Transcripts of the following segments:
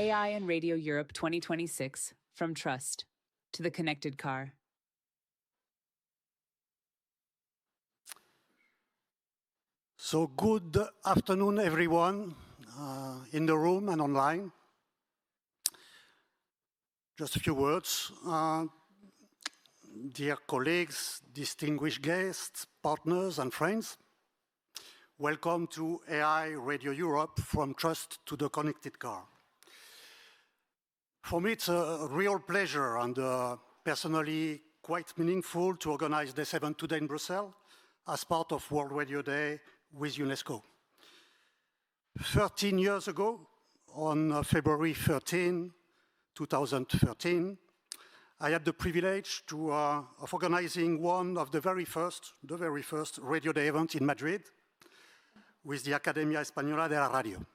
AI and Radio Europe 2026, From Trust to the Connected Car. So good afternoon, everyone, in the room and online. Just a few words. Dear colleagues, distinguished guests, partners and friends, welcome to AI Radio Europe, From Trust to the Connected Car. For me, it's a real pleasure and personally quite meaningful to organize this event today in Brussels as part of World Radio Day with UNESCO. 13 years ago, on February 13, 2013, I had the privilege of organizing one of the very first Radio Day event in Madrid with the Academia Española de la Radio.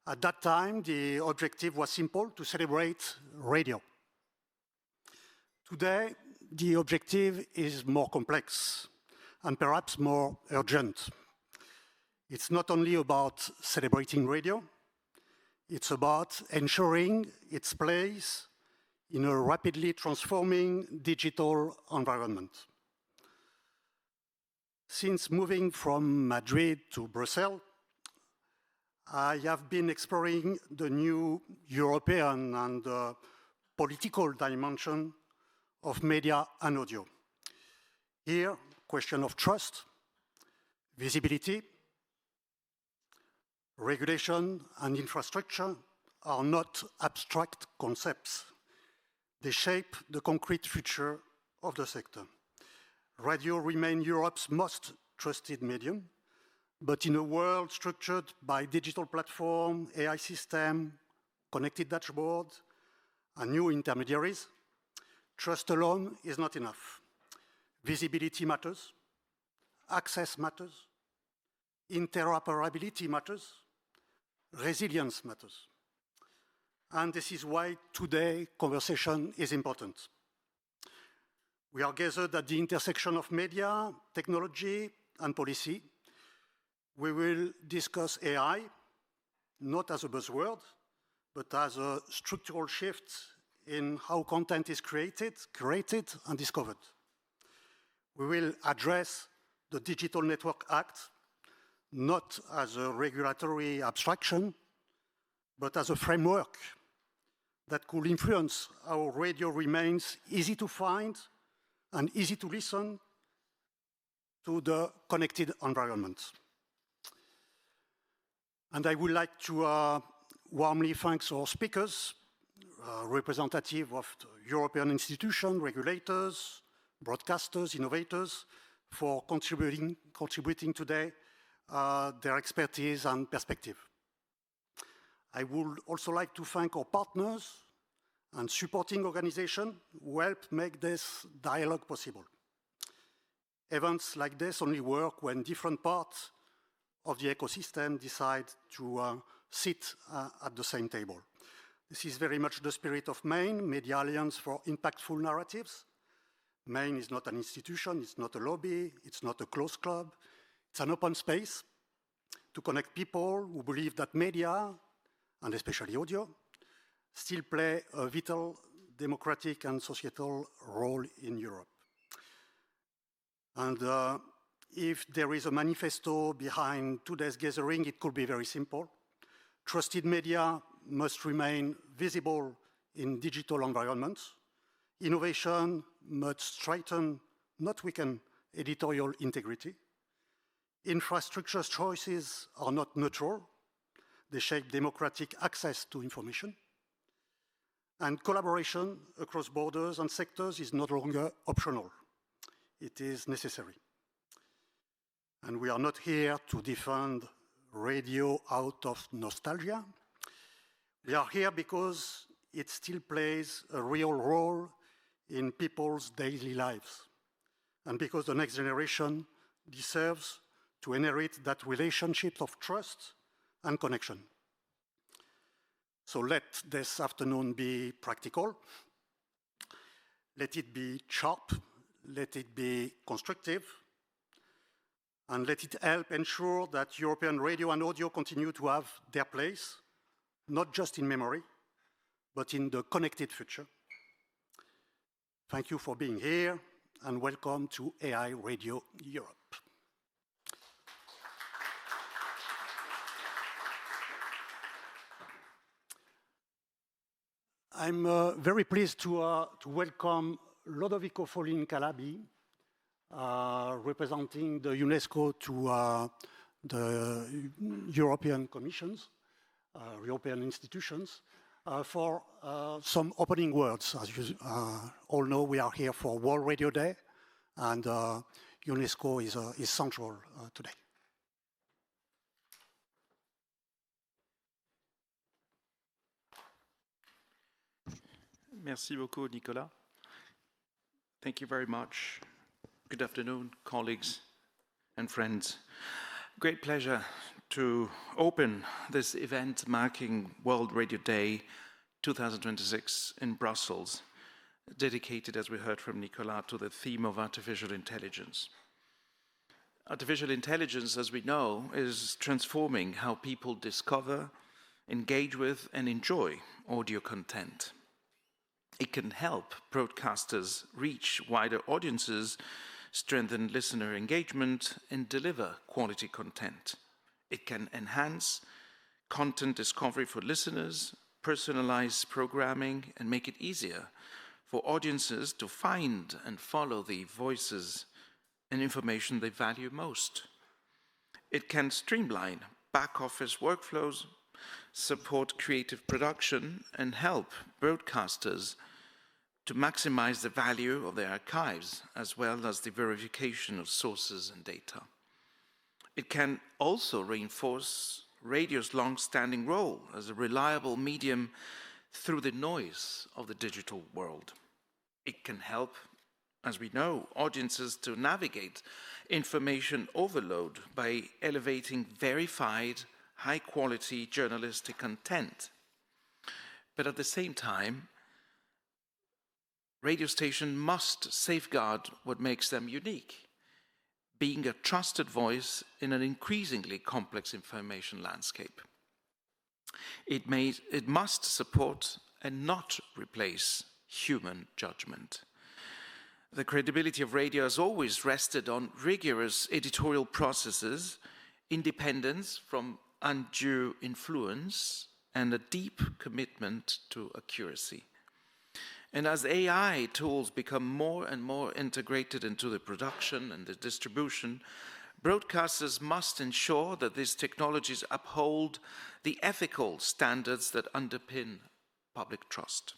At that time, the objective was simple, to celebrate radio. Today, the objective is more complex and perhaps more urgent. It's not only about celebrating radio, it's about ensuring its place in a rapidly transforming digital environment. Since moving from Madrid to Brussels, I have been exploring the new European and political dimension of media and audio. Here, question of trust, visibility, regulation and infrastructure are not abstract concepts. They shape the concrete future of the sector. Radio remains Europe's most trusted medium, but in a world structured by digital platform, AI system, connected dashboard, and new intermediaries, trust alone is not enough. Visibility matters, access matters, interoperability matters, resilience matters. And this is why today's conversation is important. We are gathered at the intersection of media, technology, and policy. We will discuss AI, not as a buzzword, but as a structural shift in how content is created, curated, and discovered. We will address the Digital Network Act, not as a regulatory abstraction, but as a framework that could influence how radio remains easy to find and easy to listen to the connected environment. And I would like to warmly thank our speakers, representative of the European institutions, regulators, broadcasters, innovators, for contributing today their expertise and perspective. I would also like to thank our partners and supporting organizations who helped make this dialogue possible. Events like this only work when different parts of the ecosystem decide to sit at the same table. This is very much the spirit of MAIN, Media Alliance for Impactful Narratives. MAIN is not an institution, it's not a lobby, it's not a closed club. It's an open space to connect people who believe that media, and especially audio, still play a vital democratic and societal role in Europe. And if there is a manifesto behind today's gathering, it could be very simple. Trusted media must remain visible in digital environments. Innovation must strengthen, not weaken, editorial integrity. Infrastructure choices are not neutral. They shape democratic access to information. And collaboration across borders and sectors is no longer optional. It is necessary. And we are not here to defend radio out of nostalgia. We are here because it still plays a real role in people's daily lives, and because the next generation deserves to inherit that relationship of trust and connection. So let this afternoon be practical. Let it be sharp. Let it be constructive. And let it help ensure that European radio and audio continue to have their place not just in memory, but in the connected future. Thank you for being here, and welcome to AI Radio Europe. I'm very pleased to welcome Lodovico Folin-Calabi, representing the UNESCO to the European Commissions, European institutions, for some opening words. As you all know, we are here for World Radio Day, and UNESCO is central today. Merci beaucoup, Nicolas. Thank you very much. Good afternoon, colleagues and friends. Great pleasure to open this event marking World Radio Day 2026 in Brussels, dedicated, as we heard from Nicolas, to the theme of artificial intelligence. Artificial intelligence, as we know, is transforming how people discover, engage with, and enjoy audio content. It can help broadcasters reach wider audiences, strengthen listener engagement, and deliver quality content. It can enhance content discovery for listeners, personalize programming, and make it easier for audiences to find and follow the voices and information they value most. It can streamline back-office workflows, support creative production, and help broadcasters to maximize the value of their archives, as well as the verification of sources and data. It can also reinforce radio's long-standing role as a reliable medium through the noise of the digital world. It can help, as we know, audiences to navigate information overload by elevating verified, high-quality journalistic content. But at the same time, radio stations must safeguard what makes them unique, being a trusted voice in an increasingly complex information landscape. It must support and not replace human judgment. The credibility of radio has always rested on rigorous editorial processes, independence from undue influence, and a deep commitment to accuracy. And as AI tools become more and more integrated into the production and the distribution, broadcasters must ensure that these technologies uphold the ethical standards that underpin public trust.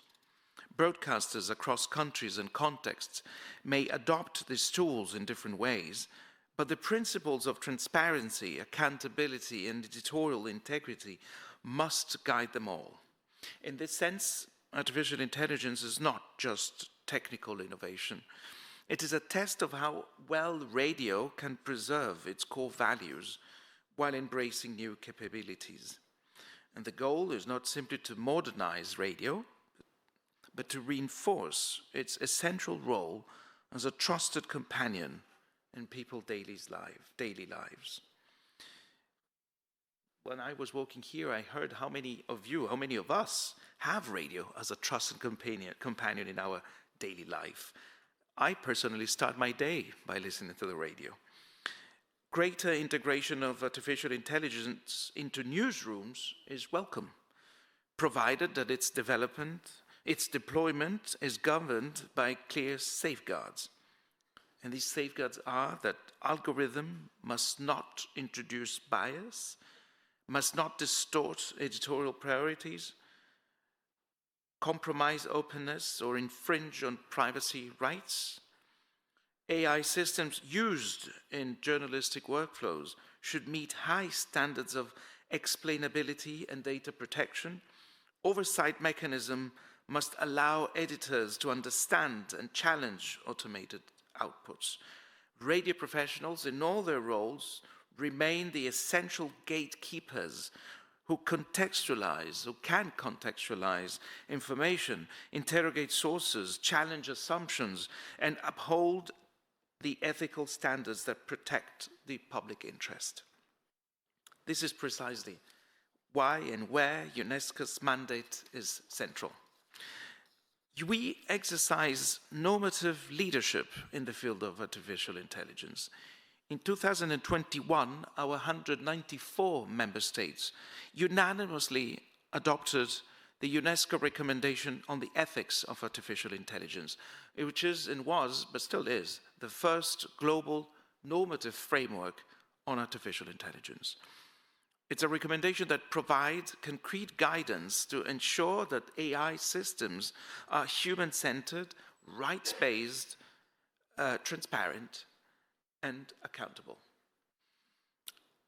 Broadcasters across countries and contexts may adopt these tools in different ways, but the principles of transparency, accountability, and editorial integrity must guide them all. In this sense, artificial intelligence is not just technical innovation. It is a test of how well radio can preserve its core values while embracing new capabilities. And the goal is not simply to modernize radio, but to reinforce its essential role as a trusted companion in people's daily lives. When I was walking here, I heard how many of us have radio as a trusted companion in our daily life. I personally start my day by listening to the radio. Greater integration of artificial intelligence into newsrooms is welcome, provided that its deployment is governed by clear safeguards. And these safeguards are that algorithm must not introduce bias, must not distort editorial priorities, compromise openness, or infringe on privacy rights. AI systems used in journalistic workflows should meet high standards of explainability and data protection. Oversight mechanism must allow editors to understand and challenge automated outputs. Radio professionals in all their roles remain the essential gatekeepers who can contextualize information, interrogate sources, challenge assumptions, and uphold the ethical standards that protect the public interest. This is precisely why and where UNESCO's mandate is central. We exercise normative leadership in the field of artificial intelligence. In 2021, our 194 member states unanimously adopted the UNESCO recommendation on the ethics of artificial intelligence, which is and was, but still is, the first global normative framework on artificial intelligence. It's a recommendation that provides concrete guidance to ensure that AI systems are human-centered, rights-based, transparent, and accountable.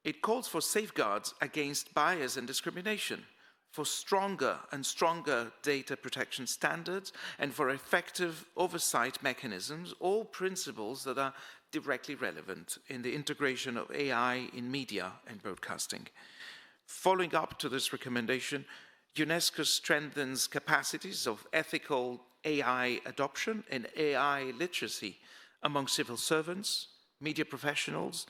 It calls for safeguards against bias and discrimination, for stronger and stronger data protection standards, and for effective oversight mechanisms, all principles that are directly relevant in the integration of AI in media and broadcasting. Following up to this recommendation, UNESCO strengthens capacities of ethical AI adoption and AI literacy among civil servants, media professionals,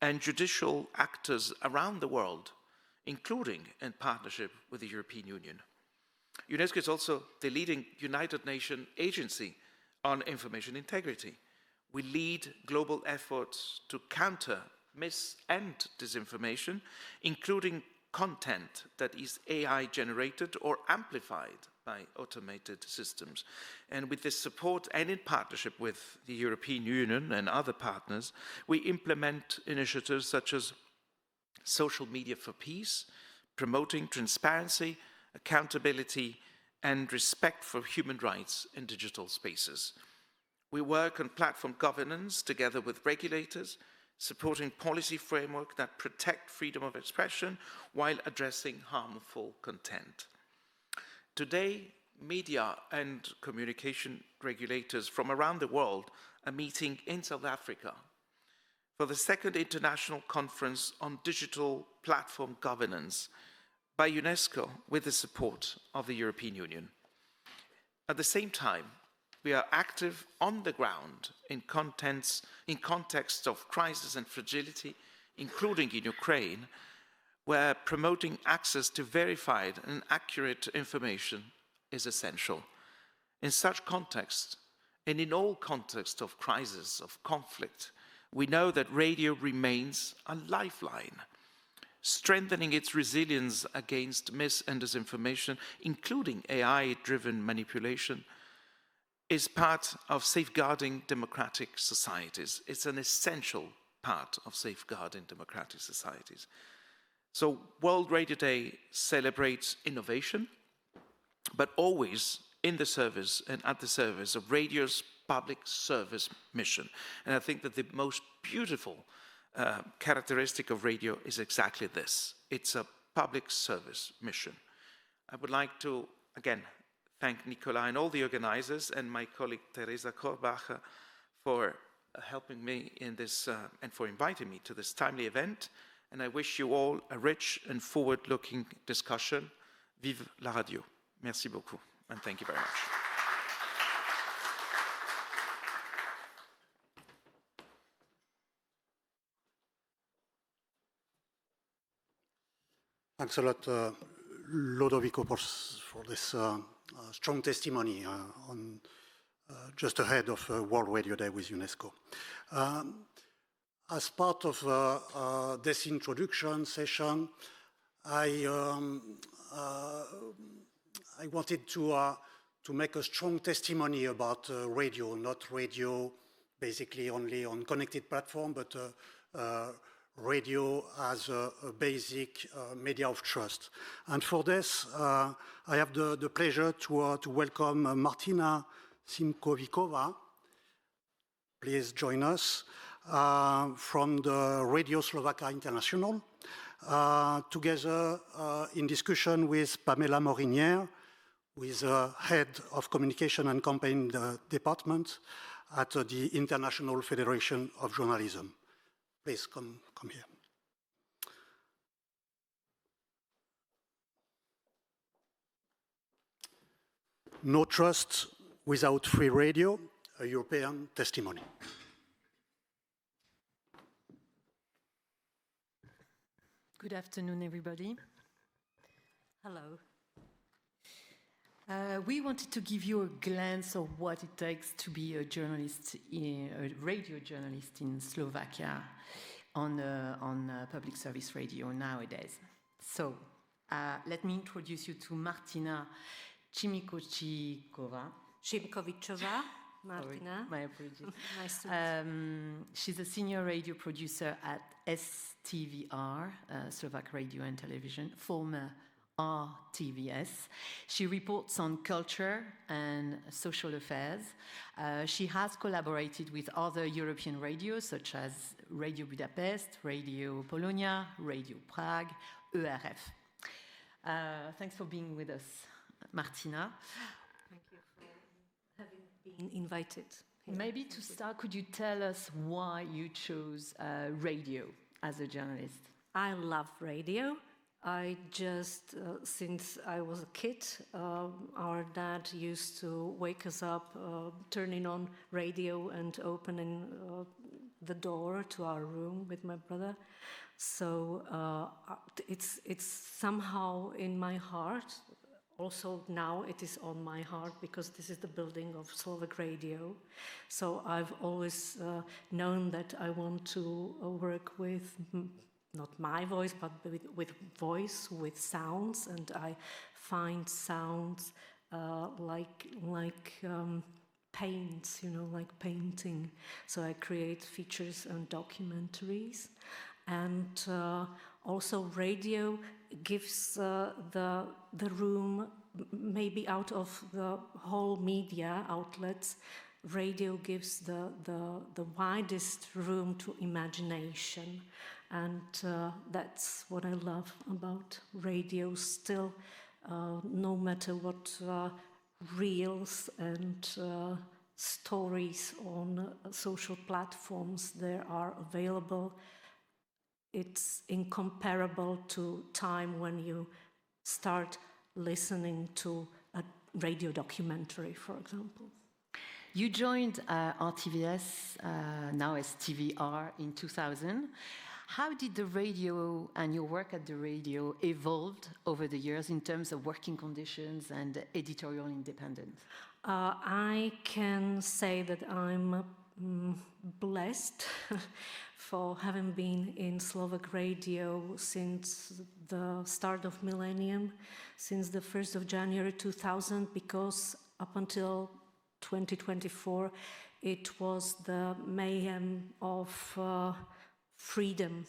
and judicial actors around the world, including in partnership with the European Union. UNESCO is also the leading United Nations agency on information integrity. We lead global efforts to counter mis- and disinformation, including content that is AI-generated or amplified by automated systems. And with this support and in partnership with the European Union and other partners, we implement initiatives such as Social Media for Peace, promoting transparency, accountability, and respect for human rights in digital spaces. We work on platform governance together with regulators, supporting policy framework that protect freedom of expression while addressing harmful content. Today, media and communication regulators from around the world are meeting in South Africa for the second International Conference on Digital Platform Governance by UNESCO with the support of the European Union. At the same time, we are active on the ground in context of crisis and fragility, including in Ukraine, where promoting access to verified and accurate information is essential. In such context, and in all contexts of crisis, of conflict, we know that radio remains a lifeline, strengthening its resilience against mis- and disinformation, including AI-driven manipulation, is part of safeguarding democratic societies. It's an essential part of safeguarding democratic societies. So World Radio Day celebrates innovation, but always in the service and at the service of radio's public service mission. And I think that the most beautiful characteristic of radio is exactly this. It's a public service mission. I would like to, again, thank Nicolas and all the organizers and my colleague Teresa Korbacher for helping me in this and for inviting me to this timely event. And I wish you all a rich and forward-looking discussion. Vive la radio. Merci beaucoup, and thank you very much. Thanks a lot, Lodovico, for this strong testimony on just ahead of World Radio Day with UNESCO. As part of this introduction session, I wanted to make a strong testimony about radio, not radio basically only on connected platform, but radio as a basic media of trust. And for this, I have the pleasure to welcome Martina Šimkovičová. Please join us. From the Radio Slovakia International, together in discussion with Pamela Morinière, who is head of communication and campaign department at the International Federation of Journalism. Please come here. No trust without free radio, a European testimony. Good afternoon, everybody. Hello. We wanted to give you a glance of what it takes to be a journalist, a radio journalist in Slovakia on public service radio nowadays. So let me introduce you to Martina Šimkovičová. Martina. Sorry, my apologies. Nice to meet you. She's a senior radio producer at STVR, Slovak Radio and Television, former RTBF. She reports on culture and social affairs. She has collaborated with other European radios such as Radio Budapest, Radio Polonia, Radio Prague, ERF. Thanks for being with us, Martina. Thank you for having been invited. Maybe to start, could you tell us why you chose radio as a journalist? I love radio. I just, since I was a kid, our dad used to wake us up, turning on radio and opening the door to our room with my brother. So it's somehow in my heart. Also now it is on my heart because this is the building of Slovak radio. So I've always known that I want to work with not my voice, but with voice, with sounds, and I find sounds like paints, like painting. So I create features and documentaries, and also radio gives the room, maybe out of the whole media outlets, radio gives the widest room to imagination. And that's what I love about radio still, no matter what reels and stories on social platforms there are available. It's incomparable to time when you start listening to a radio documentary, for example. You joined RTVS, now as TVR, in 2000. How did the radio and your work at the radio evolved over the years in terms of working conditions and editorial independence? I can say that I'm blessed for having been in Slovak radio since the start of millennium, since the 1st of January 2000, because up until 2024 it was the mayhem of freedom,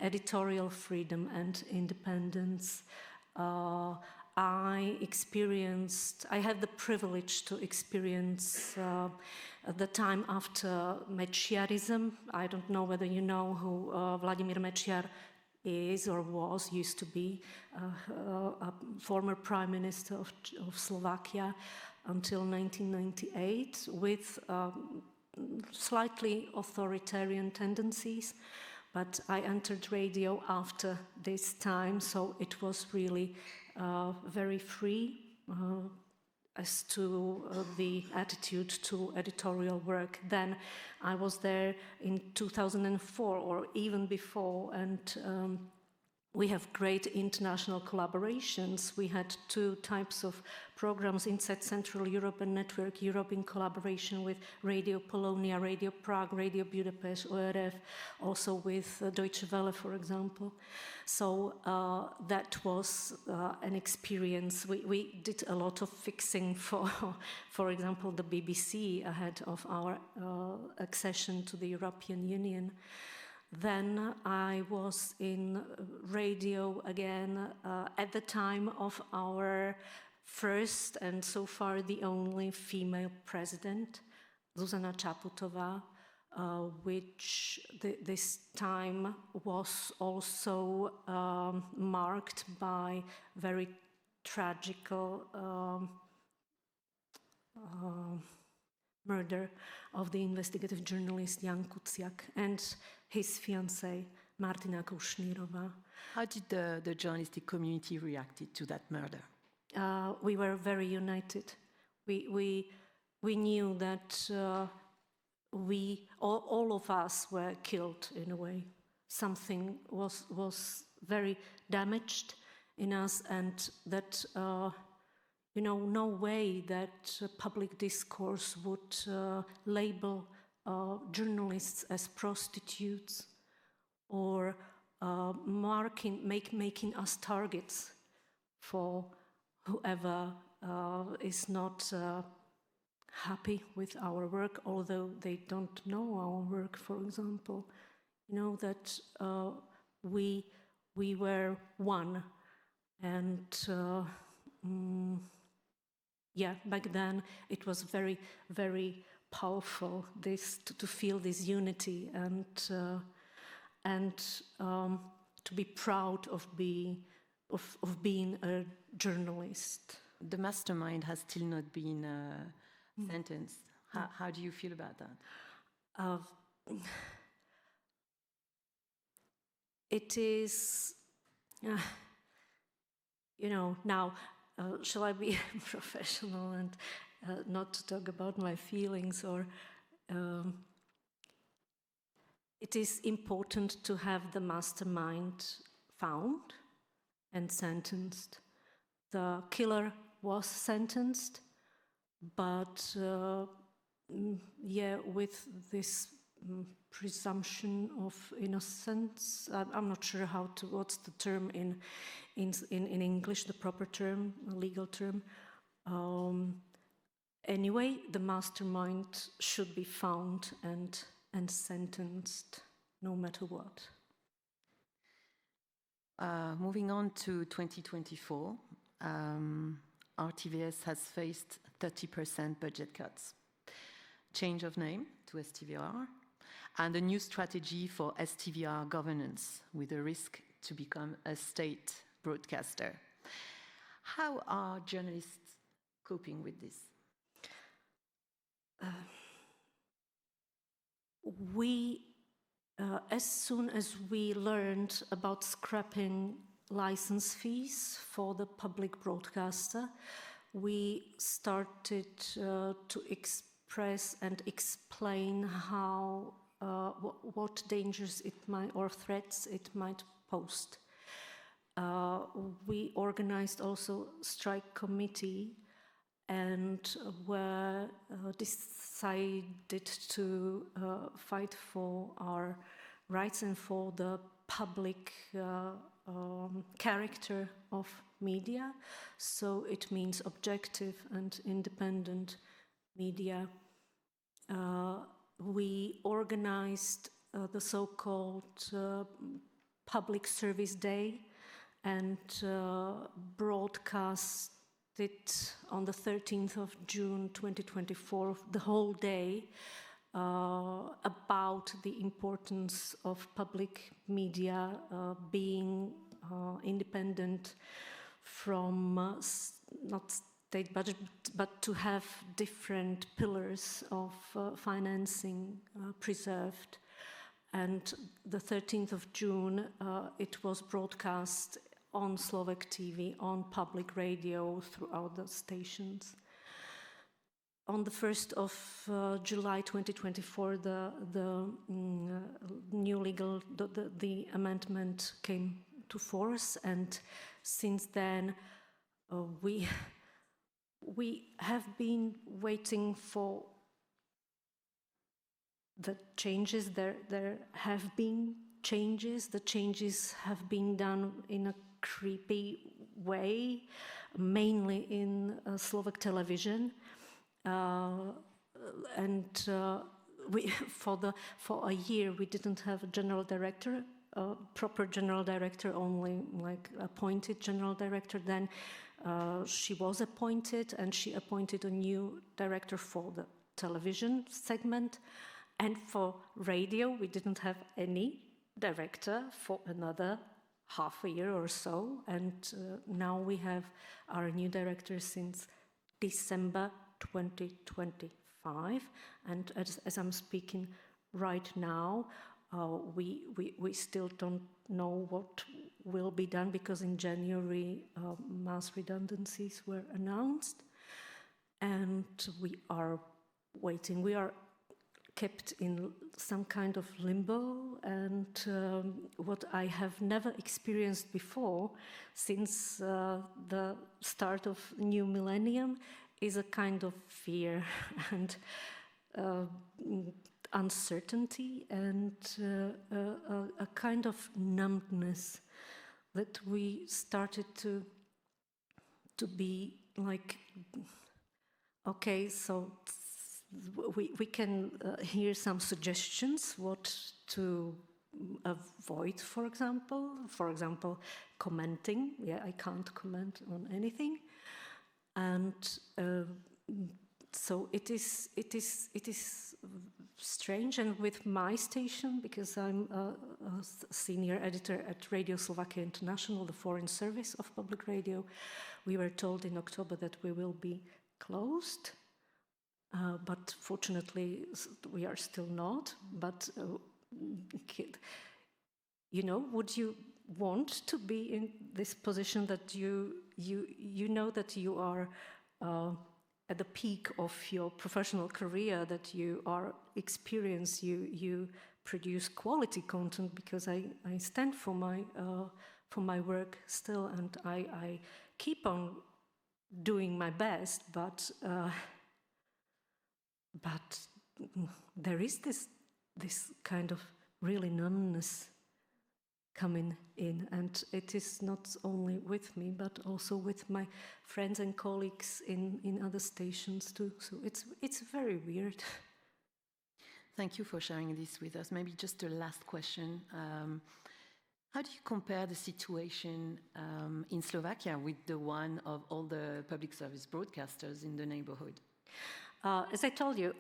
editorial freedom and independence. I had the privilege to experience the time after Mečiarism. I don't know whether you know who Vladimír Mečiar is or used to be, a former prime minister of Slovakia until 1998, with slightly authoritarian tendencies, but I entered radio after this time, so it was really very free as to the attitude to editorial work. Then I was there in 2004 or even before, and we have great international collaborations. We had two types of programs inside Central Europe and Network Europe in collaboration with Radio Polonia, Radio Prague, Radio Budapest, ORF, also with Deutsche Welle, for example. So that was an experience. We did a lot of fixing for example, the BBC ahead of our accession to the European Union. Then I was in radio again at the time of our first and so far the only female president, Zuzana Čaputová, which this time was also marked by very tragical murder of the investigative journalist Jan Kuciak and his fiancée Martina Kušnírova. How did the journalistic community react to that murder? We were very united. We knew that all of us were killed in a way. Something was very damaged, in us, and that no way that public discourse would label journalists as prostitutes or making us targets for whoever is not happy with our work, although they don't know our work, for example. That we were one, and back then it was very, very powerful to feel this unity and to be proud of being a journalist. The mastermind has still not been sentenced. How do you feel about that? It is, now, shall I be professional and not talk about my feelings, or it is important to have the mastermind found and sentenced. The killer was sentenced, but with this presumption of innocence. I'm not sure what's the term in English, the proper term, legal term. Anyway, the mastermind should be found and sentenced, no matter what. Moving on to 2024, RTVS has faced 30% budget cuts, change of name to STVR, and a new strategy for STVR governance with a risk to become a state broadcaster. How are journalists coping with this? As soon as we learned about scrapping license fees for the public broadcaster, we started to express and explain how what dangers it might or threats it might pose. We organized also strike committee and were decided to fight for our rights and for the public character of media. So it means objective and independent media. We organized the so-called Public Service Day and broadcast it on the 13th of June 2024, the whole day, about the importance of public media being independent from not state budget, but to have different pillars of financing preserved. And the 13th of June, it was broadcast on Slovak TV, on public radio, throughout the stations. On the 1st of July 2024, the new legal, the amendment came to force, and since then we have been waiting for the changes. There have been changes. The changes have been done in a creepy way, mainly in Slovak television, and for a year we didn't have a general director, proper general director, only like appointed general director. Then she was appointed, and she appointed a new director for the television segment, and for radio we didn't have any director for another half a year or so, and now we have our new director since December 2025, and as I'm speaking right now, we still don't know what will be done, because in January mass redundancies were announced, and we are waiting. We are kept in some kind of limbo, and what I have never experienced before since the start of new millennium is a kind of fear and uncertainty and a kind of numbness that we started to be like, okay, so we can hear some suggestions what to avoid, for example, commenting. Yeah, I can't comment on anything, and so it is strange. And with my station, because I'm a senior editor at Radio Slovakia International, the foreign service of public radio, we were told in October that we will be closed. But fortunately, we are still not. But, would you want to be in this position that you know that you are at the peak of your professional career, that you are experienced, you produce quality content? Because I stand for my work still, and I keep on doing my best, but there is this kind of really numbness coming in, and it is not only with me, but also with my friends and colleagues in other stations too. So it's very weird. Thank you for sharing this with us. Maybe just a last question. How do you compare the situation in Slovakia with the one of all the public service broadcasters in the neighborhood? As I told you,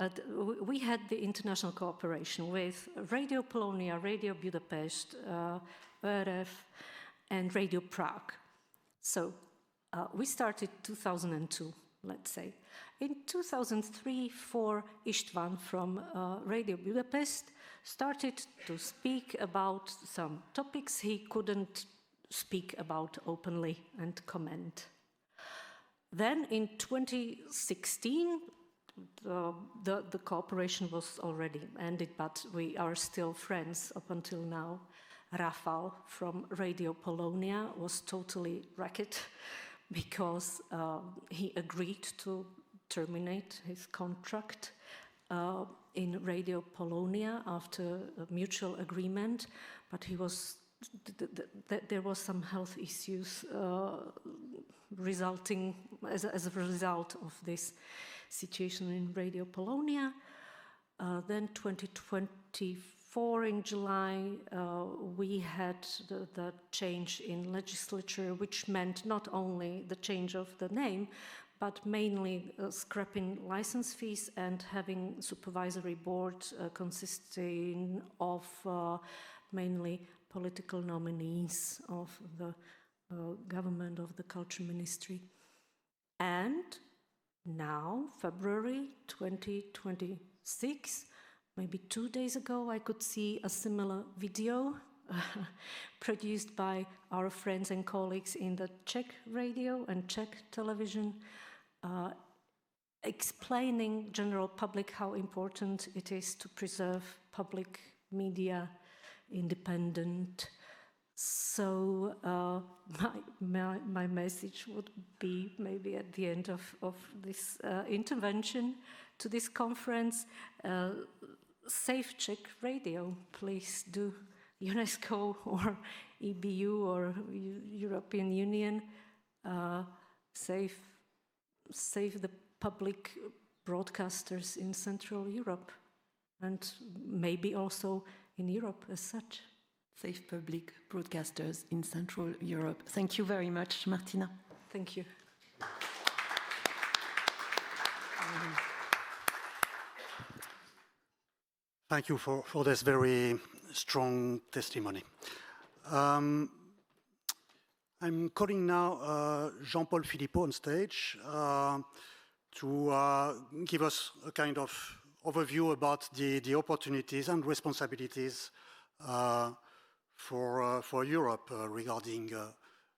we had the international cooperation with Radio Polonia, Radio Budapest, RF, and Radio Prague. So we started 2002, let's say. In 2003-04, István from Radio Budapest started to speak about some topics he couldn't speak about openly and comment. Then in 2016, the cooperation was already ended, but we are still friends up until now. Rafał from Radio Polonia was totally wrecked because he agreed to terminate his contract in Radio Polonia after a mutual agreement, but there was some health issues resulting as a result of this situation in Radio Polonia. Then 2024 in July, we had the change in legislature, which meant not only the change of the name, but mainly scrapping license fees and having supervisory board consisting of mainly political nominees of the government of the culture ministry. And now, February 2026, maybe 2 days ago, I could see a similar video produced by our friends and colleagues in the Czech radio and Czech television, explaining general public how important it is to preserve public media independent. So my message would be maybe at the end of this intervention to this conference, save Czech radio, please do. UNESCO or EBU or European Union, save the public broadcasters in Central Europe and maybe also in Europe as such. Save public broadcasters in Central Europe. Thank you very much, Martina. Thank you. Thank you for this very strong testimony. I'm calling now Jean-Paul Philippot on stage to give us a kind of overview about the opportunities and responsibilities for Europe regarding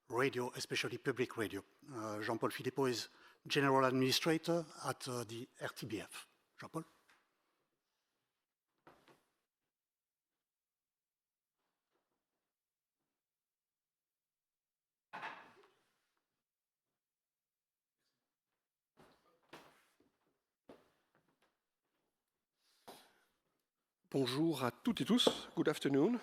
radio, especially public radio. Jean-Paul Philippot is General Administrator at the RTBF. Jean-Paul? Bonjour à toutes et tous. Good afternoon.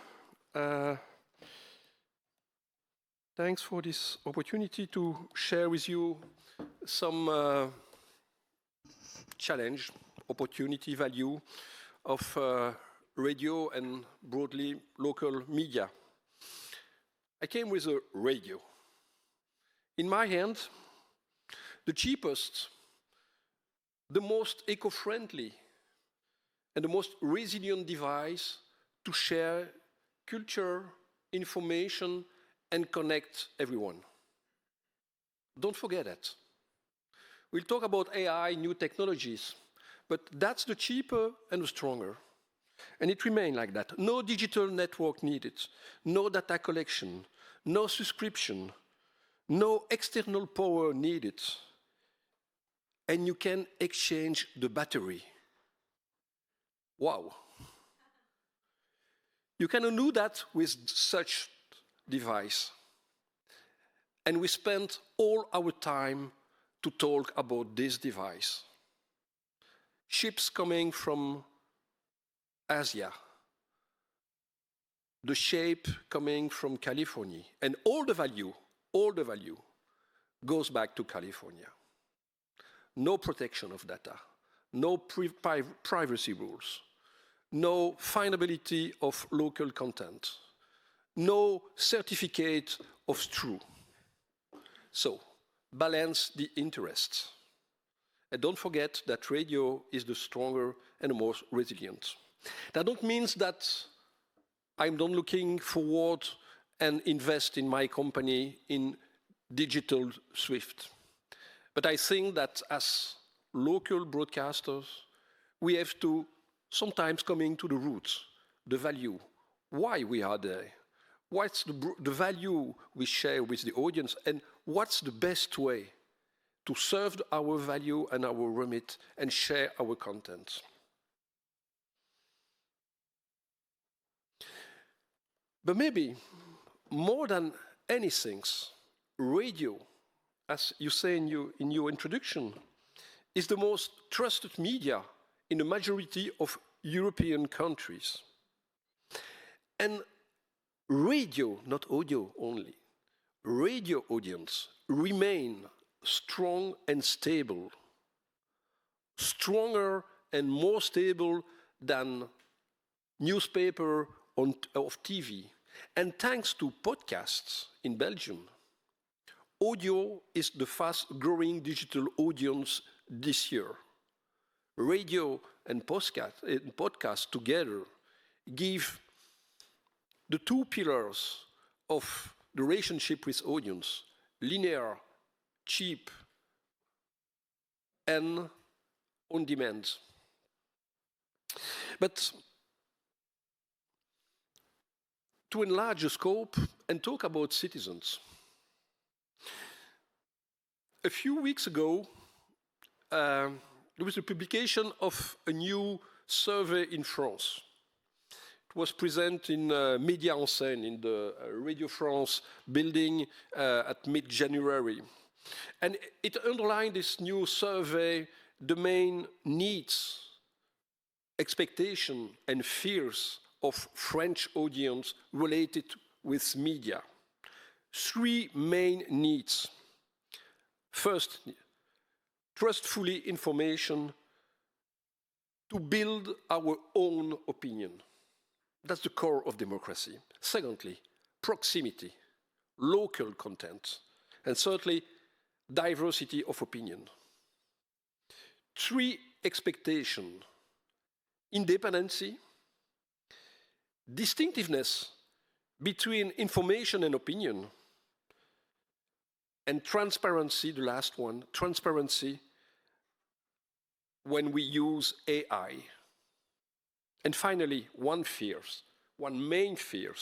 Thanks for this opportunity to share with you some challenge, opportunity, value of radio and broadly local media. I came with a radio. In my hand, the cheapest, the most eco-friendly, and the most resilient device to share culture, information, and connect everyone. Don't forget that. We'll talk about AI, new technologies, but that's the cheaper and the stronger. And it remains like that. No digital network needed, no data collection, no subscription, no external power needed. And you can exchange the battery. Wow. You cannot do that with such device. And we spent all our time to talk about this device. Ships coming from Asia, the shape coming from California, and all the value goes back to California. No protection of data, no privacy rules, no findability of local content, no certificate of true. So, balance the interests. And don't forget that radio is the stronger and the most resilient. That don't mean that I'm not looking forward and invest in my company in digital Swift. But I think that as local broadcasters, we have to sometimes coming to the roots, the value, why we are there, what's the value we share with the audience, and what's the best way to serve our value and our remit and share our content. But maybe more than anything, radio, as you say in your introduction, is the most trusted media in the majority of European countries. And radio, not audio only, radio audience remain strong and stable, stronger and more stable than newspaper of TV. And thanks to podcasts in Belgium, audio is the fast-growing digital audience this year. Radio and podcast together give the two pillars of the relationship with audience, linear, cheap, and on demand. But to enlarge the scope and talk about citizens, a few weeks ago, there was a publication of a new survey in France. It was presented in Média en Scène, in the Radio France building at mid-January. And it underlined this new survey, the main needs, expectation, and fears of French audience related with media. Three main needs. First, trustfully information to build our own opinion. That's the core of democracy. Secondly, proximity, local content, and thirdly, diversity of opinion. Three, expectation, independency, distinctiveness between information and opinion, and transparency, the last one, transparency when we use AI. And finally, one main fear,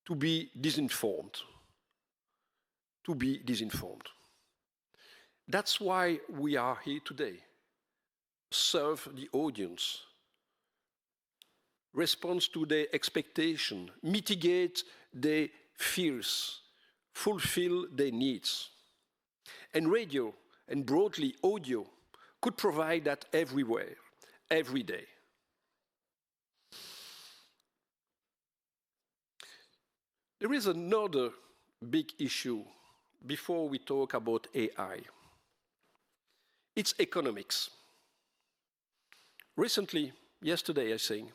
to be disinformed. To be disinformed. That's why we are here today. Serve the audience. Respond to their expectation. Mitigate their fears. Fulfill their needs. And radio, and broadly audio, could provide that everywhere, every day. There is another big issue before we talk about AI. It's economics. Recently, yesterday I think,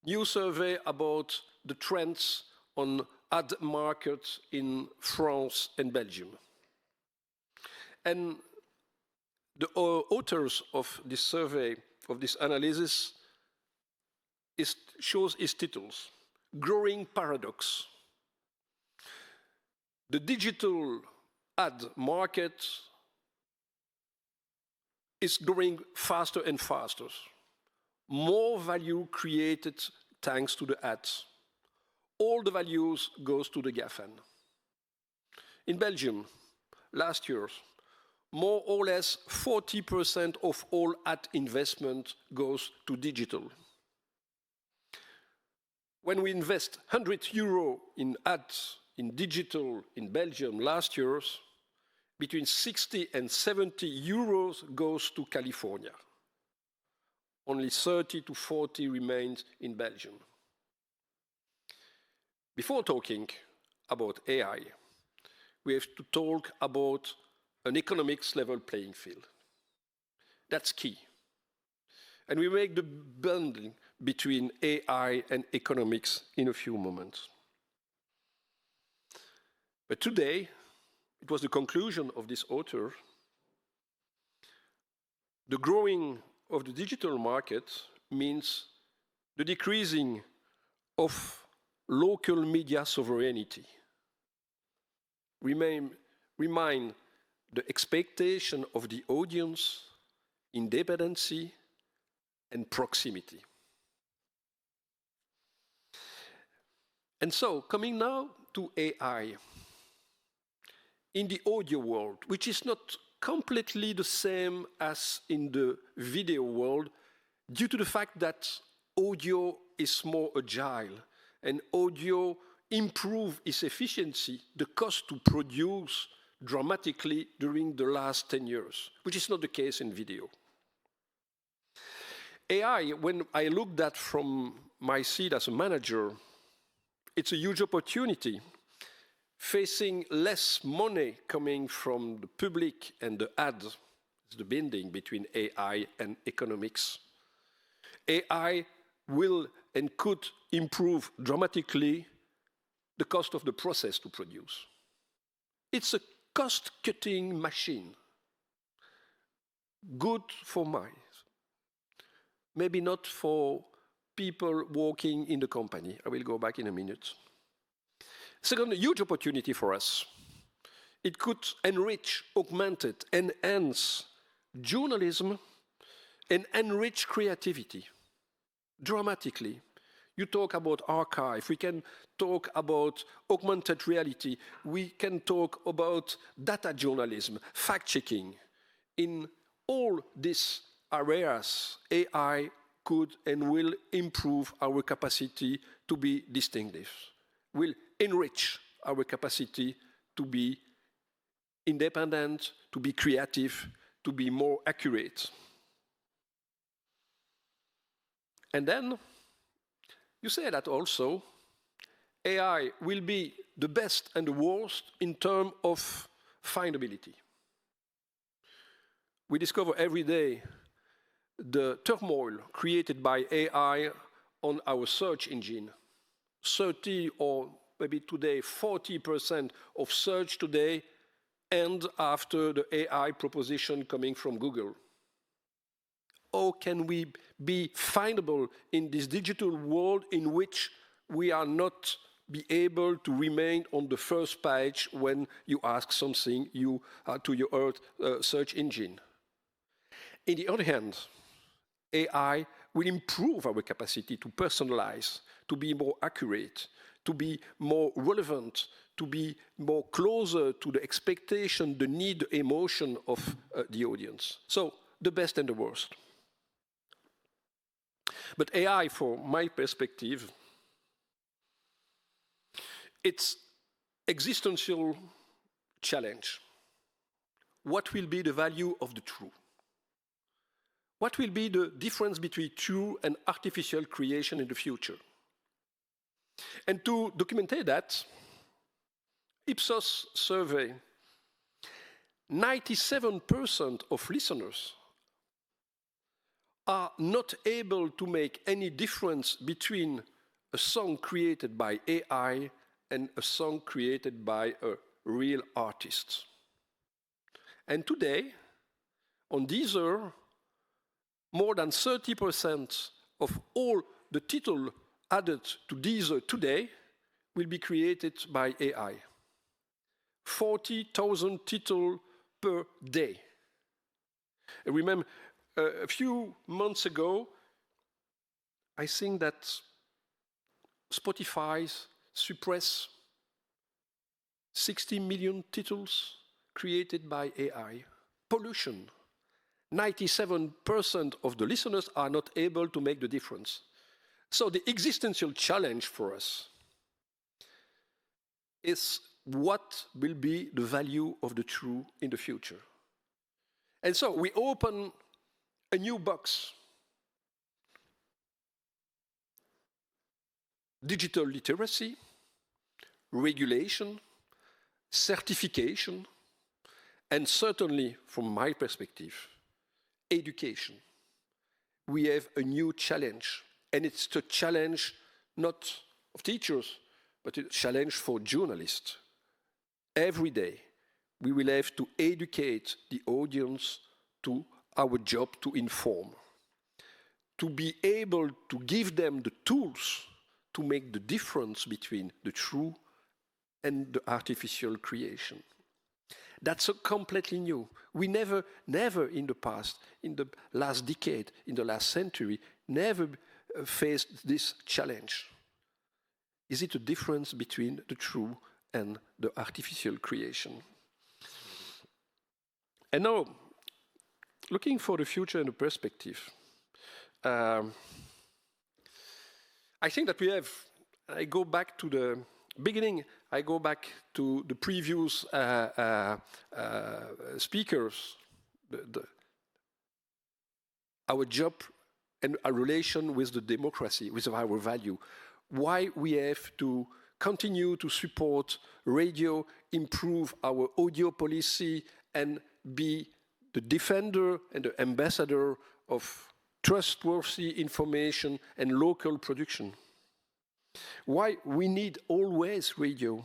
new survey about the trends on ad markets in France and Belgium. And the authors of this survey, of this analysis, shows its titles, Growing Paradox. The digital ad market is growing faster and faster. More value created thanks to the ads. All the values goes to the GAFAN. In Belgium, last year, more or less 40% of all ad investment goes to digital. When we invest 100 euro in ads in digital in Belgium last year, between 60 and 70 euros goes to California. Only 30 to 40 remains in Belgium. Before talking about AI, we have to talk about an economics level playing field. That's key. And we make the bundling between AI and economics in a few moments. But today, it was the conclusion of this author, the growing of the digital market means the decreasing of local media sovereignty. Remind the expectation of the audience, independency, and proximity. And so, coming now to AI. In the audio world, which is not completely the same as in the video world, due to the fact that audio is more agile and audio improves its efficiency, the cost to produce dramatically during the last 10 years, which is not the case in video. AI, when I looked at from my seat as a manager, it's a huge opportunity. Facing less money coming from the public and the ads, the binding between AI and economics. AI will and could improve dramatically the cost of the process to produce. It's a cost-cutting machine. Good for minds. Maybe not for people working in the company. I will go back in a minute. Second, a huge opportunity for us. It could enrich, augment it, enhance journalism and enrich creativity dramatically. You talk about archive, we can talk about augmented reality, we can talk about data journalism, fact-checking. In all these areas, AI could and will improve our capacity to be distinctive, will enrich our capacity to be independent, to be creative, to be more accurate. And then, you say that also, AI will be the best and the worst in terms of findability. We discover every day the turmoil created by AI on our search engine. 30 or maybe today 40% of search today end after the AI proposition coming from Google. How can we be findable in this digital world in which we are not be able to remain on the first page when you ask something to your search engine? On the other hand, AI will improve our capacity to personalize, to be more accurate, to be more relevant, to be more closer to the expectation, the need, the emotion of the audience. So, the best and the worst. But AI, from my perspective, it's existential challenge. What will be the value of the true? What will be the difference between true and artificial creation in the future? And to document that, Ipsos survey, 97% of listeners are not able to make any difference between a song created by AI and a song created by a real artist. And today, on Deezer, more than 30% of all the titles added to Deezer today will be created by AI. 40,000 titles per day. I remember a few months ago, I think that Spotify suppressed 60 million titles created by AI. Pollution. 97% of the listeners are not able to make the difference. So the existential challenge for us is what will be the value of the true in the future. And so we open a new box. Digital literacy, regulation, certification, and certainly, from my perspective, education. We have a new challenge, and it's a challenge not of teachers, but a challenge for journalists. Every day, we will have to educate the audience to our job to inform, to be able to give them the tools to make the difference between the true and the artificial creation. That's completely new. We never in the past, in the last decade, in the last century, never faced this challenge. Is it a difference between the true and the artificial creation? And now, looking for the future and the perspective, I think that we have, I go back to the beginning, I go back to the previous speakers, our job and our relation with the democracy, with our value. Why we have to continue to support radio, improve our audio policy, and be the defender and the ambassador of trustworthy information and local production. Why we need always radio.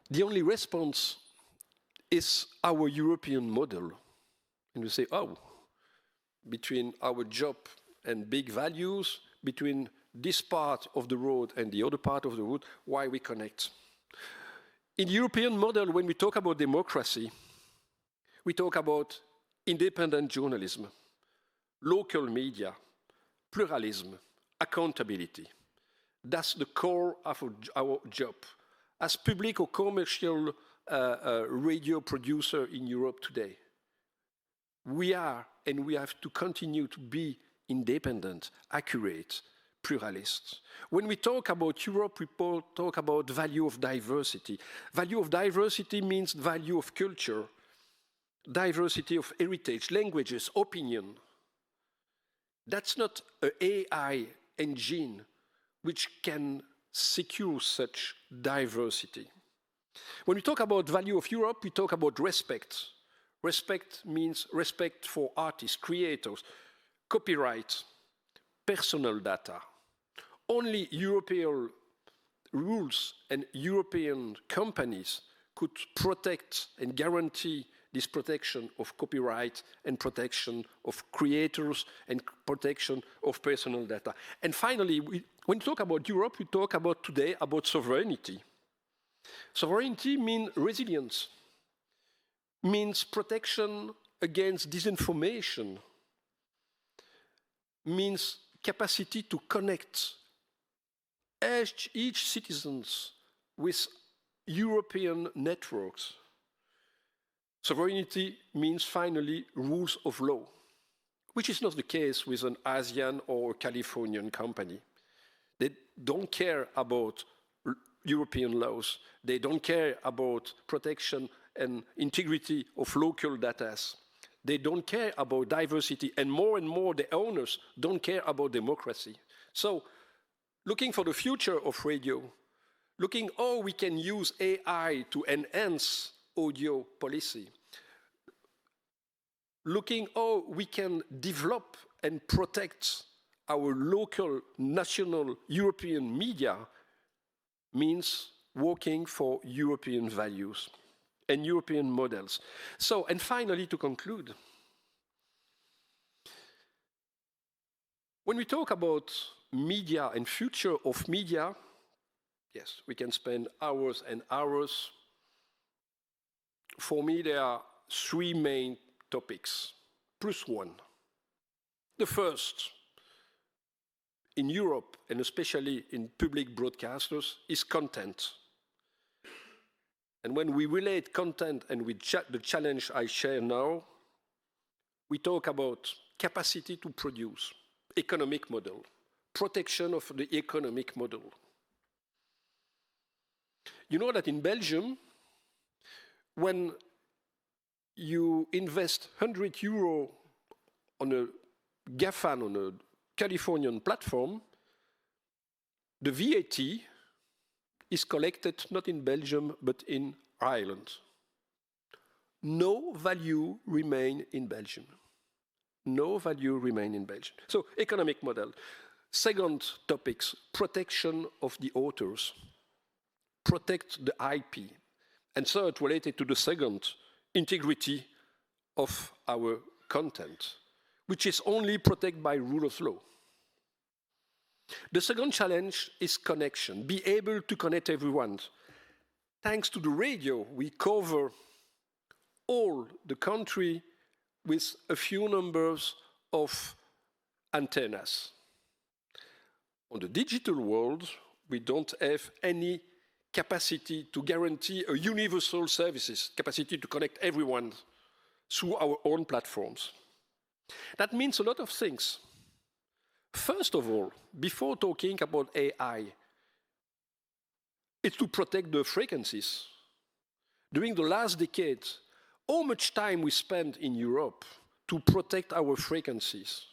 The only response is our European model. And we say, oh, between our job and big values, between this part of the road and the other part of the road, why we connect. In the European model, when we talk about democracy, we talk about independent journalism, local media, pluralism, accountability. That's the core of our job. As public or commercial radio producer in Europe today, we are and we have to continue to be independent, accurate, pluralists. When we talk about Europe, we talk about value of diversity. Value of diversity means value of culture, diversity of heritage, languages, opinion. That's not an AI engine which can secure such diversity. When we talk about value of Europe, we talk about respect. Respect means respect for artists, creators, copyright, personal data. Only European rules and European companies could protect and guarantee this protection of copyright and protection of creators and protection of personal data. And finally, when we talk about Europe, we talk about today about sovereignty. Sovereignty means resilience, means protection against disinformation, means capacity to connect each citizen with European networks. Sovereignty means finally rules of law, which is not the case with an Asian or Californian company. They don't care about European laws. They don't care about protection and integrity of local data. They don't care about diversity, and more the owners don't care about democracy. So looking for the future of radio, looking how we can use AI to enhance audio policy, looking how we can develop and protect our local, national, European media means working for European values and European models. So, and finally, to conclude, when we talk about media and future of media, yes, we can spend hours and hours. For me, there are three main topics, plus one. The first, in Europe, and especially in public broadcasters, is content. And when we relate content and with the challenge I share now, we talk about capacity to produce, economic model, protection of the economic model. You know that in Belgium, when you invest 100 euro on a GAFAN, on a Californian platform, the VAT is collected not in Belgium, but in Ireland. No value remain in Belgium. No value remain in Belgium. So, economic model. Second topics, protection of the authors. Protect the IP. And third, related to the second, integrity of our content, which is only protected by rule of law. The second challenge is connection, be able to connect everyone. Thanks to the radio, we cover all the country with a few numbers of antennas. On the digital world, we don't have any capacity to guarantee a universal services, capacity to connect everyone through our own platforms. That means a lot of things. First of all, before talking about AI, it's to protect the frequencies. During the last decade, how much time we spent in Europe to protect our frequencies?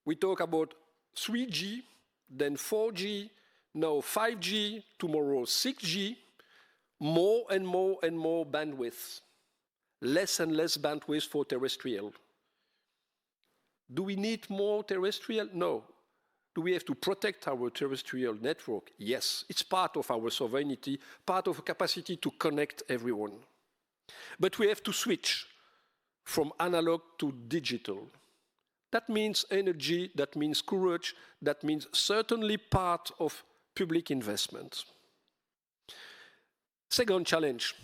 We talk about 3G, then 4G, now 5G, tomorrow 6G, more and more and more bandwidth, less and less bandwidth for terrestrial. Do we need more terrestrial? No. Do we have to protect our terrestrial network? Yes. It's part of our sovereignty, part of a capacity to connect everyone. But we have to switch from analog to digital. That means energy, that means courage, that means certainly part of public investment. Second challenge,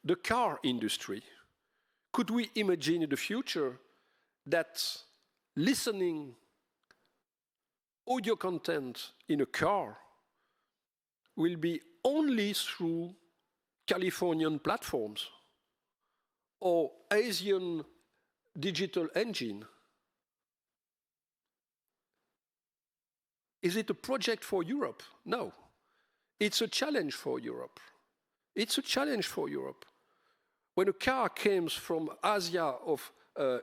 the car industry. Could we imagine in the future that listening audio content in a car will be only through Californian platforms or Asian digital engine? Is it a project for Europe? No. It's a challenge for Europe. It's a challenge for Europe. When a car comes from Asia or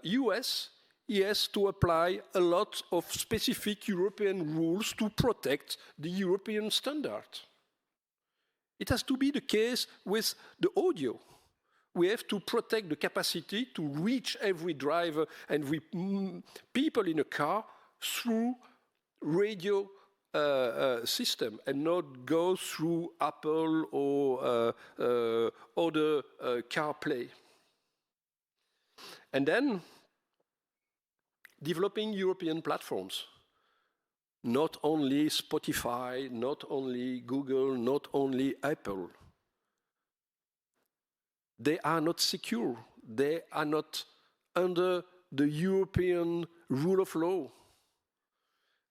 US, he has to apply a lot of specific European rules to protect the European standard. It has to be the case with the audio. We have to protect the capacity to reach every driver and people in a car through radio system and not go through Apple or other CarPlay. And then developing European platforms. Not only Spotify, not only Google, not only Apple. They are not secure. They are not under the European rule of law.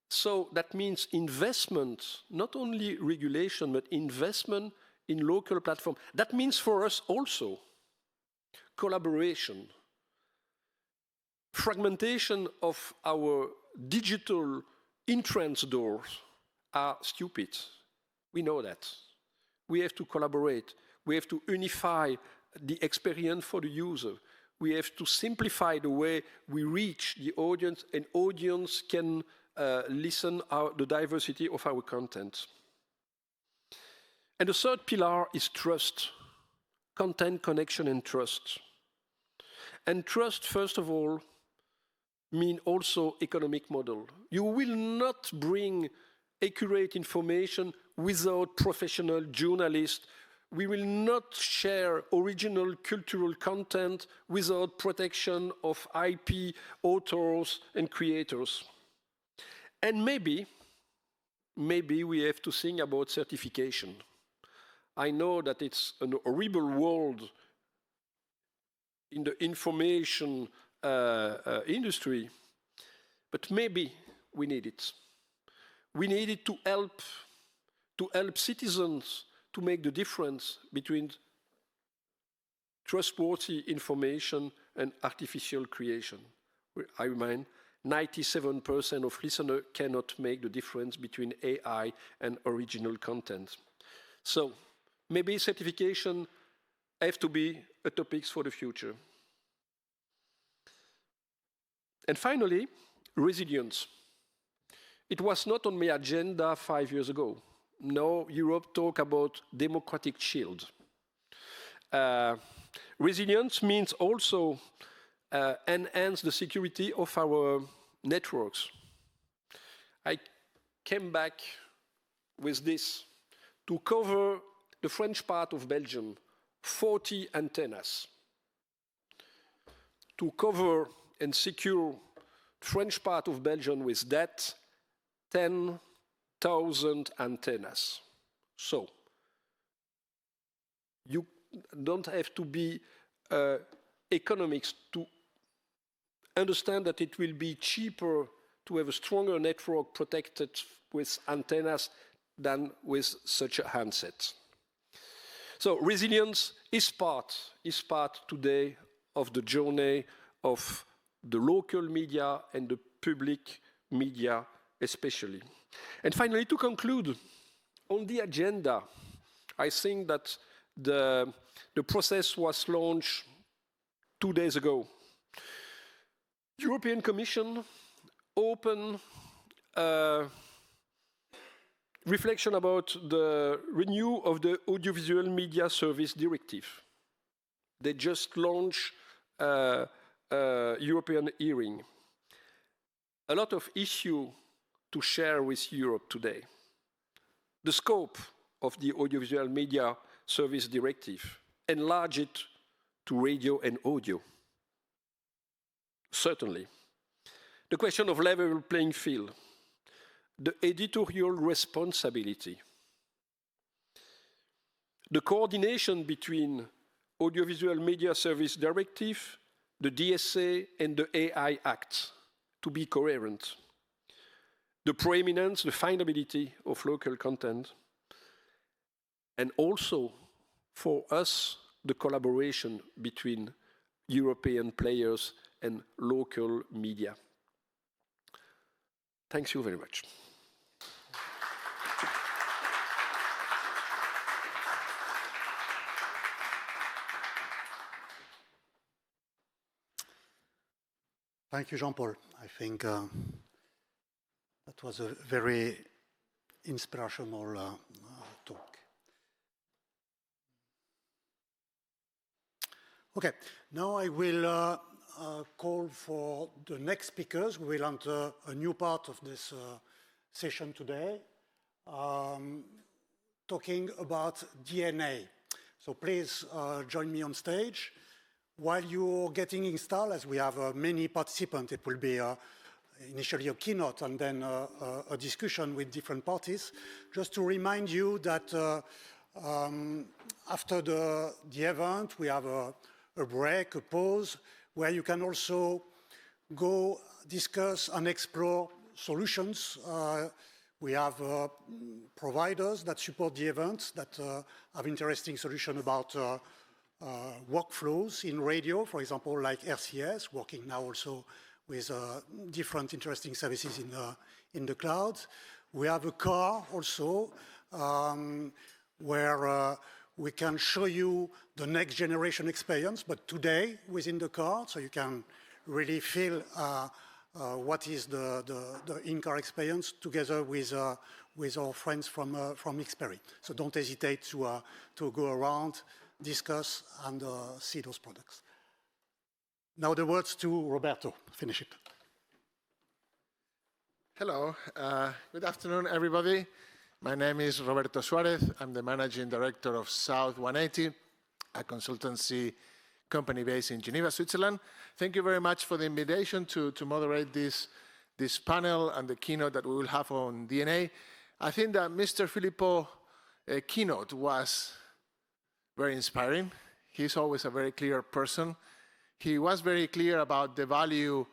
So that means investment, not only regulation, but investment in local platforms. That means for us also collaboration. Fragmentation of our digital entrance doors are stupid. We know that. We have to collaborate. We have to unify the experience for the user. We have to simplify the way we reach the audience, and audience can listen the diversity of our content. And the third pillar is trust, content, connection, and trust. And trust, first of all, means also economic model. You will not bring accurate information without professional journalists. We will not share original cultural content without protection of IP, authors, and creators. And maybe we have to think about certification. I know that it's an horrible world in the information industry, but maybe we need it. We need it to help citizens to make the difference between trustworthy information and artificial creation. I remind, 97% of listeners cannot make the difference between AI and original content. So maybe certification have to be a topic for the future. And finally, resilience. It was not on my agenda 5 years ago. Now Europe talk about democratic shield. Resilience means also enhance the security of our networks. I came back with this to cover the French part of Belgium, 40 antennas. To cover and secure the French part of Belgium with that, 10,000 antennas. So, you don't have to be economics to understand that it will be cheaper to have a stronger network protected with antennas than with such a handset. So resilience is part today of the journey of the local media and the public media especially. And finally, to conclude, on the agenda, I think that the process was launched 2 days ago. European Commission opened reflection about the renewal of the Audiovisual Media Service Directive. They just launched European hearing. A lot of issues to share with Europe today. The scope of the Audiovisual Media Service Directive, enlarge it to radio and audio. Certainly. The question of level playing field, the editorial responsibility, the coordination between Audiovisual Media Service Directive, the DSA, and the AI Act to be coherent, the prominence, the findability of local content, and also for us, the collaboration between European players and local media. Thank you very much. Thank you, Jean-Paul. I think that was a very inspirational talk. Okay, now I will call for the next speakers. We will enter a new part of this session today, talking about DNA. So please join me on stage. While you're getting installed, as we have many participants, it will be initially a keynote and then a discussion with different parties. Just to remind you that after the event, we have a break, a pause, where you can also go discuss and explore solutions. We have providers that support the event that have interesting solutions about workflows in radio, for example, like RCS, working now also with different interesting services in the cloud. We have a car also where we can show you the next generation experience, but today within the car, so you can really feel what is the in-car experience together with our friends from Xperi. So don't hesitate to go around, discuss, and see those products. Now the words to Roberto. Finish it. Hello. Good afternoon, everybody. My name is Roberto Suarez. I'm the Managing Director of South 180, a consultancy company based in Geneva, Switzerland. Thank you very much for the invitation to moderate this panel and the keynote that we will have on DNA. I think that Mr. Philippot keynote was very inspiring. He's always a very clear person. He was very clear about the value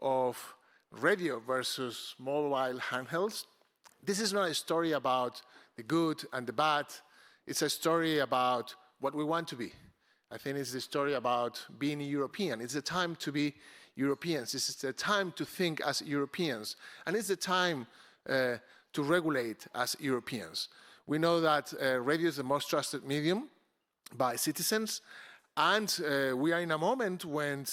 of radio versus mobile handhelds. This is not a story about the good and the bad. It's a story about what we want to be. I think it's the story about being European. It's the time to be Europeans. It's the time to think as Europeans. And it's the time to regulate as Europeans. We know that radio is the most trusted medium by citizens. And we are in a moment when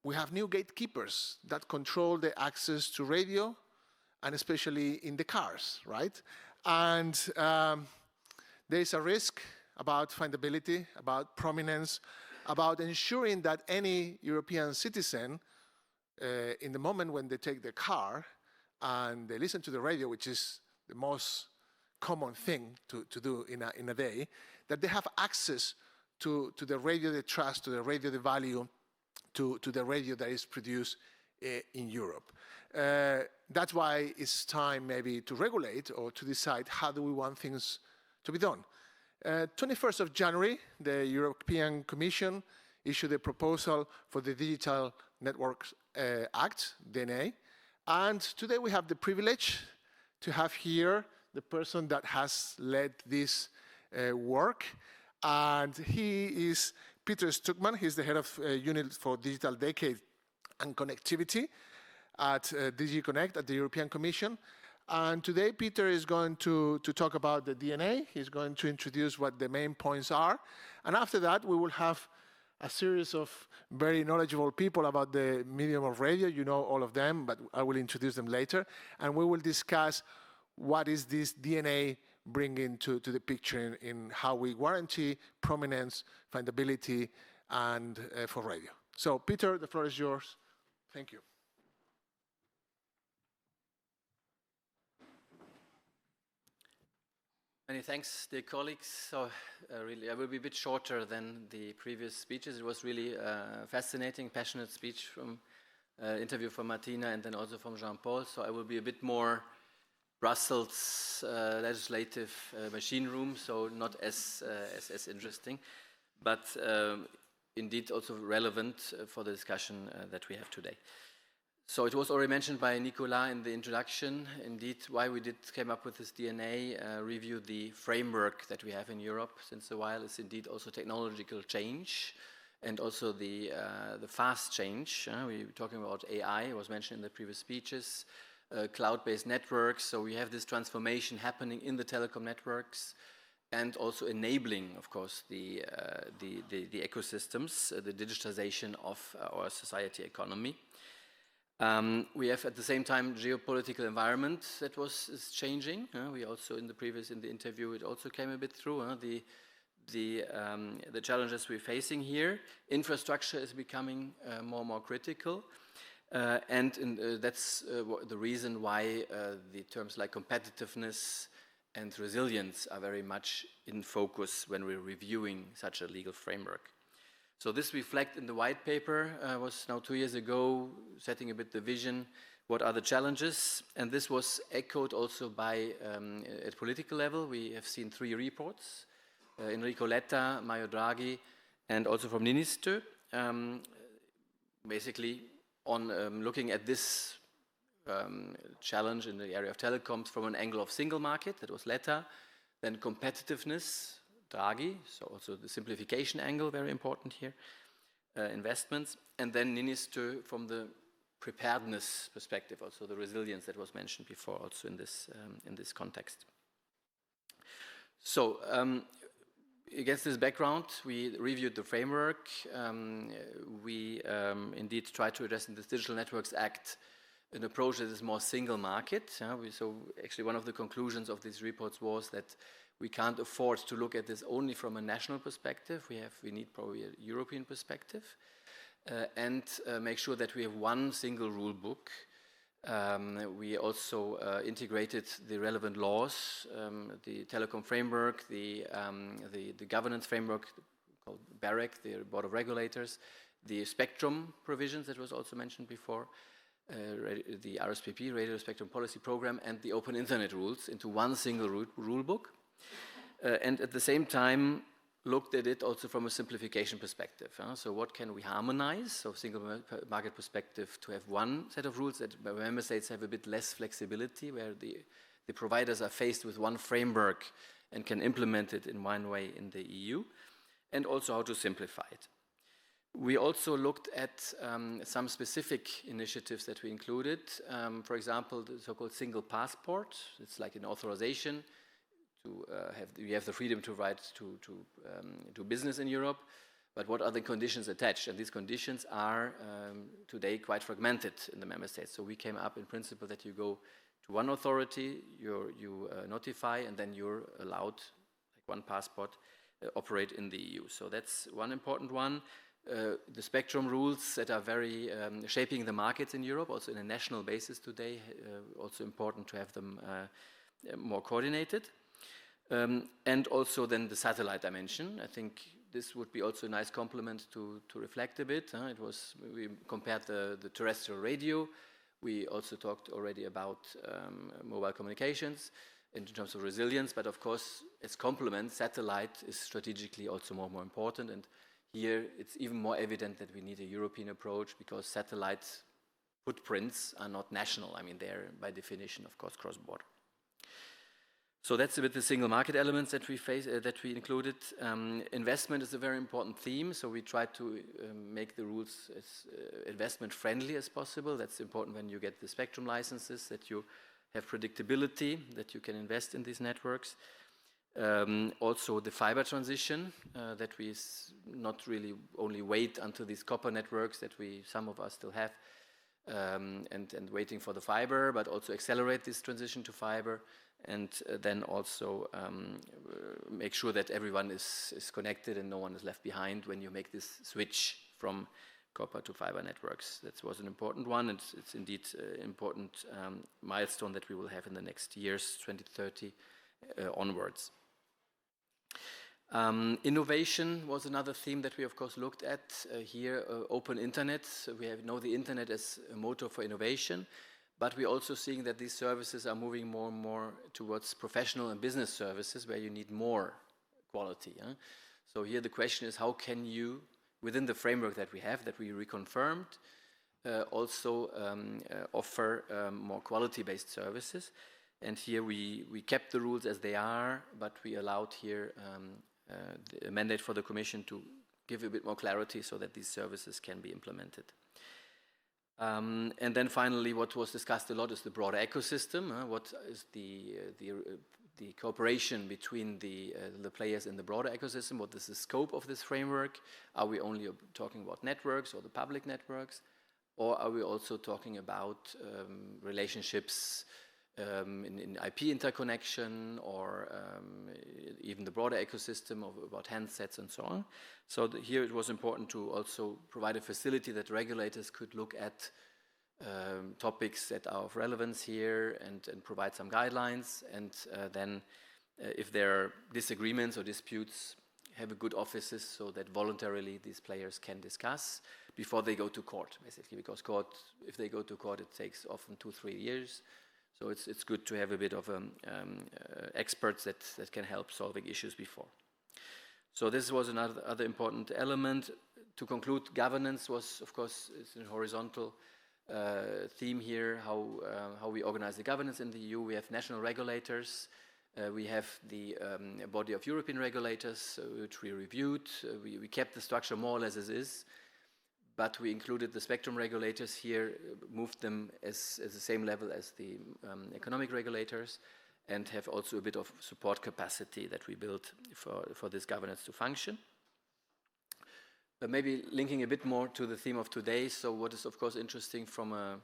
we have new gatekeepers that control the access to radio, and especially in the cars, right? And there is a risk about findability, about prominence, about ensuring that any European citizen, in the moment when they take their car and they listen to the radio, which is the most common thing to do in a day, that they have access to the radio they trust, to the radio they value, to the radio that is produced in Europe. That's why it's time maybe to regulate or to decide how do we want things to be done. 21st of January, the European Commission issued a proposal for the Digital Networks Act, DNA, and today we have the privilege to have here the person that has led this work, and he is Peter Stuckmann. He's the head of Unit for Digital Decade and Connectivity at DG Connect at the European Commission. And today, Peter is going to talk about the DNA. He's going to introduce what the main points are. And after that, we will have a series of very knowledgeable people about the medium of radio. You know all of them, but I will introduce them later. And we will discuss what is this DNA bringing to the picture in how we guarantee prominence, findability, and for radio. So, Peter, the floor is yours. Thank you. Many thanks, dear colleagues. So really, I will be a bit shorter than the previous speeches. It was really a fascinating, passionate speech from interview from Martina and then also from Jean-Paul. So I will be a bit more Brussels legislative machine room, so not as interesting, but indeed also relevant for the discussion that we have today. So it was already mentioned by Nicolas in the introduction, indeed, why we came up with this DNA, review the framework that we have in Europe since a while is indeed also technological change and also the fast change. We were talking about AI, it was mentioned in the previous speeches, cloud-based networks, so we have this transformation happening in the telecom networks and also enabling, of course, the ecosystems, the digitization of our society economy. We have at the same time geopolitical environment that is changing. We also in the interview it also came a bit through the challenges we're facing here. Infrastructure is becoming more and more critical, and that's the reason why the terms like competitiveness and resilience are very much in focus when we're reviewing such a legal framework. So this reflects in the white paper, was now 2 years ago, setting a bit the vision, what are the challenges, and this was echoed also by, at political level, we have seen 3 reports, Enrico Letta, Mario Draghi, and also from Minister, basically on looking at this challenge in the area of telecoms from an angle of single market, that was Letta, then competitiveness, Draghi, so also the simplification angle, very important here, investments, and then Minister from the preparedness perspective, also the resilience that was mentioned before, also in this context. So against this background, we reviewed the framework. We indeed tried to address in the Digital Networks Act an approach that is more single market. So actually one of the conclusions of these reports was that we can't afford to look at this only from a national perspective. We need probably a European perspective, and make sure that we have one single rule book. We also integrated the relevant laws, the telecom framework, the governance framework called BEREC, the Board of Regulators, the spectrum provisions that was also mentioned before, the RSPP, Radio Spectrum Policy Program, and the Open Internet rules into one single rule book. And at the same time, looked at it also from a simplification perspective. So what can we harmonize? So single market perspective, to have one set of rules that member states have a bit less flexibility, where the providers are faced with one framework and can implement it in one way in the EU, and also how to simplify it. We also looked at some specific initiatives that we included. For example, the so-called single passport. It's like an authorization to you have the freedom to do business in Europe, but what are the conditions attached? And these conditions are today quite fragmented in the member states. So we came up in principle that you go to one authority, you notify, and then you're allowed, like one passport, operate in the EU. So that's one important one. The spectrum rules that are very shaping the markets in Europe, also in a national basis today, also important to have them more coordinated. And also then the satellite dimension. I think this would be also a nice complement to reflect a bit. We compared the terrestrial radio. We also talked already about mobile communications in terms of resilience, but of course, as complement, satellite is strategically also more important. And here it's even more evident that we need a European approach, because satellite footprints are not national. I mean, they're by definition, of course, cross-border. So that's a bit the single market elements that we included. Investment is a very important theme, so we tried to make the rules as investment friendly as possible. That's important when you get the spectrum licenses, that you have predictability, that you can invest in these networks. Also the fiber transition, that we not really only wait until these copper networks that some of us still have, and waiting for the fiber, but also accelerate this transition to fiber. And then also make sure that everyone is connected and no one is left behind when you make this switch from copper to fiber networks. That was an important one, and it's indeed an important milestone that we will have in the next years, 2030 onwards. Innovation was another theme that we, of course, looked at here. Open internet. We know the internet as a motor for innovation. But we're also seeing that these services are moving more and more towards professional and business services, where you need more quality. So here the question is, how can you, within the framework that we have, that we reconfirmed, also offer more quality-based services? And here we kept the rules as they are, but we allowed here the mandate for the Commission to give a bit more clarity so that these services can be implemented. And then finally, what was discussed a lot is the broader ecosystem. What is the cooperation between the players in the broader ecosystem? What is the scope of this framework? Are we only talking about networks or the public networks? Or are we also talking about relationships in IP interconnection, or even the broader ecosystem about handsets and so on? So here it was important to also provide a facility that regulators could look at topics that are of relevance here and provide some guidelines, and then if there are disagreements or disputes, have a good offices so that voluntarily these players can discuss before they go to court, basically, because if they go to court, it takes often 2-3 years. So it's good to have a bit of experts that can help solving issues before. So this was another important element. To conclude, governance was, of course, it's a horizontal theme here, how we organize the governance in the EU. We have national regulators. We have the body of European regulators, which we reviewed. We kept the structure more or less as is, but we included the spectrum regulators here, moved them as the same level as the economic regulators, and have also a bit of support capacity that we built for this governance to function. But maybe linking a bit more to the theme of today, so what is of course interesting from a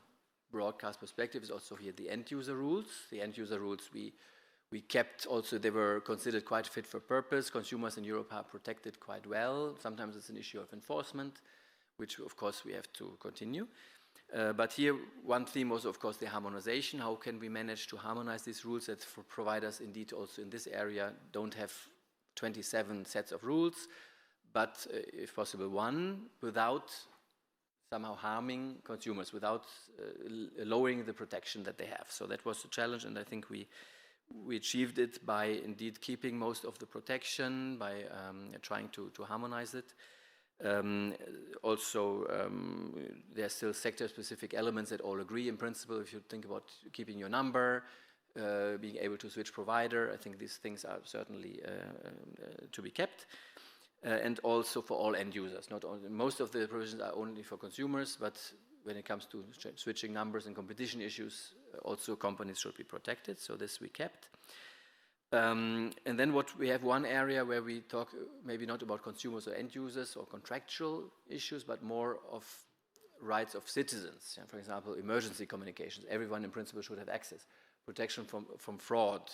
broadcast perspective is also here the end user rules. The end user rules we kept also, they were considered quite fit for purpose. Consumers in Europe are protected quite well. Sometimes it's an issue of enforcement, which of course we have to continue. But here one theme was of course the harmonization. How can we manage to harmonize these rules that for providers indeed also in this area don't have 27 sets of rules, but if possible one, without somehow harming consumers, without lowering the protection that they have. So that was a challenge, and I think we achieved it by indeed keeping most of the protection, by trying to harmonize it. Also, there are still sector-specific elements that all agree in principle. If you think about keeping your number, being able to switch provider, I think these things are certainly to be kept. And also for all end users. Not only, most of the provisions are only for consumers, but when it comes to switching numbers and competition issues, also companies should be protected. So this we kept. And then what we have one area where we talk maybe not about consumers or end users or contractual issues, but more of rights of citizens. For example, emergency communications. Everyone in principle should have access. Protection from fraud.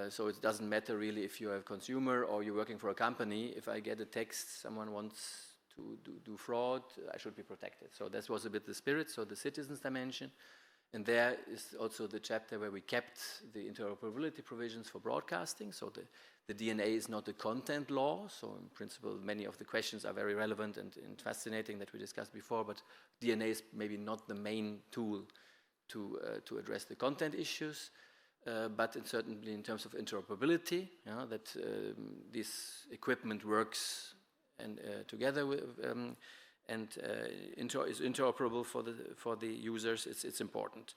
So it doesn't matter really if you're a consumer or you're working for a company. If I get a text, someone wants to do fraud, I should be protected. So that was a bit the spirit, so the citizens dimension. And there is also the chapter where we kept the interoperability provisions for broadcasting. So the DNA is not a content law. So in principle, many of the questions are very relevant and fascinating that we discussed before, but DNA is maybe not the main tool to address the content issues. But certainly in terms of interoperability, that this equipment works and together with, and is interoperable for the users. It's important.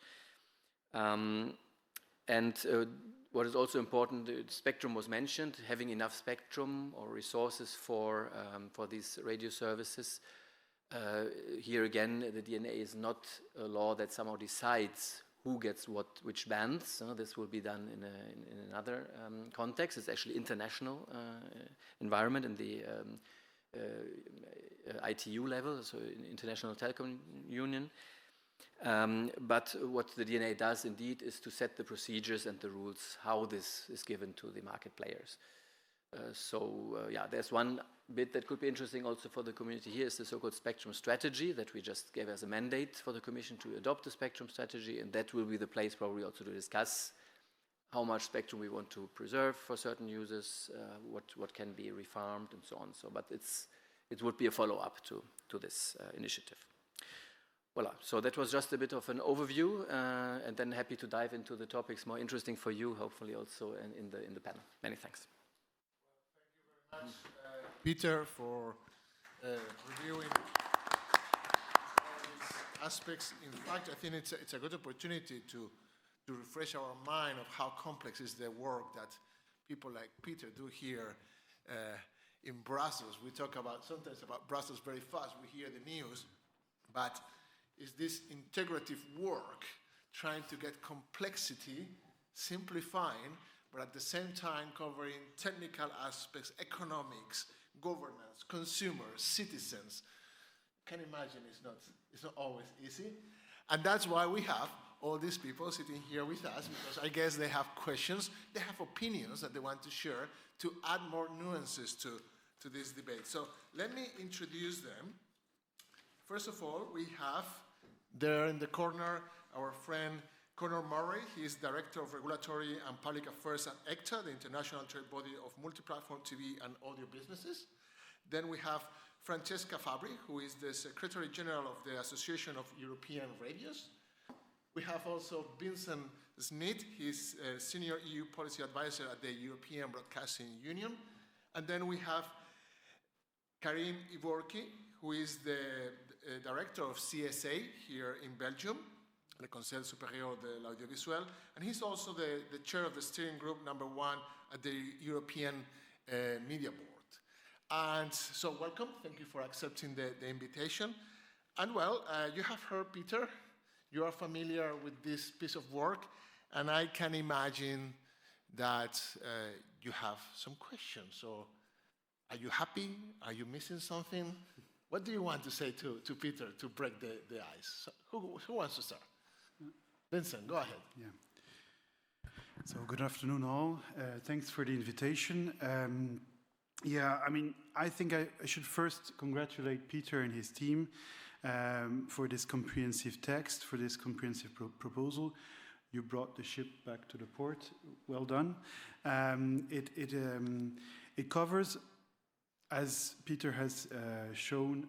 What is also important, the spectrum was mentioned. Having enough spectrum or resources for these radio services. Here again, the DNA is not a law that somehow decides who gets which bands. This will be done in another context. It's actually international environment in the ITU level, so International Telecom Union. But what the DNA does indeed is to set the procedures and the rules, how this is given to the market players. There's one bit that could be interesting also for the community here is the so-called spectrum strategy that we just gave as a mandate for the Commission to adopt the spectrum strategy, and that will be the place probably also to discuss how much spectrum we want to preserve for certain users, what can be refarmed and so on. But it would be a follow-up to this initiative. Voila, so that was just a bit of an overview, and then happy to dive into the topics more interesting for you, hopefully also in the panel. Many thanks. Thank you very much, Peter, for reviewing all these aspects. In fact, I think it's a good opportunity to refresh our mind of how complex is the work that people like Peter do here in Brussels. We talk sometimes about Brussels very fast. We hear the news, but it's this integrative work trying to get complexity, simplifying, but at the same time covering technical aspects, economics, governance, consumers, citizens. Can imagine it's not always easy. And that's why we have all these people sitting here with us, because I guess they have questions, they have opinions that they want to share to add more nuances to this debate. So let me introduce them. First of all, we have there in the corner our friend Conor Murray. He is Director of Regulatory and Public Affairs at EGTA, the international trade body of multi-platform TV and audio businesses. Then we have Francesca Fabri, who is the Secretary General of the Association of European Radios. We have also Vincent Smith. He's a Senior EU Policy Advisor at the European Broadcasting Union. And then we have Karim Ivorki, who is the Director of CSA here in Belgium, the Conseil Supérieur de l'Audiovisuel, and he's also the chair of the steering group #1 at the European Media Board. And so welcome, thank you for accepting the invitation. And well, you have heard Peter, you are familiar with this piece of work, and I can imagine that you have some questions. So are you happy? Are you missing something? What do you want to say to Peter to break the ice? So who wants to start? Vincent, go ahead. Yeah. So good afternoon all. Thanks for the invitation. I think I should first congratulate Peter and his team for this comprehensive text, for this comprehensive proposal. You brought the ship back to the port. Well done. It covers, as Peter has shown,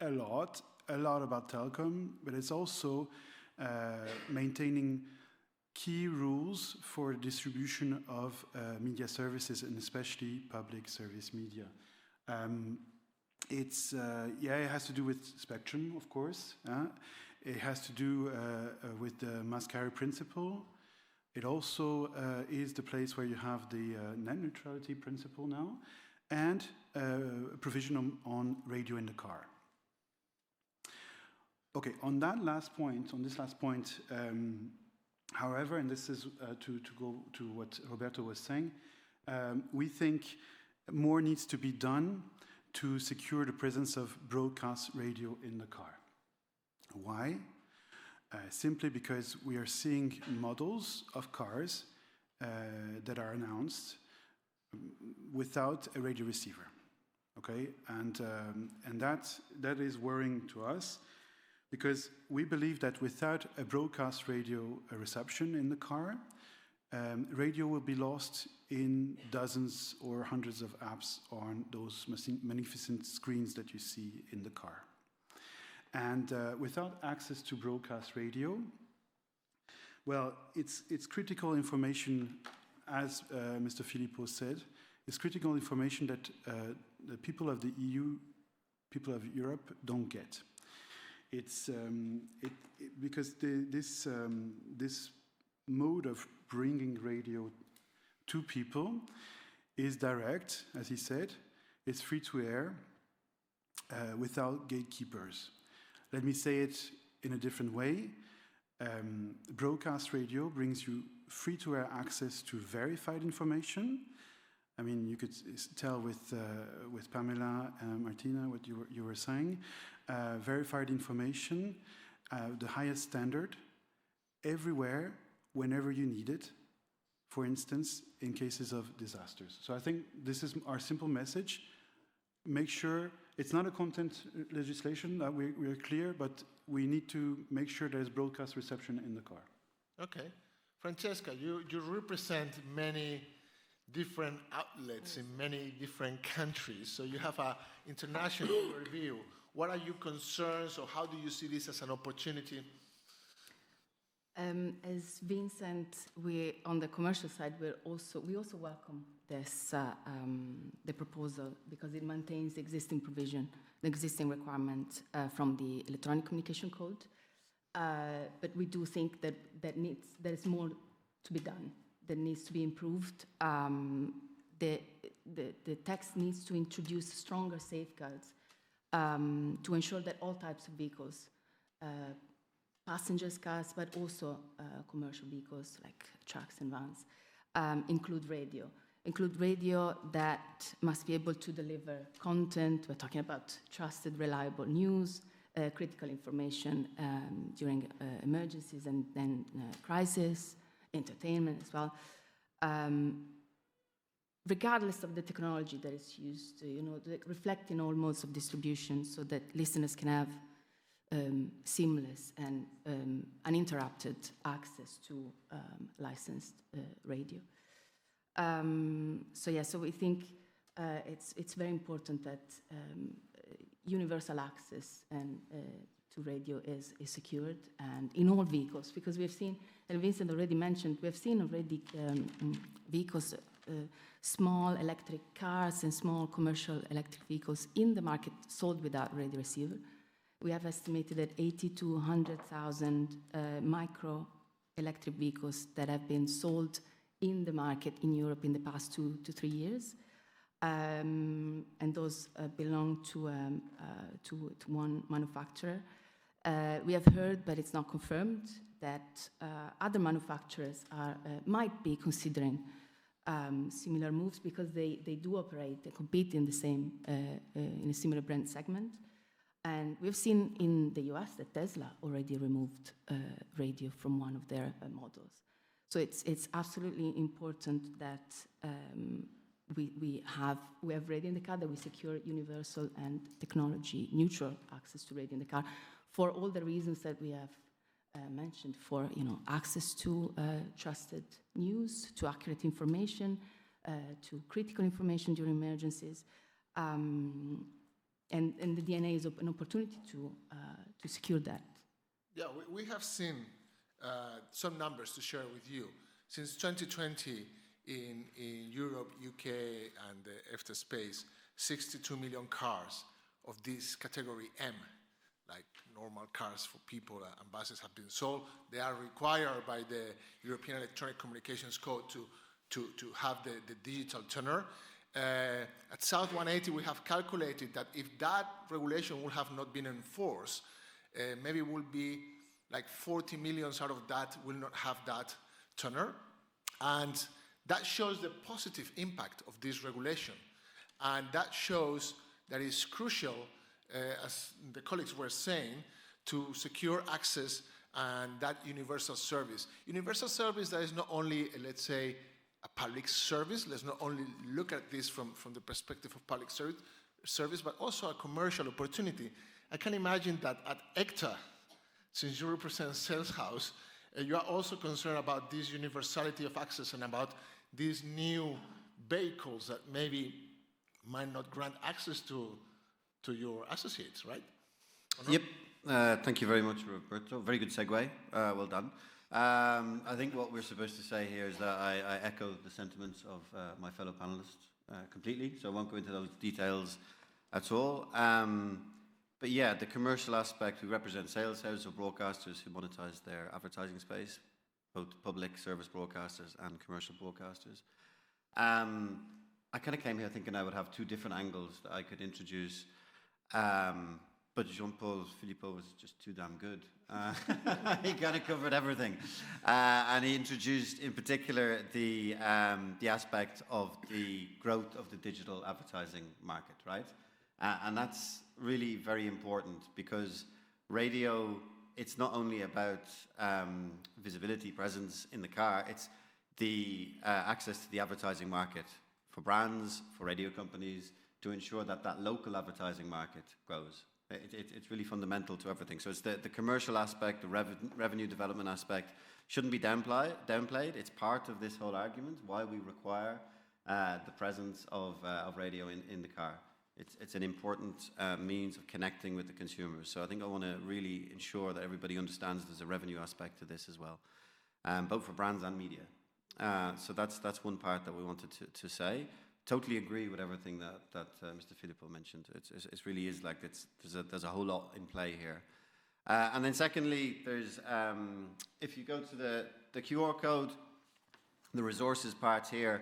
a lot about telecom, but it's also maintaining key rules for distribution of media services, and especially public service media. It has to do with spectrum, of course. It has to do with the Mascari principle. It also is the place where you have the net neutrality principle now, and provision on radio in the car. Okay, on this last point, however, and this is to go to what Roberto was saying, we think more needs to be done to secure the presence of broadcast radio in the car. Why? Simply because we are seeing models of cars that are announced without a radio receiver. Okay, and that is worrying to us, because we believe that without a broadcast radio reception in the car, radio will be lost in dozens or hundreds of apps on those magnificent screens that you see in the car. And without access to broadcast radio, well, it's critical information, as Mr. Philippot said. It's critical information that the people of the EU, people of Europe, don't get. It's because this mode of bringing radio to people is direct, as he said. It's free to air without gatekeepers. Let me say it in a different way. Broadcast radio brings you free to air access to verified information. I mean, you could tell with Pamela and Martina what you were saying. Verified information, the highest standard, everywhere, whenever you need it, for instance, in cases of disasters. So I think this is our simple message. Make sure, it's not a content legislation, that we're clear, but we need to make sure there's broadcast reception in the car. Okay. Francesca, you represent many different outlets in many different countries, so you have an international overview. What are your concerns, or how do you see this as an opportunity? As Vincent, we on the commercial side, we also welcome this the proposal, because it maintains the existing provision, the existing requirement from the Electronic Communication Code. But we do think that there is more to be done, that needs to be improved. The text needs to introduce stronger safeguards to ensure that all types of vehicles, passengers, cars, but also commercial vehicles like trucks and vans, include radio that must be able to deliver content. We're talking about trusted, reliable news, critical information during emergencies and crisis, entertainment as well. Regardless of the technology that is used, reflecting all modes of distribution, so that listeners can have seamless and uninterrupted access to licensed radio. So we think it's very important that universal access to radio is secured, and in all vehicles, because we have seen, and Vincent already mentioned, we have seen already vehicles, small electric cars and small commercial electric vehicles in the market sold without radio receiver. We have estimated that 80 to 100,000 micro electric vehicles that have been sold in the market in Europe in the past 2 to 3 years. And those belong to one manufacturer. We have heard, but it's not confirmed, that other manufacturers might be considering similar moves because they do operate, they compete in the same, in a similar brand segment. And we've seen in the US that Tesla already removed radio from one of their models. So it's absolutely important that we have radio in the car, that we secure universal and technology neutral access to radio in the car for all the reasons that we have mentioned, for access to trusted news, to accurate information, to critical information during emergencies, and the DNA is an opportunity to secure that. Yeah, we have seen some numbers to share with you. Since 2020, in Europe, UK, and the EGTA space, 62 million cars of this category M, like normal cars for people and buses, have been sold. They are required by the European Electronic Communications Code to have the digital tuner. At South 180, we have calculated that if that regulation would have not been enforced, maybe it will be like 40 million out of that will not have that tuner. And that shows the positive impact of this regulation. And that shows that it's crucial, as the colleagues were saying, to secure access and that universal service. Universal service that is not only, let's say, a public service. Let's not only look at this from the perspective of public service, but also a commercial opportunity. I can imagine that at EGTA, since you represent Sales House, you are also concerned about this universality of access and about these new vehicles that maybe might not grant access to your associates, right? Yep. Thank you very much, Roberto. Very good segue. Well done. I think what we're supposed to say here is that I echo the sentiments of my fellow panelists completely, so I won't go into those details at all. But yeah, the commercial aspect, we represent sales houses or broadcasters who monetize their advertising space, both public service broadcasters and commercial broadcasters. I kind of came here thinking I would have two different angles that I could introduce, but Jean-Paul Philippot was just too damn good. He kind of covered everything. And he introduced, in particular, the aspect of the growth of the digital advertising market, right? And that's really very important because radio, it's not only about visibility, presence in the car, it's the access to the advertising market for brands, for radio companies, to ensure that that local advertising market grows. It's really fundamental to everything. So it's the commercial aspect, the revenue development aspect shouldn't be downplayed. It's part of this whole argument, why we require the presence of radio in the car. It's an important means of connecting with the consumers. So I think I want to really ensure that everybody understands there's a revenue aspect to this as well, both for brands and media. So that's one part that we wanted to say. Totally agree with everything that Mr. Philippot mentioned. It really is like there's a whole lot in play here. And then secondly, there's if you go to the QR code, the resources part here,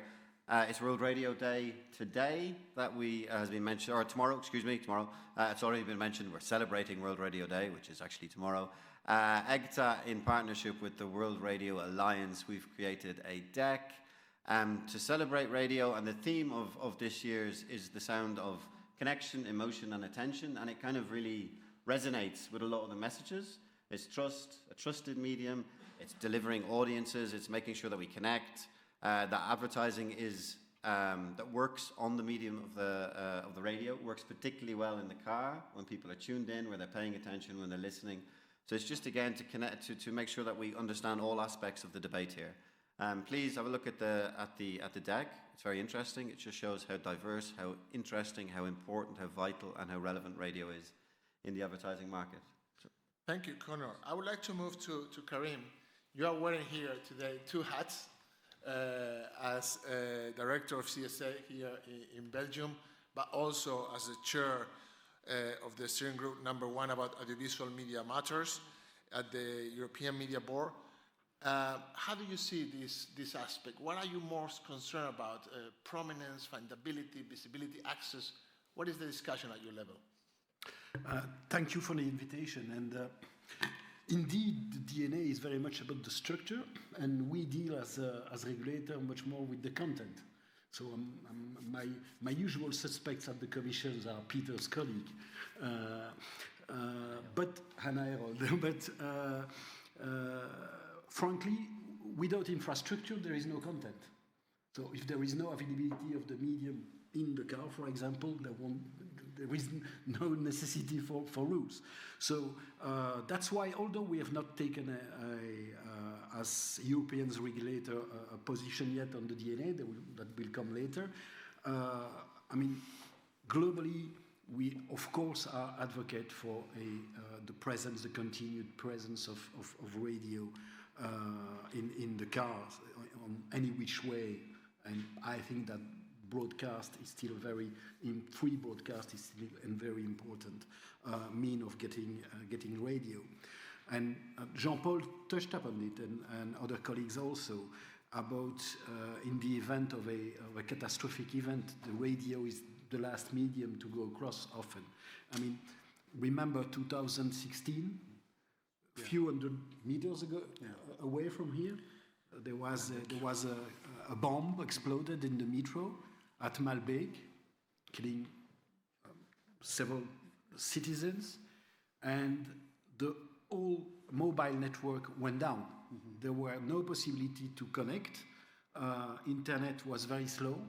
it's World Radio Day today that has been mentioned, or tomorrow, tomorrow. It's already been mentioned. We're celebrating World Radio Day, which is actually tomorrow. EGTA, in partnership with the World Radio Alliance, we've created a deck to celebrate radio, and the theme of this year's is the sound of connection, emotion, and attention, and it kind of really resonates with a lot of the messages. It's trust, a trusted medium, it's delivering audiences, it's making sure that we connect, that advertising is that works on the medium of the radio, works particularly well in the car, when people are tuned in, when they're paying attention, when they're listening. So it's just, again, to connect, to make sure that we understand all aspects of the debate here. Please have a look at the deck. It's very interesting. It just shows how diverse, how interesting, how important, how vital, and how relevant radio is in the advertising market. So. Thank you, Conor. I would like to move to Karim. You are wearing here today two hats as director of CSA here in Belgium, but also as the chair of the steering group #1 about audiovisual media matters at the European Media Board. How do you see this aspect? What are you most concerned about? Prominence, findability, visibility, access? What is the discussion at your level? Thank you for the invitation. And indeed, the DNA is very much about the structure, and we deal as regulator much more with the content. So my usual suspects at the commissions are Peter's colleague, but Hannah Herold. But frankly, without infrastructure, there is no content. So if there is no availability of the medium in the car, for example, there is no necessity for rules. So that's why, although we have not taken as Europeans regulator a position yet on the DNA, that will come later, I mean, globally, we of course are advocate for the presence, the continued presence of radio in the cars on any which way, and I think that broadcast is still free broadcast is still a very important mean of getting radio. And Jean-Paul touched upon it, and other colleagues also, about in the event of a catastrophic event, the radio is the last medium to go across often. I mean, remember 2016, a few hundred meters away from here, there was a bomb exploded in the metro at Malbec, killing several citizens, and the whole mobile network went down. Mm-hmm. There were no possibility to connect. Internet was very slow,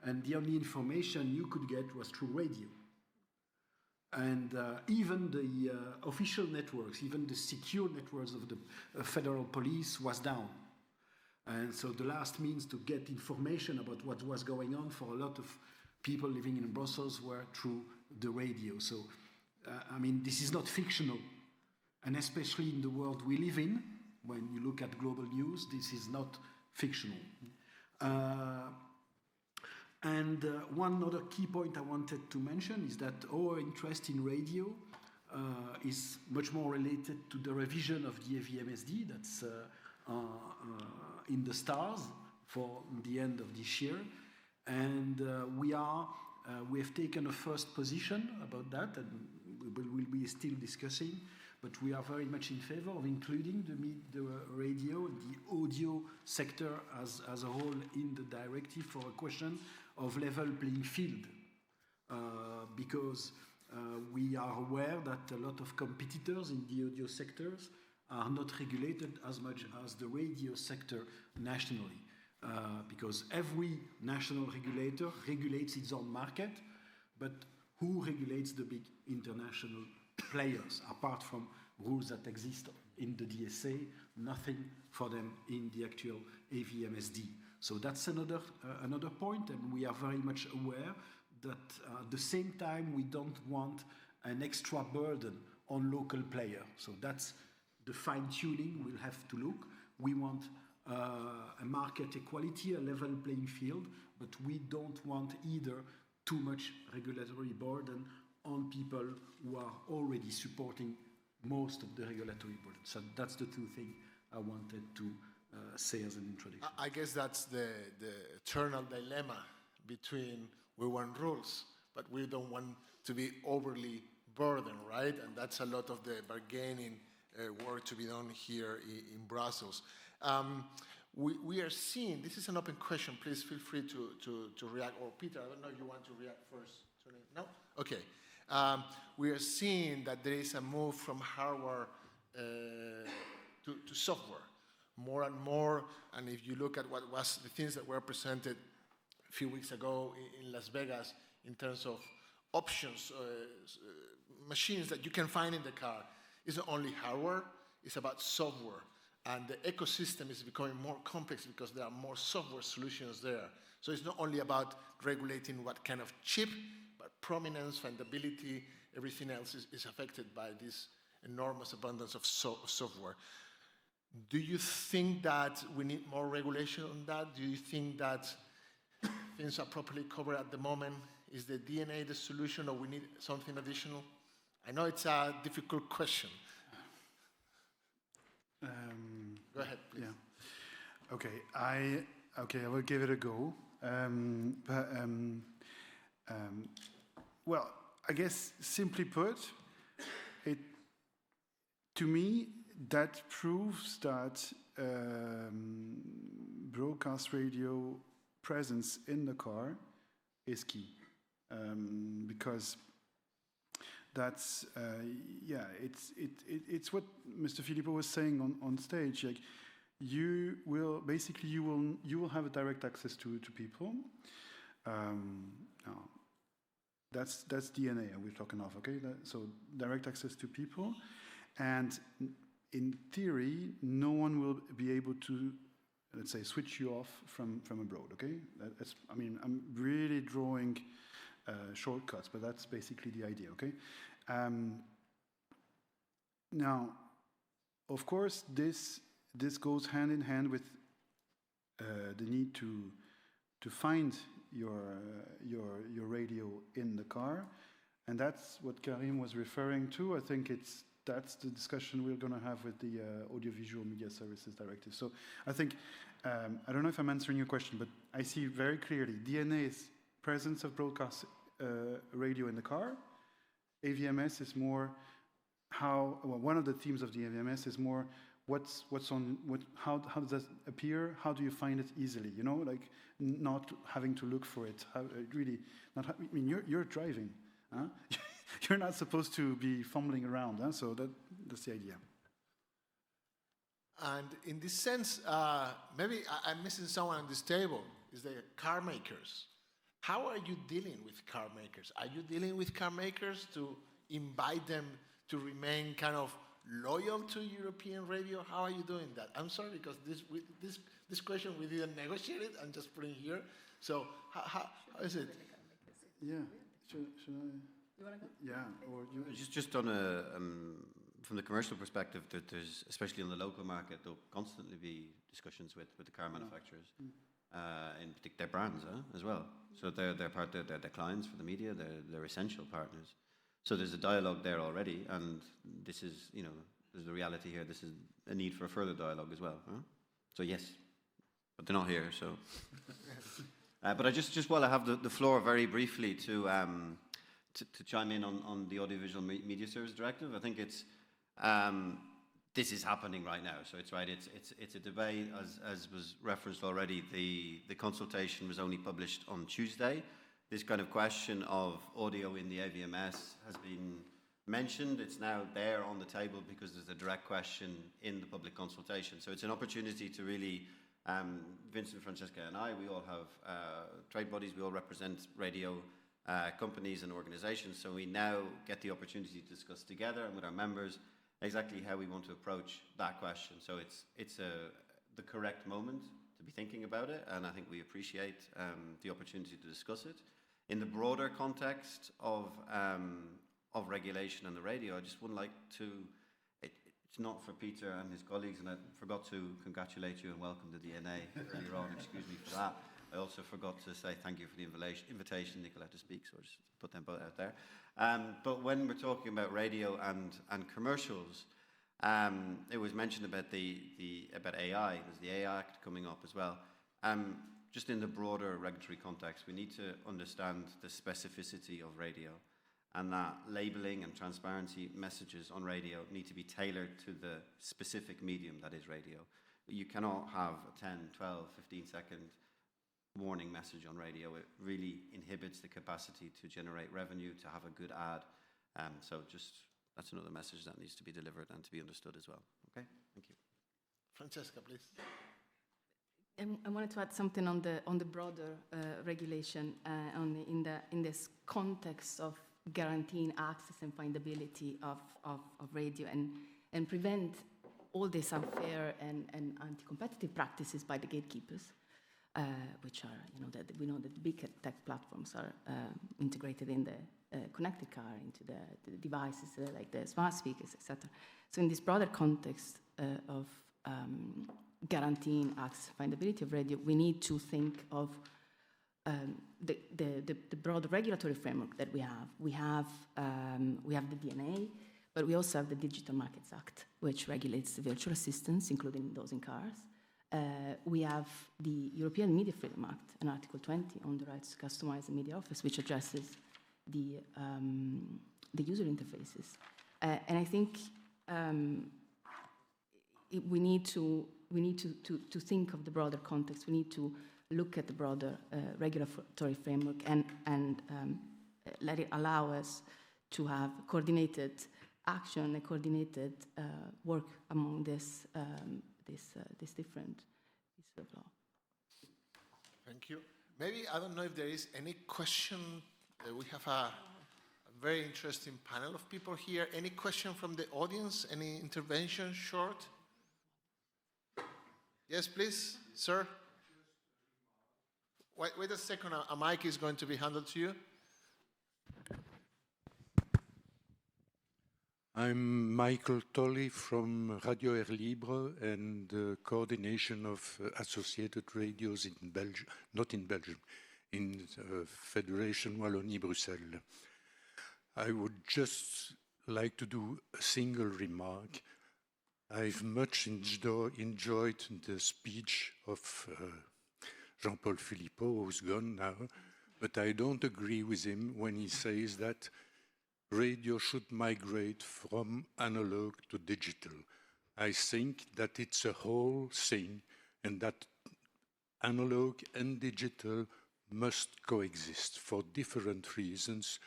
and the only information you could get was through radio. And even the official networks, even the secure networks of the federal police was down. And so the last means to get information about what was going on for a lot of people living in Brussels were through the radio. So, I mean, this is not fictional. And especially in the world we live in, when you look at global news, this is not fictional. And one other key point I wanted to mention is that our interest in radio is much more related to the revision of the AVMSD that's in the stars for the end of this year. And we have taken a first position about that, and we will be still discussing, but we are very much in favor of including the radio and the audio sector as a whole in the directive for a question of level playing field. Because we are aware that a lot of competitors in the audio sectors are not regulated as much as the radio sector nationally. Because every national regulator regulates its own market, but who regulates the big international players, apart from rules that exist in the DSA, nothing for them in the actual AVMSD. So that's another point, and we are very much aware that at the same time we don't want an extra burden on local players. So that's the fine-tuning we'll have to look. We want a market equality, a level playing field, but we don't want either too much regulatory burden on people who are already supporting most of the regulatory burden. So that's the two things I wanted to say as an introduction. I guess that's the eternal dilemma between we want rules, but we don't want to be overly burdened, right? And that's a lot of the bargaining work to be done here in Brussels. We are seeing, this is an open question, please feel free to react. Or Peter, I don't know if you want to react first. No? Okay. We are seeing that there is a move from hardware to software, more and more. And if you look at what was the things that were presented a few weeks ago in Las Vegas in terms of options, machines that you can find in the car, it's not only hardware, it's about software. And the ecosystem is becoming more complex because there are more software solutions there. So it's not only about regulating what kind of chip, but prominence, findability, everything else is affected by this enormous abundance of software. Do you think that we need more regulation on that? Do you think that things are properly covered at the moment? Is the DNA the solution, or we need something additional? I know it's a difficult question. Go ahead, please. Yeah. Okay, I will give it a go. Well, I guess simply put, to me, that proves that broadcast radio presence in the car is key, because that's it's what Mr. Philippot was saying on stage. Like, you will have a direct access to people. Now, that's DNA we're talking of. Okay, so direct access to people, and in theory, no one will be able to, let's say, switch you off from abroad. Okay, I'm really drawing shortcuts, but that's basically the idea. Okay. Now, of course, this goes hand in hand with the need to find your radio in the car, and that's what Karim was referring to. I think that's the discussion we're going to have with the Audiovisual Media Services Directive. So I think I don't know if I'm answering your question, but I see very clearly DNA is presence of broadcast radio in the car. AVMS is more one of the themes of the AVMS is more how does that appear? How do you find it easily? You know, like not having to look for it. You're driving. Huh? You're not supposed to be fumbling around. Huh? So that's the idea. And in this sense, maybe I'm missing someone on this table. Is the car makers. How are you dealing with car makers? Are you dealing with car makers to invite them to remain kind of loyal to European radio? How are you doing that? I'm sorry, because this question we didn't negotiate it. I'm just putting here. So how is it? Yeah. Should I? You want to go? Yeah. Or you? Just on from the commercial perspective, there's, especially in the local market, there'll constantly be discussions with the car manufacturers, in particular their brands as well. So they're clients for the media. They're essential partners. So there's a dialogue there already, and this is, there's a reality here. This is a need for a further dialogue as well. Huh? So yes, but they're not here. So, but I just while I have the floor, very briefly to chime in on the Audiovisual Media Service Directive. I think it's this is happening right now. So it's right. It's a debate, as was referenced already. The consultation was only published on Tuesday. This kind of question of audio in the AVMS has been mentioned. It's now there on the table because there's a direct question in the public consultation. So it's an opportunity to really, Vincent, Francesca and I, we all have trade bodies, we all represent radio companies and organizations. So we now get the opportunity to discuss together and with our members exactly how we want to approach that question. So it's the correct moment to be thinking about it, and I think we appreciate the opportunity to discuss it. In the broader context of regulation and the radio, I just would like to, it's not for Peter and his colleagues, and I forgot to congratulate you and welcome to DNA earlier on, excuse me for that. I also forgot to say thank you for the invitation, Nicolas, to speak, so I'll just put them both out there. But when we're talking about radio and commercials, it was mentioned about about AI. There's the AI Act coming up as well. Just in the broader regulatory context, we need to understand the specificity of radio, and that labeling and transparency messages on radio need to be tailored to the specific medium that is radio. You cannot have a 10, 12, 15-second warning message on radio. It really inhibits the capacity to generate revenue, to have a good ad. So just that's another message that needs to be delivered and to be understood as well. Okay, thank you. Francesca, please. I wanted to add something on the broader regulation in this context of guaranteeing access and findability of radio and prevent all these unfair and anti-competitive practices by the gatekeepers, which are, we know that the big tech platforms are integrated in the connected car, into the devices like the smart speakers, etc. So in this broader context of guaranteeing access and findability of radio, we need to think of the broad regulatory framework that we have. We have the DNA, but we also have the Digital Markets Act, which regulates the virtual assistants, including those in cars. We have the European Media Freedom Act and Article 20 on the rights to customize the media office, which addresses the user interfaces. And I think we need to think of the broader context. We need to look at the broader regulatory framework and let it allow us to have coordinated action and coordinated work among this different pieces of law. Thank you. Maybe, I don't know if there is any question. We have a very interesting panel of people here. Any question from the audience? Any intervention, short? Yes, please, sir. Wait a second. A mic is going to be handed to you. I'm Michael Tolley from Radio Air Libre and the coordination of associated radios in Belgium, not in Belgium, in Federation Wallonie-Bruxelles. I would just like to do a single remark. I've much enjoyed the speech of Jean-Paul Philippot, who's gone now, but I don't agree with him when he says that radio should migrate from analog to digital. I think that it's a whole thing and that analog and digital must coexist for different reasons.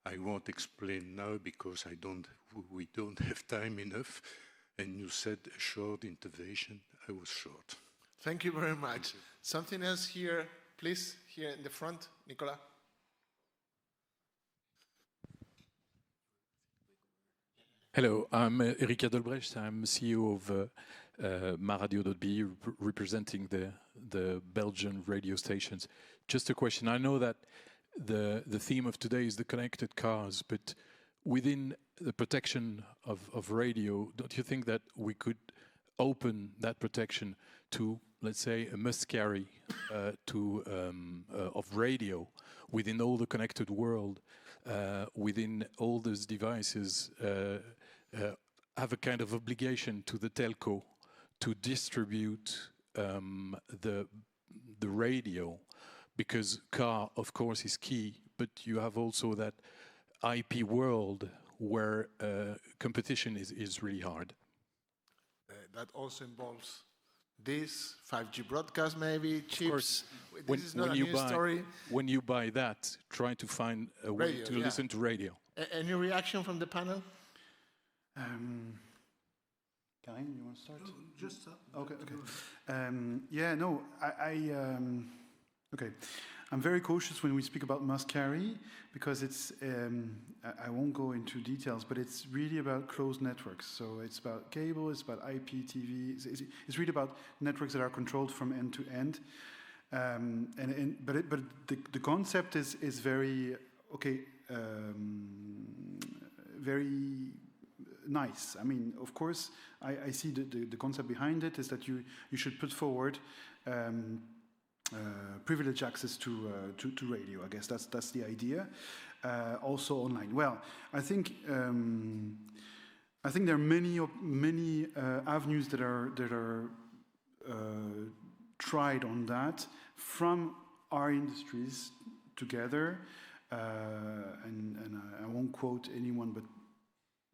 I won't explain now because we don't have time enough. And you said a short intervention. I was short. Thank you very much. Something else here, please, here in the front, Nicolas. Hello, I'm Eric Adelbrecht. I'm CEO of MaRadio.be, representing the Belgian radio stations. Just a question. I know that the theme of today is the connected cars, but within the protection of radio, don't you think that we could open that protection to, let's say, a must-carry of radio within all the connected world, within all those devices, have a kind of obligation to the telco to distribute the radio, because car, of course, is key, but you have also that IP world where competition is really hard. That also involves this 5G broadcast, maybe chips. Of course, this is not a new story. When you buy that, try to find a way to listen to radio. Any reaction from the panel? Karin, you want to start? Just okay. Okay. I'm very cautious when we speak about must carry because it's. I won't go into details, but it's really about closed networks. So it's about cable, it's about IP, TV. It's really about networks that are controlled from end to end. But the concept is very very nice. I mean, of course, I see the concept behind it is that you should put forward privileged access to radio. I guess that's the idea. Also online. Well, I think there are many avenues that are tried on that from our industries together. And I won't quote anyone, but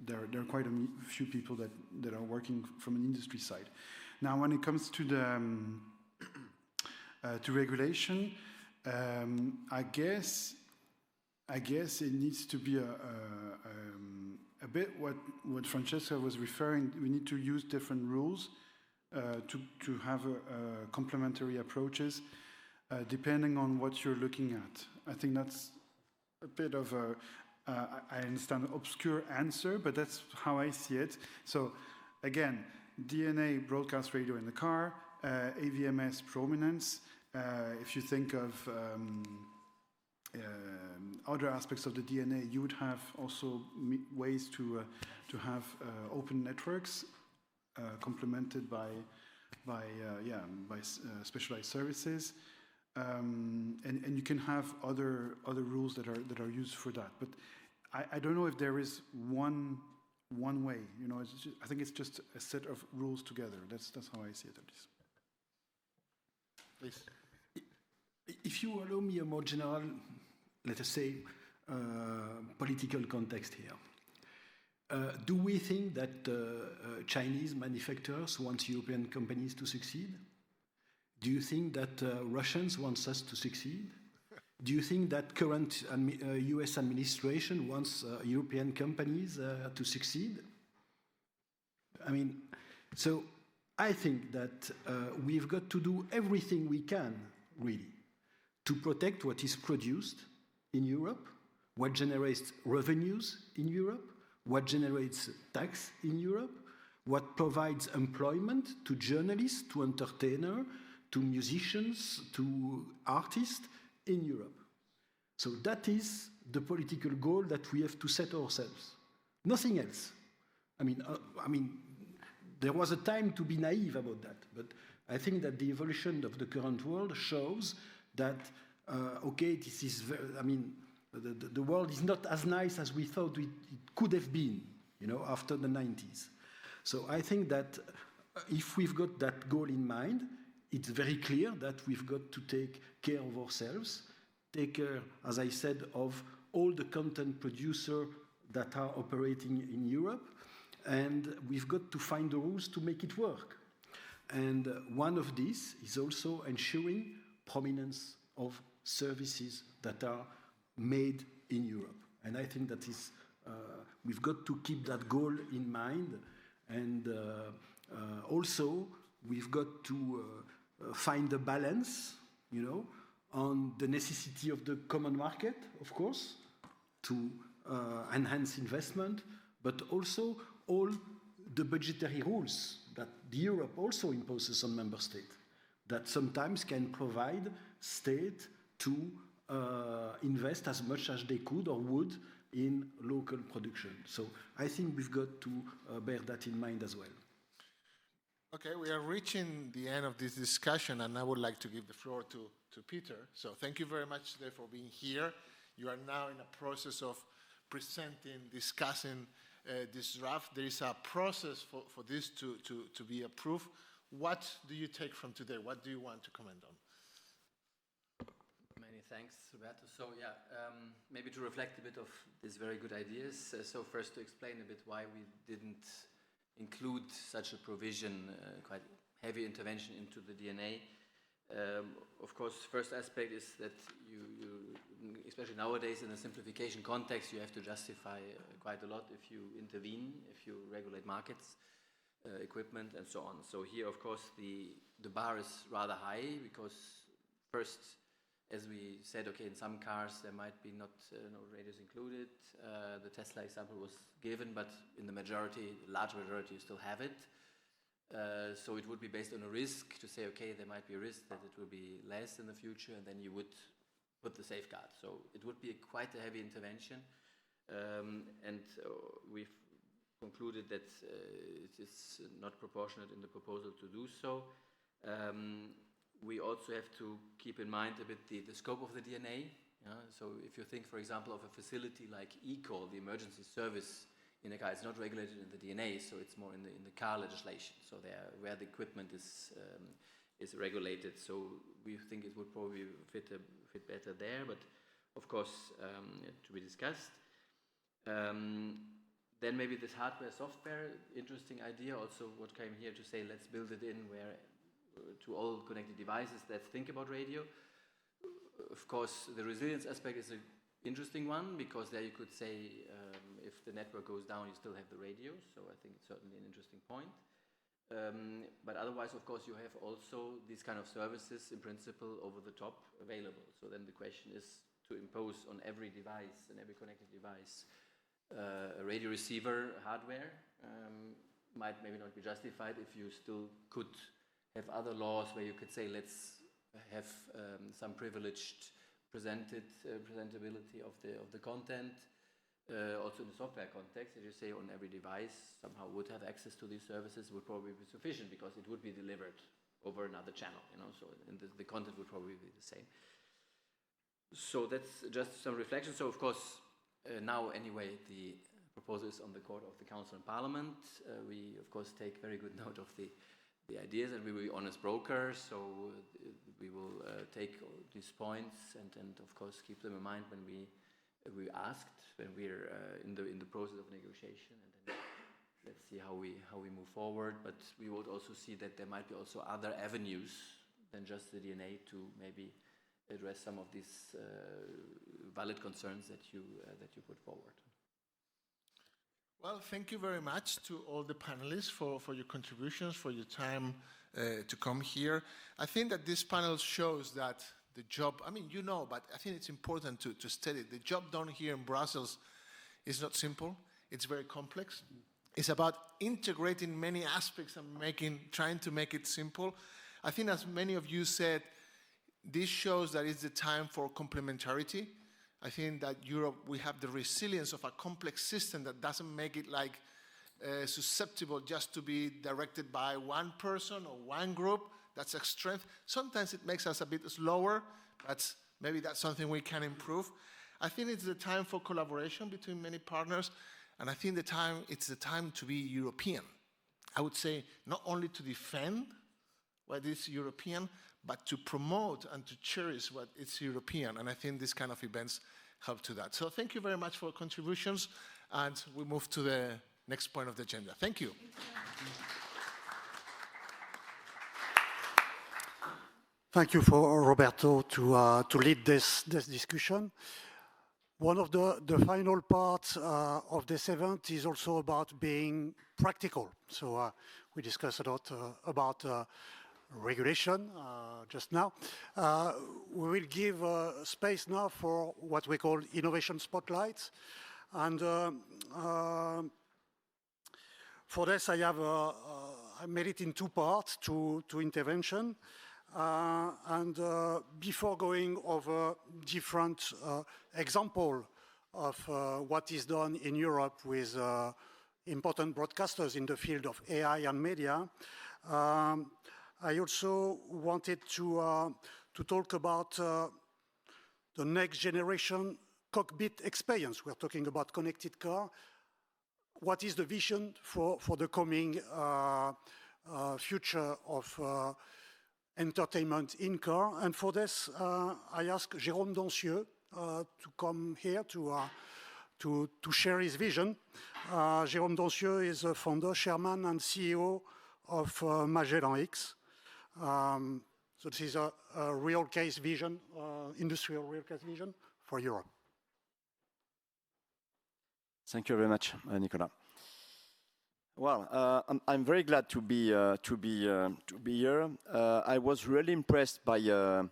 there are quite a few people that are working from an industry side. Now, when it comes to the to regulation, I guess it needs to be a bit what Francesca was referring. We need to use different rules to have complementary approaches depending on what you're looking at. I think that's a bit of a I understand obscure answer, but that's how I see it. So again, DNA broadcast radio in the car, AVMS prominence. If you think of other aspects of the DNA, you would have also ways to have open networks complemented by specialized services, and you can have other rules that are used for that. But I don't know if there is one way. You know, I think it's just a set of rules together. That's how I see it at least. Please. If you allow me a more general, let us say, political context here. Do we think that Chinese manufacturers want European companies to succeed? Do you think that Russians want us to succeed? Do you think that current US administration wants European companies to succeed? I mean, so I think that we've got to do everything we can, really, to protect what is produced in Europe, what generates revenues in Europe, what generates tax in Europe, what provides employment to journalists, to entertainers, to musicians, to artists in Europe. So that is the political goal that we have to set ourselves. Nothing else. I mean, there was a time to be naive about that, but I think that the evolution of the current world shows that, okay, this is very, I mean, the world is not as nice as we thought it could have been, you know, after the 90s. So I think that if we've got that goal in mind, it's very clear that we've got to take care of ourselves, take care, as I said, of all the content producers that are operating in Europe, and we've got to find the rules to make it work. And one of these is also ensuring prominence of services that are made in Europe. And I think that is, we've got to keep that goal in mind. And also, we've got to find a balance, you know, on the necessity of the common market, of course, to enhance investment, but also all the budgetary rules that Europe also imposes on member states, that sometimes can provide state to invest as much as they could or would in local production. So I think we've got to bear that in mind as well. Okay, we are reaching the end of this discussion, and I would like to give the floor to Peter. So thank you very much today for being here. You are now in a process of presenting, discussing this draft. There is a process for this to be approved. What do you take from today? What do you want to comment on? Many thanks, Roberto. So yeah, maybe to reflect a bit of these very good ideas. So first to explain a bit why we didn't include such a provision, quite heavy intervention into the DNA. Of course, first aspect is that you, especially nowadays in a simplification context, you have to justify quite a lot if you intervene, if you regulate markets, equipment, and so on. So here, of course, the bar is rather high because first, as we said, okay, in some cars there might be not no radios included. The Tesla example was given, but in the majority, large majority, you still have it. So it would be based on a risk to say, okay, there might be a risk that it will be less in the future, and then you would put the safeguard. So it would be quite a heavy intervention, and we've concluded that it is not proportionate in the proposal to do so. We also have to keep in mind a bit the scope of the DNA. So if you think, for example, of a facility like eCall, the emergency service in a car, it's not regulated in the DNA, so it's more in the car legislation. So there, where the equipment is regulated. So we think it would probably fit better there, but of course to be discussed. Then maybe this hardware software, interesting idea. Also, what came here to say, let's build it in where to all connected devices that think about radio. Of course, the resilience aspect is an interesting one because there you could say if the network goes down, you still have the radio. So I think it's certainly an interesting point. But otherwise, of course, you have also these kind of services in principle over the top available. So then the question is to impose on every device and every connected device a radio receiver hardware might maybe not be justified if you still could have other laws where you could say, let's have some privileged presentability of the content. Also in the software context, as you say, on every device somehow would have access to these services would probably be sufficient because it would be delivered over another channel, you know, so and the content would probably be the same. So that's just some reflection. So of course, now anyway, the proposal is on the court of the Council and Parliament. We of course take very good note of the ideas, and we will be honest brokers, so we will take these points and of course keep them in mind when we we asked when we're in the process of negotiation, and then let's see how we move forward. But we would also see that there might be also other avenues than just the DNA to maybe address some of these valid concerns that you put forward. Well, thank you very much to all the panelists for your contributions, for your time to come here. I think that this panel shows that the job, I mean, you know, but I think it's important to state it. The job done here in Brussels is not simple. It's very complex. It's about integrating many aspects and trying to make it simple. I think, as many of you said, this shows that it's the time for complementarity. I think that Europe, we have the resilience of a complex system that doesn't make it like susceptible just to be directed by one person or one group. That's a strength. Sometimes it makes us a bit slower, but maybe that's something we can improve. I think it's the time for collaboration between many partners, and I think it's the time to be European. I would say not only to defend what is European, but to promote and to cherish what is European. And I think this kind of events help to that. So thank you very much for your contributions, and we move to the next point of the agenda. Thank you. Thank you for Roberto to lead this discussion. One of the final parts of this event is also about being practical. So we discussed a lot about regulation just now. We will give space now for what we call innovation spotlights. And for this, I made it in two parts, two intervention. And before going over different example of what is done in Europe with important broadcasters in the field of AI and media, I also wanted to talk about the next generation cockpit experience. We're talking about connected car. What is the vision for the coming future of entertainment in car? And for this, I asked Jérôme Doncieux to come here to share his vision. Jérôme Doncieux is the founder, chairman, and CEO of MajelanX. So this is a real case vision, industrial real case vision for Europe. Thank you very much, Nicolas. Well, I'm very glad to be here. I was really impressed by the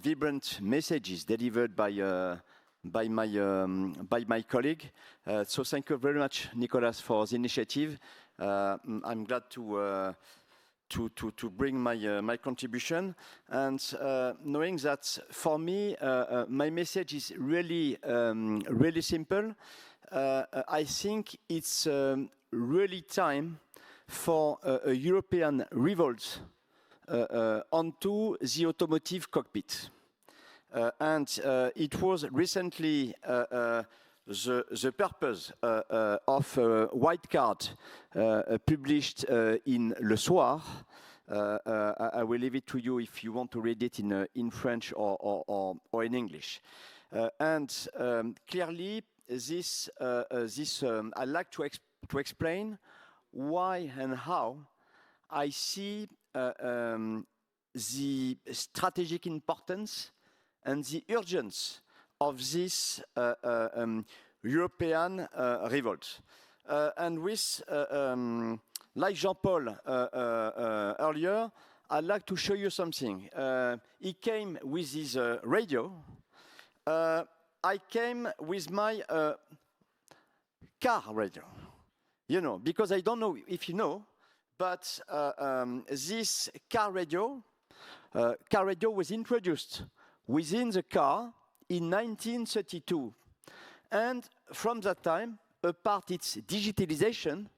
vibrant messages delivered by my colleague. So thank you very much, Nicolas, for the initiative. I'm glad to bring my contribution, and knowing that for me my message is really really simple. I think it's really time for a European revolt onto the automotive cockpit, and it was recently the purpose of a white card published in Le Soir. I will leave it to you if you want to read it in French or in English. And clearly, this I'd like to explain why and how I see the strategic importance and the urgency of this European revolt. And with, like Jean-Paul earlier, I'd like to show you something. He came with his radio. I came with my car radio, you know, because I don't know if you know, but this car radio was introduced within the car in 1932. And from that time, apart its digitalization,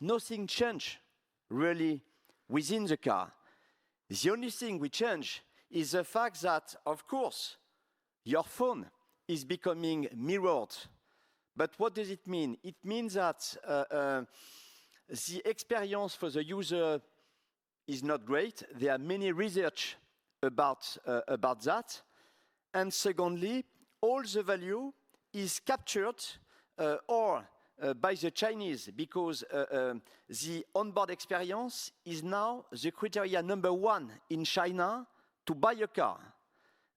nothing changed really within the car. The only thing we change is the fact that, of course, your phone is becoming mirrored. But what does it mean? It means that the experience for the user is not great. There are many research about that. And secondly, all the value is captured by the Chinese, because the onboard experience is now the criteria #1 in China to buy a car.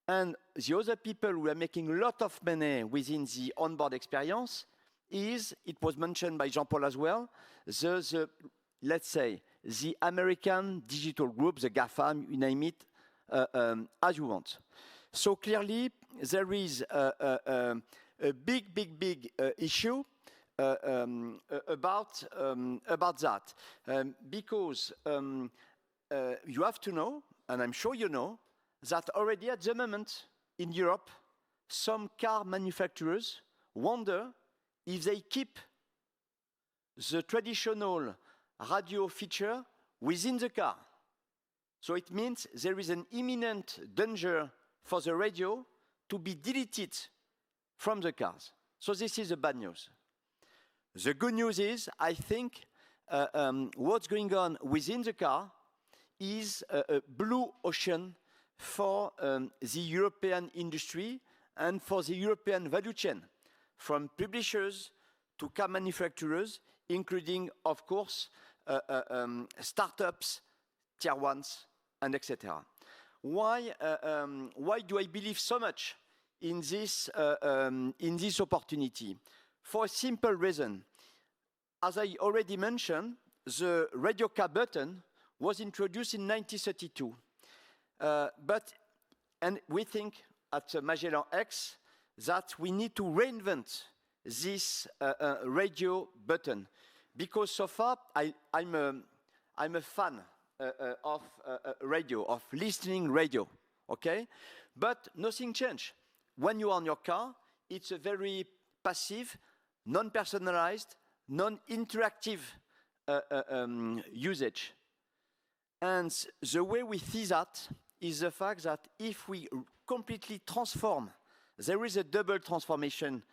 And the other people who are making a lot of money within the onboard experience is, it was mentioned by Jean-Paul as well, let's say, the American digital group, the GAFAM, you name it, as you want. So clearly, there is a big issue about that, because you have to know, and I'm sure you know, that already at the moment in Europe, some car manufacturers wonder if they keep the traditional radio feature within the car. So it means there is an imminent danger for the radio to be deleted from the cars. So this is the bad news. The good news is, I think, what's going on within the car is a blue ocean for the European industry and for the European value chain, from publishers to car manufacturers, including, of course, startups, tier ones, and etc. Why do I believe so much in this opportunity? For a simple reason. As I already mentioned, the radio car button was introduced in 1932. And we think at MajelanX that we need to reinvent this radio button, because so far I'm a fan of radio, of listening radio, okay? But nothing changed. When you are on your car, it's a very passive, non-personalized, non-interactive usage. And the way we see that is the fact that if we completely transform, there is a double transformation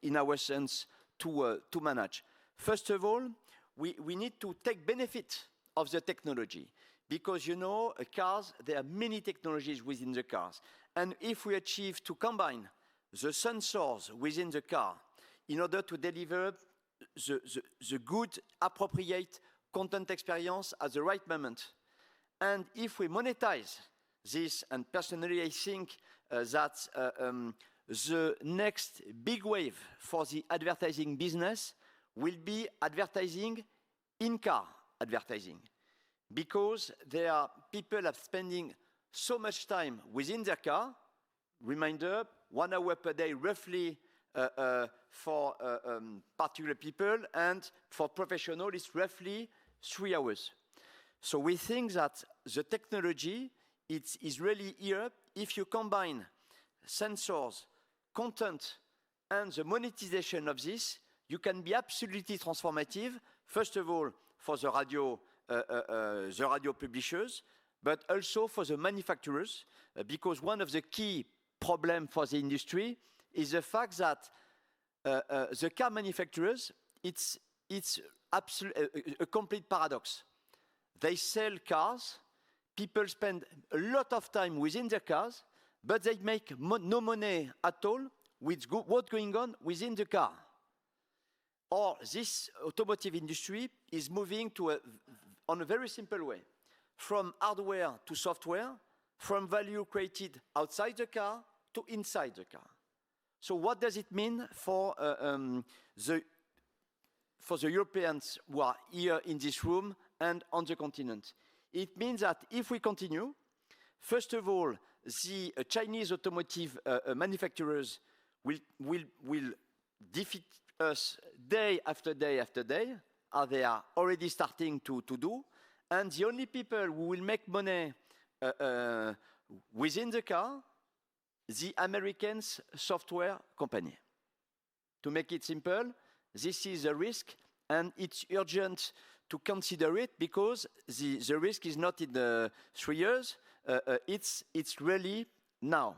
in our sense, to manage. First of all, we need to take benefit of the technology, because, you know, cars, there are many technologies within the cars. And if we achieve to combine the sensors within the car in order to deliver the good, appropriate content experience at the right moment, and if we monetize this, and personally I think that the next big wave for the advertising business will be advertising in-car advertising, because there are people are spending so much time within their car. Reminder, 1 hour per day roughly for particular people, and for professionals it's roughly 3 hours. So we think that the technology is really here. If you combine sensors, content, and the monetization of this, you can be absolutely transformative. First of all, for the radio publishers, but also for the manufacturers, because one of the key problems for the industry is the fact that the car manufacturers, it's a complete paradox. They sell cars, people spend a lot of time within their cars, but they make no money at all with what's going on within the car. Or this automotive industry is moving on a very simple way, from hardware to software, from value created outside the car to inside the car. So what does it mean for the Europeans who are here in this room and on the continent? It means that if we continue, first of all, the Chinese automotive manufacturers will defeat us day after day after day, as they are already starting to do. And the only people who will make money within the car, the American software company. To make it simple, this is a risk, and it's urgent to consider it, because the risk is not in 3 years, it's really now.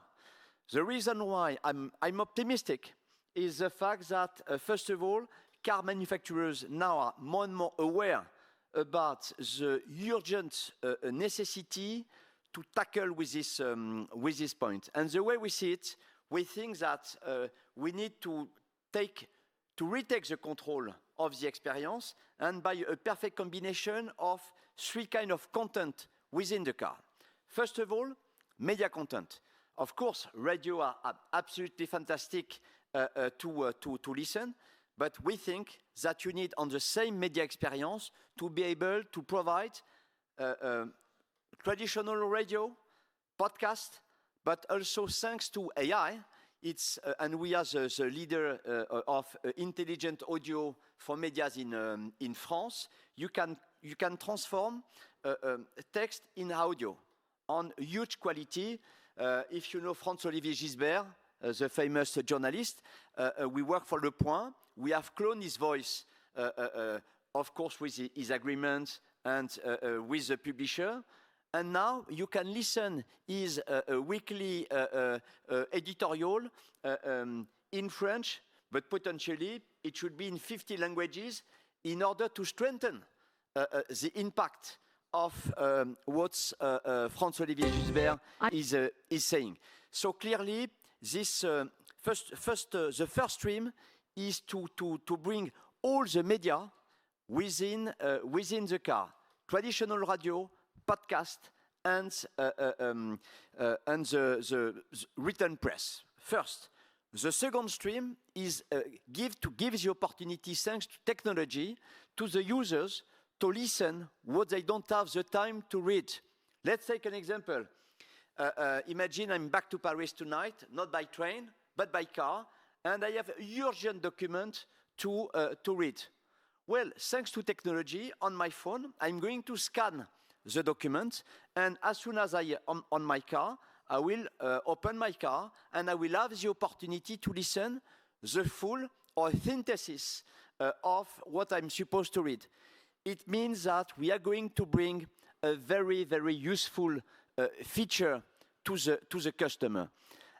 The reason why I'm optimistic is the fact that, first of all, car manufacturers now are more and more aware about the urgent necessity to tackle with this point. And the way we see it, we think that we need to retake the control of the experience, and by a perfect combination of three kinds of content within the car. First of all, media content. Of course, radio are absolutely fantastic to listen, but we think that you need on the same media experience to be able to provide traditional radio, podcast, but also thanks to AI, and we are the leader of intelligent audio for medias in France. You can transform text in audio on huge quality. If you know François-Olivier Gisbert, the famous journalist, we work for Le Point. We have cloned his voice, of course, with his agreement and with the publisher. And now you can listen his weekly editorial in French, but potentially it should be in 50 languages in order to strengthen the impact of what François-Olivier Gisbert is saying. So clearly, this the first stream is to bring all the media within the car, traditional radio, podcast, and the written press. First, the second stream is to give the opportunity, thanks to technology, to the users to listen what they don't have the time to read. Let's take an example. Imagine I'm back to Paris tonight, not by train, but by car, and I have a urgent document to read. Well, thanks to technology, on my phone, I'm going to scan the document, and as soon as I am on my car, I will open my car, and I will have the opportunity to listen the full or synthesis of what I'm supposed to read. It means that we are going to bring a very, very useful feature to the customer.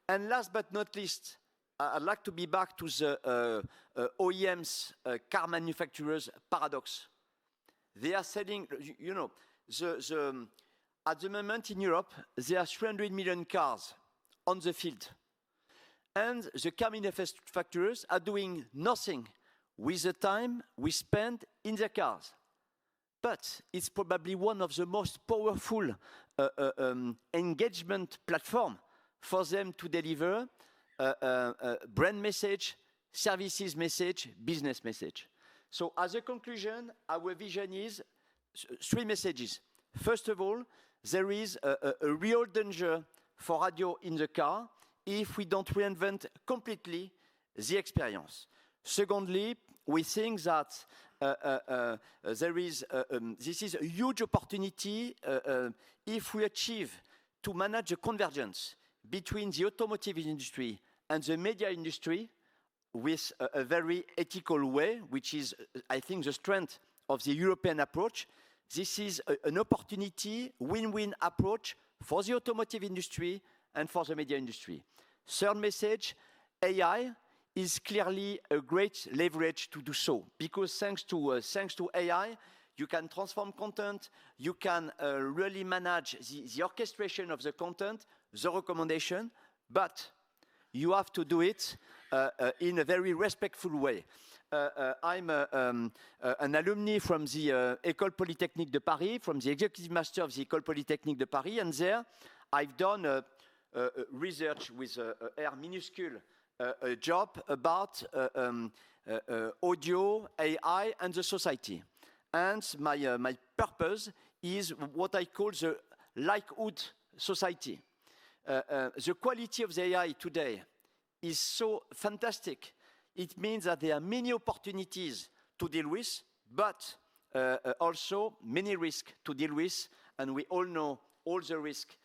And last but not least, I'd like to be back to the OEMs, car manufacturers paradox. They are selling, you know, at the moment in Europe, there are 300 million cars on the field. And the car manufacturers are doing nothing with the time we spend in their cars. But it's probably one of the most powerful engagement platforms for them to deliver brand message, services message, business message. So as a conclusion, our vision is three messages. First of all, there is a real danger for radio in the car if we don't reinvent completely the experience. Secondly, we think that this is a huge opportunity if we achieve to manage the convergence between the automotive industry and the media industry with a very ethical way, which is, I think, the strength of the European approach. This is an opportunity, win-win approach for the automotive industry and for the media industry. Third message, AI is clearly a great leverage to do so, because thanks to AI, you can transform content, you can really manage the orchestration of the content, the recommendation, but you have to do it in a very respectful way. I'm an alumni from the École Polytechnique de Paris, from the Executive Master of the École Polytechnique de Paris, and there I've done research with R minuscule, a job about audio, AI, and the society. And my purpose is what I call the likelihood society. The quality of the AI today is so fantastic. It means that there are many opportunities to deal with, but also many risks to deal with, and we all know all the risks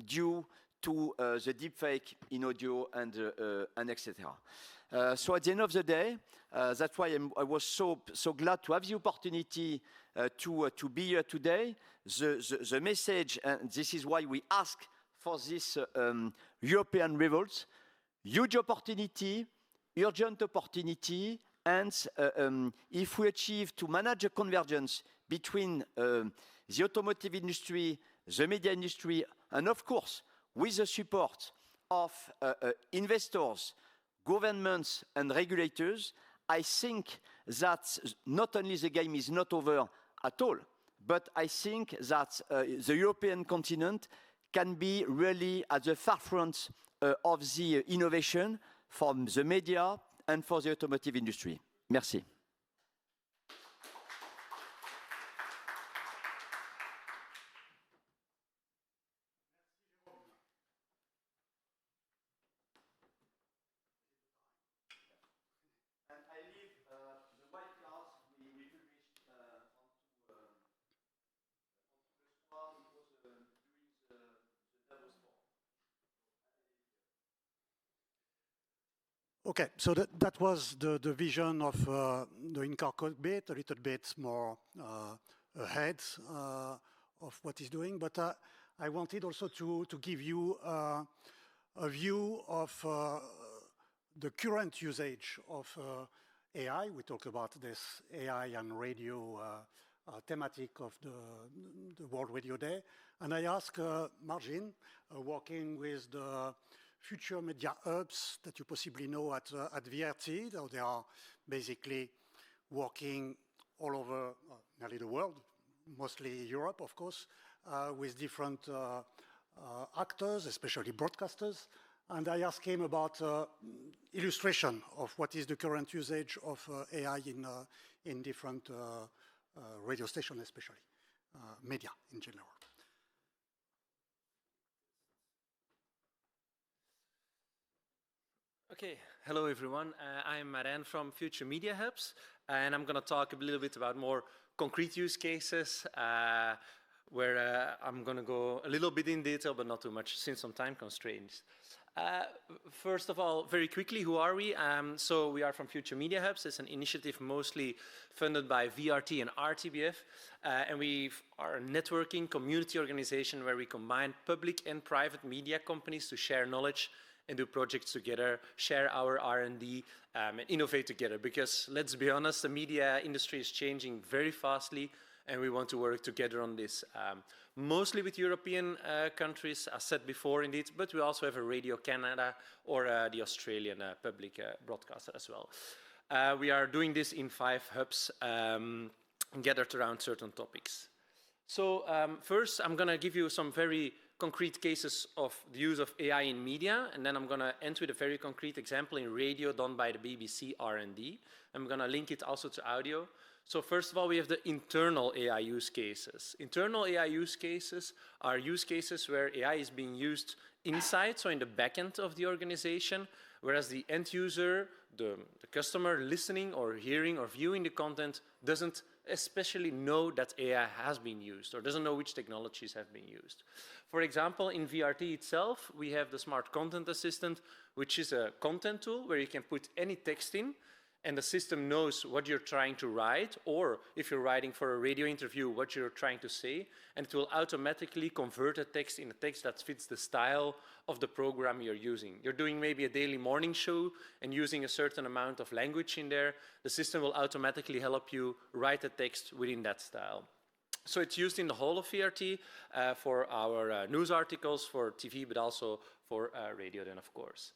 due to the deepfake in audio and etc. So at the end of the day, that's why I was so glad to have the opportunity to be here today. The message, and this is why we ask for this European revolt, huge opportunity, urgent opportunity, and if we achieve to manage a convergence between the automotive industry, the media industry, and of course, with the support of investors, governments, and regulators, I think that not only the game is not over at all, but I think that the European continent can be really at the forefront of the innovation from the media and for the automotive industry. Merci. Okay, so that was the vision of the in-car cockpit, a little bit more ahead of what it's doing. But I wanted also to give you a view of the current usage of AI. We talked about this AI and radio thematic of the World Radio Day. And I asked Martin, working with the future media hubs that you possibly know at VRT. They are basically working all over nearly the world, mostly Europe, of course, with different actors, especially broadcasters. And I asked him about illustration of what is the current usage of AI in different radio stations, especially media in general. Okay, hello everyone. I'm Marijn from Future Media Hubs, and I'm going to talk a little bit about more concrete use cases, where I'm going to go a little bit in detail, but not too much, since some time constraints. First of all, very quickly, who are we? So we are from Future Media Hubs. It's an initiative mostly funded by VRT and RTBF, and we are a networking community organization where we combine public and private media companies to share knowledge and do projects together, share our R&D, and innovate together. Because let's be honest, the media industry is changing very fastly, and we want to work together on this. Mostly with European countries, as said before indeed, but we also have a Radio Canada or the Australian public broadcaster as well. We are doing this in 5 hubs gathered around certain topics. So first, I'm going to give you some very concrete cases of the use of AI in media, and then I'm going to end with a very concrete example in radio done by the BBC R&D. I'm going to link it also to audio. So first of all, we have the internal AI use cases. Internal AI use cases are use cases where AI is being used inside, so in the back end of the organization, whereas the end user, the customer listening or hearing or viewing the content doesn't especially know that AI has been used or doesn't know which technologies have been used. For example, in VRT itself, we have the Smart Content Assistant, which is a content tool where you can put any text in and the system knows what you're trying to write, or if you're writing for a radio interview, what you're trying to say, and it will automatically convert a text in a text that fits the style of the program you're using. You're doing maybe a daily morning show and using a certain amount of language in there, the system will automatically help you write a text within that style. So it's used in the whole of VRT for our news articles, for TV, but also for radio then, of course.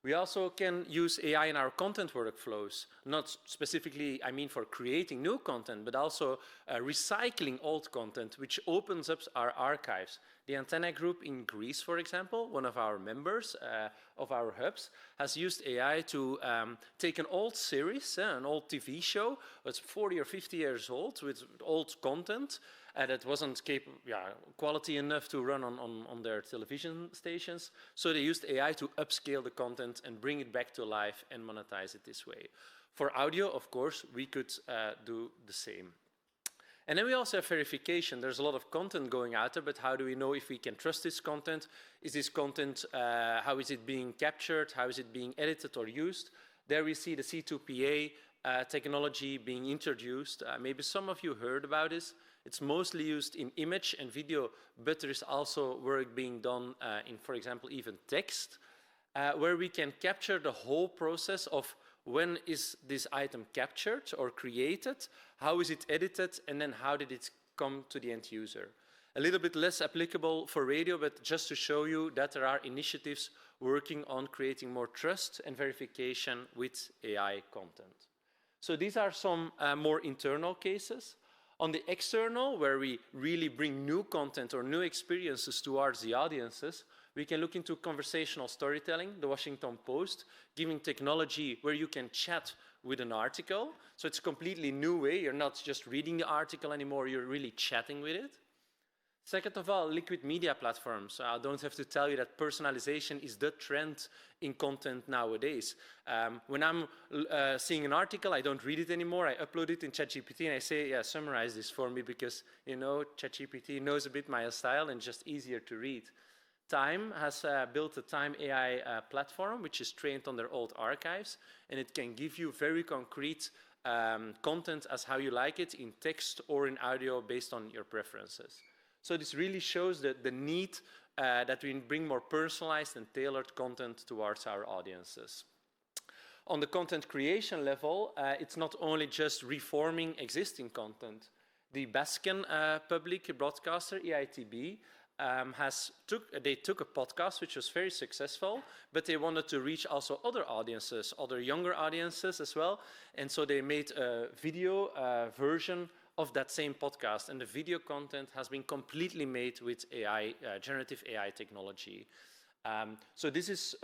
We also can use AI in our content workflows, not specifically, I mean, for creating new content, but also recycling old content, which opens up our archives. The Antenna Group in Greece, for example, one of our members of our hubs, has used AI to take an old series, an old TV show, that's 40 or 50 years old, with old content, that wasn't quality enough to run on their television stations. So they used AI to upscale the content and bring it back to life and monetize it this way. For audio, of course, we could do the same. And then we also have verification. There's a lot of content going out there, but how do we know if we can trust this content? Is this content, how is it being captured? How is it being edited or used? There we see the C2PA technology being introduced. Maybe some of you heard about this. It's mostly used in image and video, but there is also work being done in, for example, even text, where we can capture the whole process of when is this item captured or created, how is it edited, and then how did it come to the end user. A little bit less applicable for radio, but just to show you that there are initiatives working on creating more trust and verification with AI content. So these are some more internal cases. On the external, where we really bring new content or new experiences towards the audiences, we can look into conversational storytelling, the Washington Post, giving technology where you can chat with an article. So it's a completely new way. You're not just reading the article anymore, you're really chatting with it. Second of all, liquid media platforms. I don't have to tell you that personalization is the trend in content nowadays. When I'm seeing an article, I don't read it anymore. I upload it in ChatGPT and I say, yeah, summarize this for me because, you know, ChatGPT knows a bit my style and just easier to read. Time has built a Time AI platform, which is trained on their old archives, and it can give you very concrete content as how you like it in text or in audio based on your preferences. So this really shows the need that we bring more personalized and tailored content towards our audiences. On the content creation level, it's not only just reforming existing content. The Basque public broadcaster, EITB, they took a podcast which was very successful, but they wanted to reach also other audiences, other younger audiences as well, and so they made a video version of that same podcast, and the video content has been completely made with AI, generative AI technology. So this is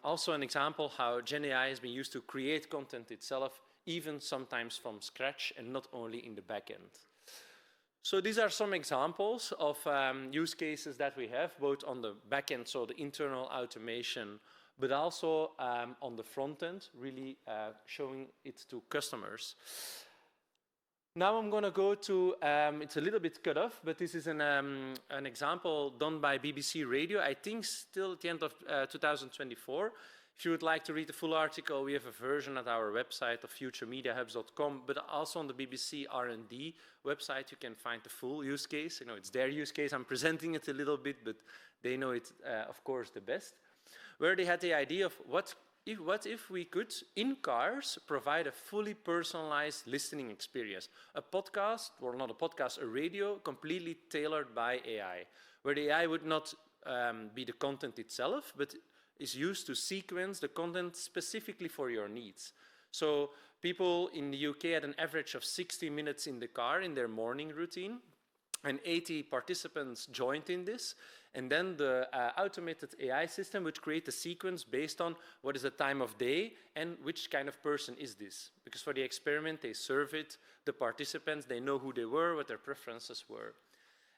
also an example how Gen AI has been used to create content itself, even sometimes from scratch and not only in the back end. So these are some examples of use cases that we have, both on the back end, so the internal automation, but also on the front end, really showing it to customers. Now I'm going to go to, it's a little bit cut off, but this is an example done by BBC Radio, I think still at the end of 2024. If you would like to read the full article, we have a version at our website of futuremediahubs.com, but also on the BBC R&D website, you can find the full use case. You know, it's their use case. I'm presenting it a little bit, but they know it, of course, the best. Where they had the idea of what if we could, in cars, provide a fully personalized listening experience? A podcast, or not a podcast, a radio, completely tailored by AI, where the AI would not be the content itself, but is used to sequence the content specifically for your needs. So people in the UK had an average of 60 minutes in the car in their morning routine, and 80 participants joined in this. And then the automated AI system would create a sequence based on what is the time of day and which kind of person is this. Because for the experiment, they surveyed the participants, they know who they were, what their preferences were.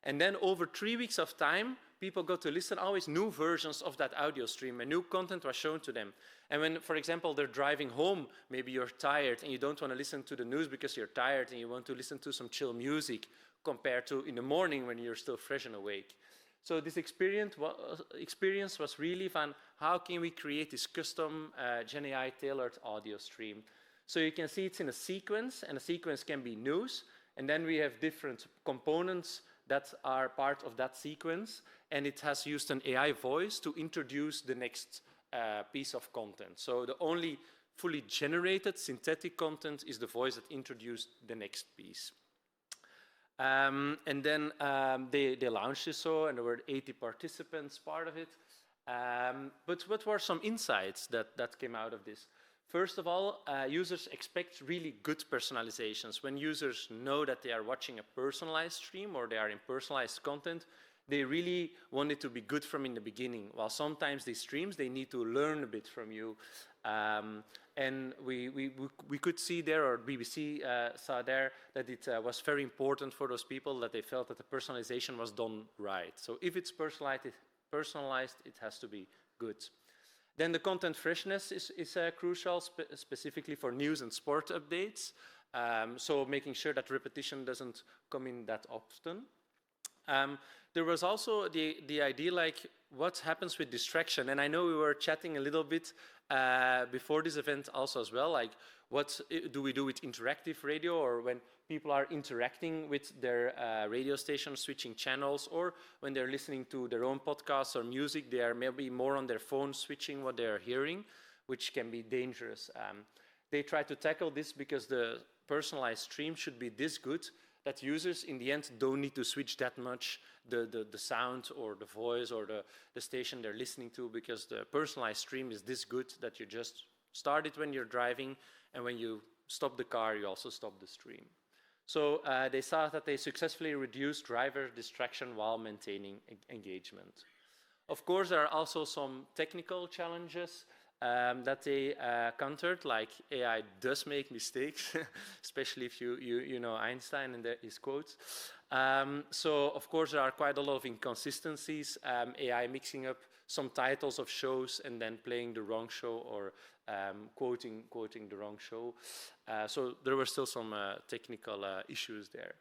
And then over 3 weeks of time, people got to listen always new versions of that audio stream, and new content was shown to them. And when, for example, they're driving home, maybe you're tired and you don't want to listen to the news because you're tired and you want to listen to some chill music compared to in the morning when you're still fresh and awake. So this experience was really fun. How can we create this custom Gen AI tailored audio stream? So you can see it's in a sequence, and a sequence can be news, and then we have different components that are part of that sequence, and it has used an AI voice to introduce the next piece of content. So the only fully generated synthetic content is the voice that introduced the next piece. And then they launched this, and there were 80 participants part of it. But what were some insights that came out of this? First of all, users expect really good personalizations. When users know that they are watching a personalized stream or they are in personalized content, they really want it to be good from in the beginning. While sometimes these streams, they need to learn a bit from you. And we could see there, or BBC saw there, that it was very important for those people that they felt that the personalization was done right. So if it's personalized, it has to be good. Then the content freshness is crucial, specifically for news and sport updates. So making sure that repetition doesn't come in that often. There was also the idea, like, what happens with distraction? And I know we were chatting a little bit before this event also as well, like, what do we do with interactive radio, or when people are interacting with their radio station, switching channels, or when they're listening to their own podcasts or music, they are maybe more on their phone switching what they're hearing, which can be dangerous. They try to tackle this because the personalized stream should be this good that users in the end don't need to switch that much the sound or the voice or the station they're listening to, because the personalized stream is this good that you just start it when you're driving, and when you stop the car, you also stop the stream. So they saw that they successfully reduced driver distraction while maintaining engagement. Of course, there are also some technical challenges that they countered, like AI does make mistakes, especially if you know Einstein and his quotes. So, of course, there are quite a lot of inconsistencies, AI mixing up some titles of shows and then playing the wrong show, or quoting the wrong show. So there were still some technical issues there.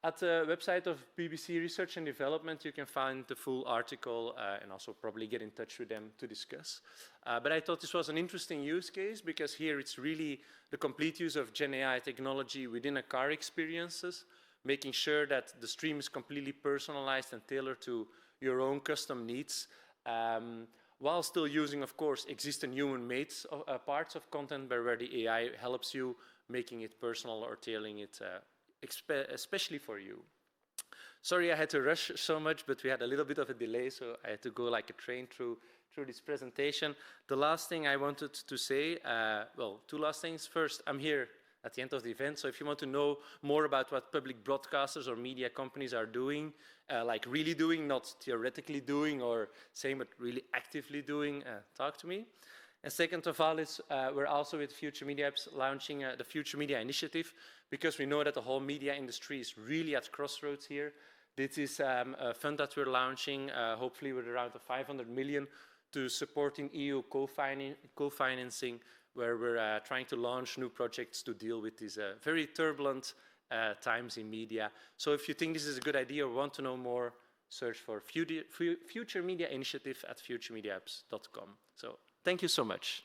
At the website of BBC Research and Development, you can find the full article and also probably get in touch with them to discuss. But I thought this was an interesting use case, because here it's really the complete use of Gen AI technology within a car experiences, making sure that the stream is completely personalized and tailored to your own custom needs, while still using, of course, existing human-made parts of content, where the AI helps you making it personal or tailoring it especially for you. Sorry I had to rush so much, but we had a little bit of a delay, so I had to go like a train through this presentation. The last thing I wanted to say, well, two last things. First, I'm here at the end of the event, so if you want to know more about what public broadcasters or media companies are doing, like really doing, not theoretically doing or saying, but really actively doing, talk to me. And second of all, is we're also with Future Media Apps launching the Future Media Initiative, because we know that the whole media industry is really at crossroads here. This is a fund that we're launching, hopefully with around 500 million, to supporting EU co-financing, where we're trying to launch new projects to deal with these very turbulent times in media. So if you think this is a good idea or want to know more, search for Future Media Initiative at futuremediaapps.com. So thank you so much.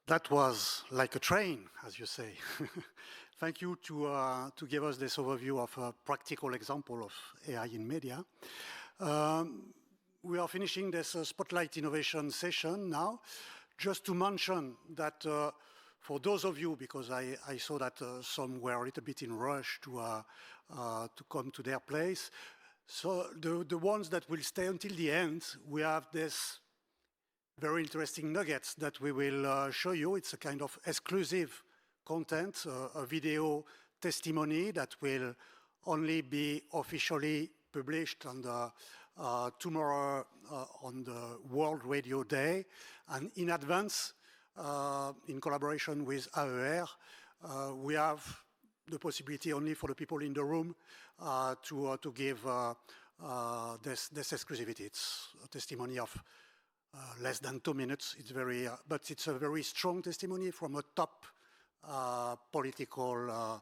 That was like a train, as you say. Thank you to give us this overview of a practical example of AI in media. We are finishing this Spotlight Innovation session now. Just to mention that for those of you, because I saw that some were a little bit in rush to come to their place, so the ones that will stay until the end, we have this very interesting nuggets that we will show you. It's a kind of exclusive content, a video testimony that will only be officially published on the, tomorrow on the World Radio Day. And in advance, in collaboration with AER, we have the possibility only for the people in the room to give this exclusivity. It's a testimony of less than 2 minutes. It's very, but it's a very strong testimony from a top political, I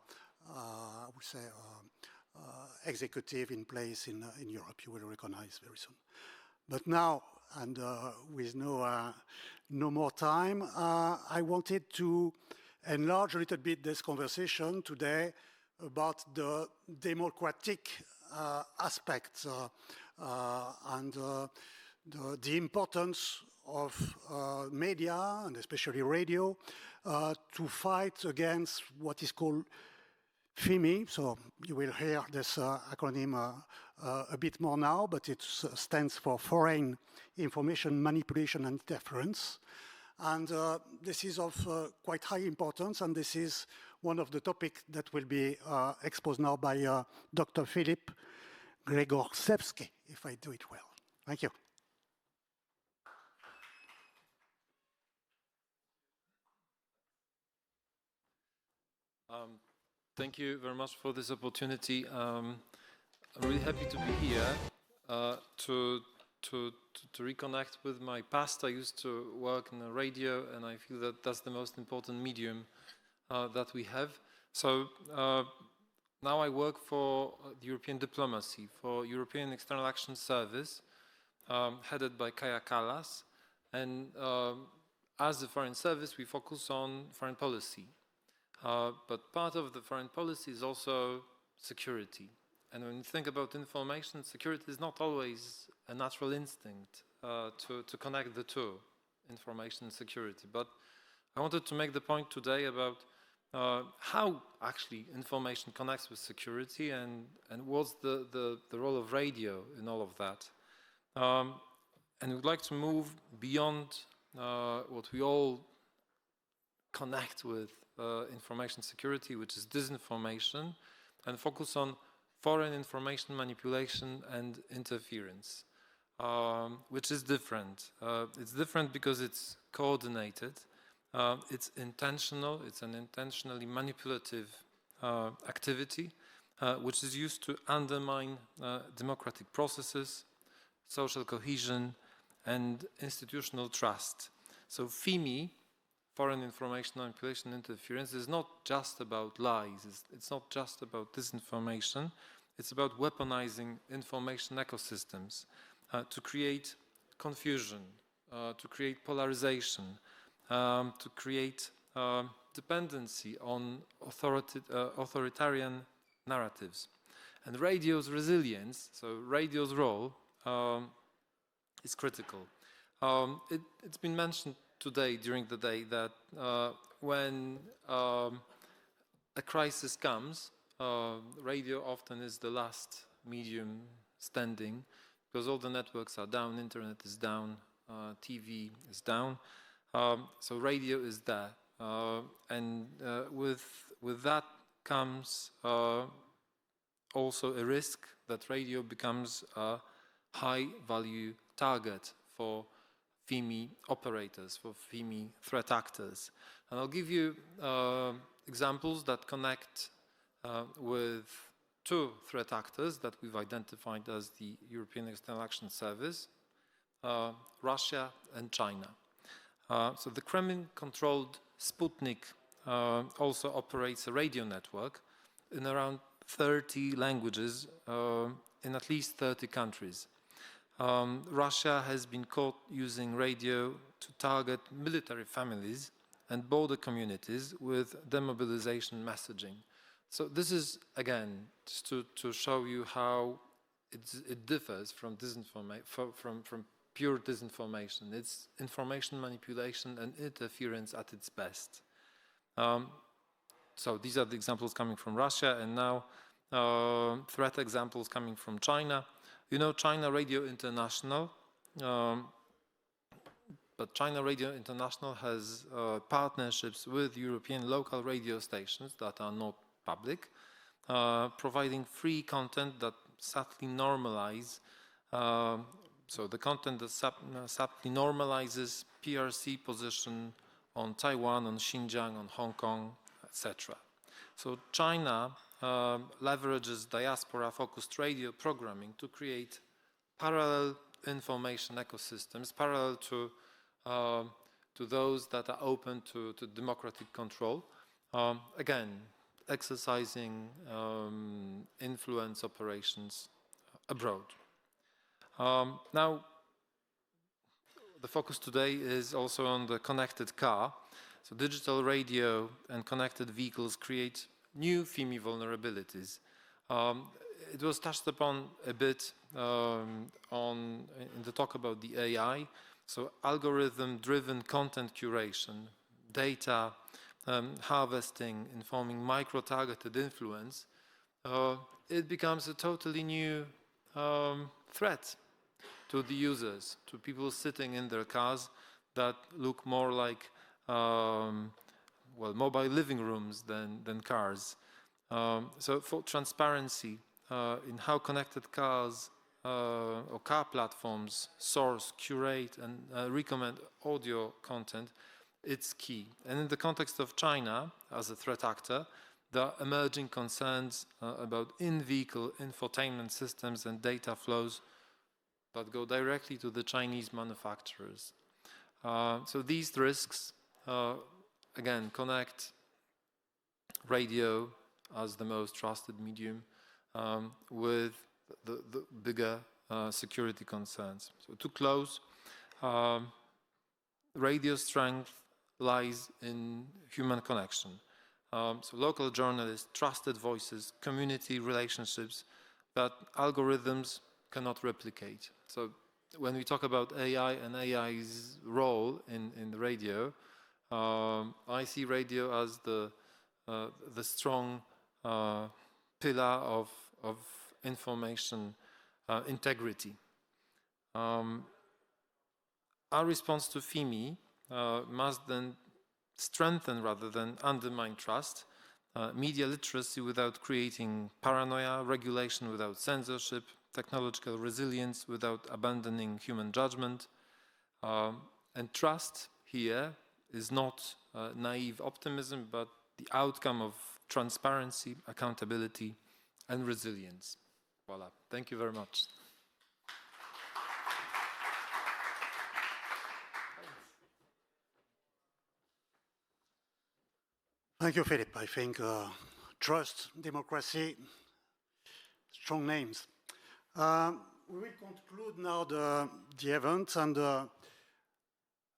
would say, executive in place in Europe. You will recognize very soon. But now, and with no more time, I wanted to enlarge a little bit this conversation today about the democratic aspects and the importance of media, and especially radio, to fight against what is called FIMI. So you will hear this acronym a bit more now, but it stands for Foreign Information Manipulation and Interference. And this is of quite high importance, and this is one of the topics that will be exposed now by Dr. Filip Gregorzewski, if I do it well. Thank you. Thank you very much for this opportunity. I'm really happy to be here to reconnect with my past. I used to work in the radio, and I feel that that's the most important medium that we have. So now I work for the European diplomacy, for European External Action Service, headed by Kaja Kallas. And as the Foreign Service, we focus on foreign policy. But part of the foreign policy is also security. And when you think about information, security is not always a natural instinct to connect the two, information and security. But I wanted to make the point today about how actually information connects with security and what's the role of radio in all of that. And we'd like to move beyond what we all connect with information security, which is disinformation, and focus on foreign information manipulation and interference, which is different. It's different because it's coordinated, it's intentional, it's an intentionally manipulative activity, which is used to undermine democratic processes, social cohesion, and institutional trust. So FIMI, foreign information manipulation and interference, is not just about lies, it's not just about disinformation, it's about weaponizing information ecosystems to create confusion, to create polarization, to create dependency on authoritarian narratives. And radio's resilience, so radio's role, is critical. It's been mentioned today during the day that when a crisis comes, radio often is the last medium standing because all the networks are down, internet is down, TV is down, so radio is there. And with that comes also a risk that radio becomes a high-value target for FIMI operators, for FIMI threat actors. And I'll give you examples that connect with two threat actors that we've identified as the European External Action Service, Russia and China. So the Kremlin-controlled Sputnik also operates a radio network in around 30 languages in at least 30 countries. Russia has been caught using radio to target military families and border communities with demobilization messaging. So this is, again, just to show you how it differs from pure disinformation. It's information manipulation and interference at its best. So these are the examples coming from Russia, and now threat examples coming from China. You know China Radio International, but China Radio International has partnerships with European local radio stations that are not public, providing free content that subtly normalize, so the content that subtly normalizes PRC position on Taiwan, on Xinjiang, on Hong Kong, etc. So China leverages diaspora-focused radio programming to create parallel information ecosystems, parallel to those that are open to democratic control. Again, exercising influence operations abroad. Now, the focus today is also on the connected car. So digital radio and connected vehicles create new FIMI vulnerabilities. It was touched upon a bit in the talk about the AI. So algorithm-driven content curation, data harvesting, informing micro-targeted influence, it becomes a totally new threat to the users, to people sitting in their cars that look more like well, mobile living rooms than cars. So for transparency in how connected cars or car platforms source, curate, and recommend audio content, it's key. And in the context of China as a threat actor, there are emerging concerns about in-vehicle infotainment systems and data flows that go directly to the Chinese manufacturers. So these risks, again, connect radio as the most trusted medium with the bigger security concerns. So to close, radio strength lies in human connection. So local journalists, trusted voices, community relationships that algorithms cannot replicate. So when we talk about AI and AI's role in the radio, I see radio as the strong pillar of information integrity. Our response to FIMI must then strengthen rather than undermine trust, media literacy without creating paranoia, regulation without censorship, technological resilience without abandoning human judgment. And trust here is not naive optimism, but the outcome of transparency, accountability, and resilience. Voila. Thank you very much. Thank you, Philip. I think trust, democracy, strong names. We will conclude now the event, and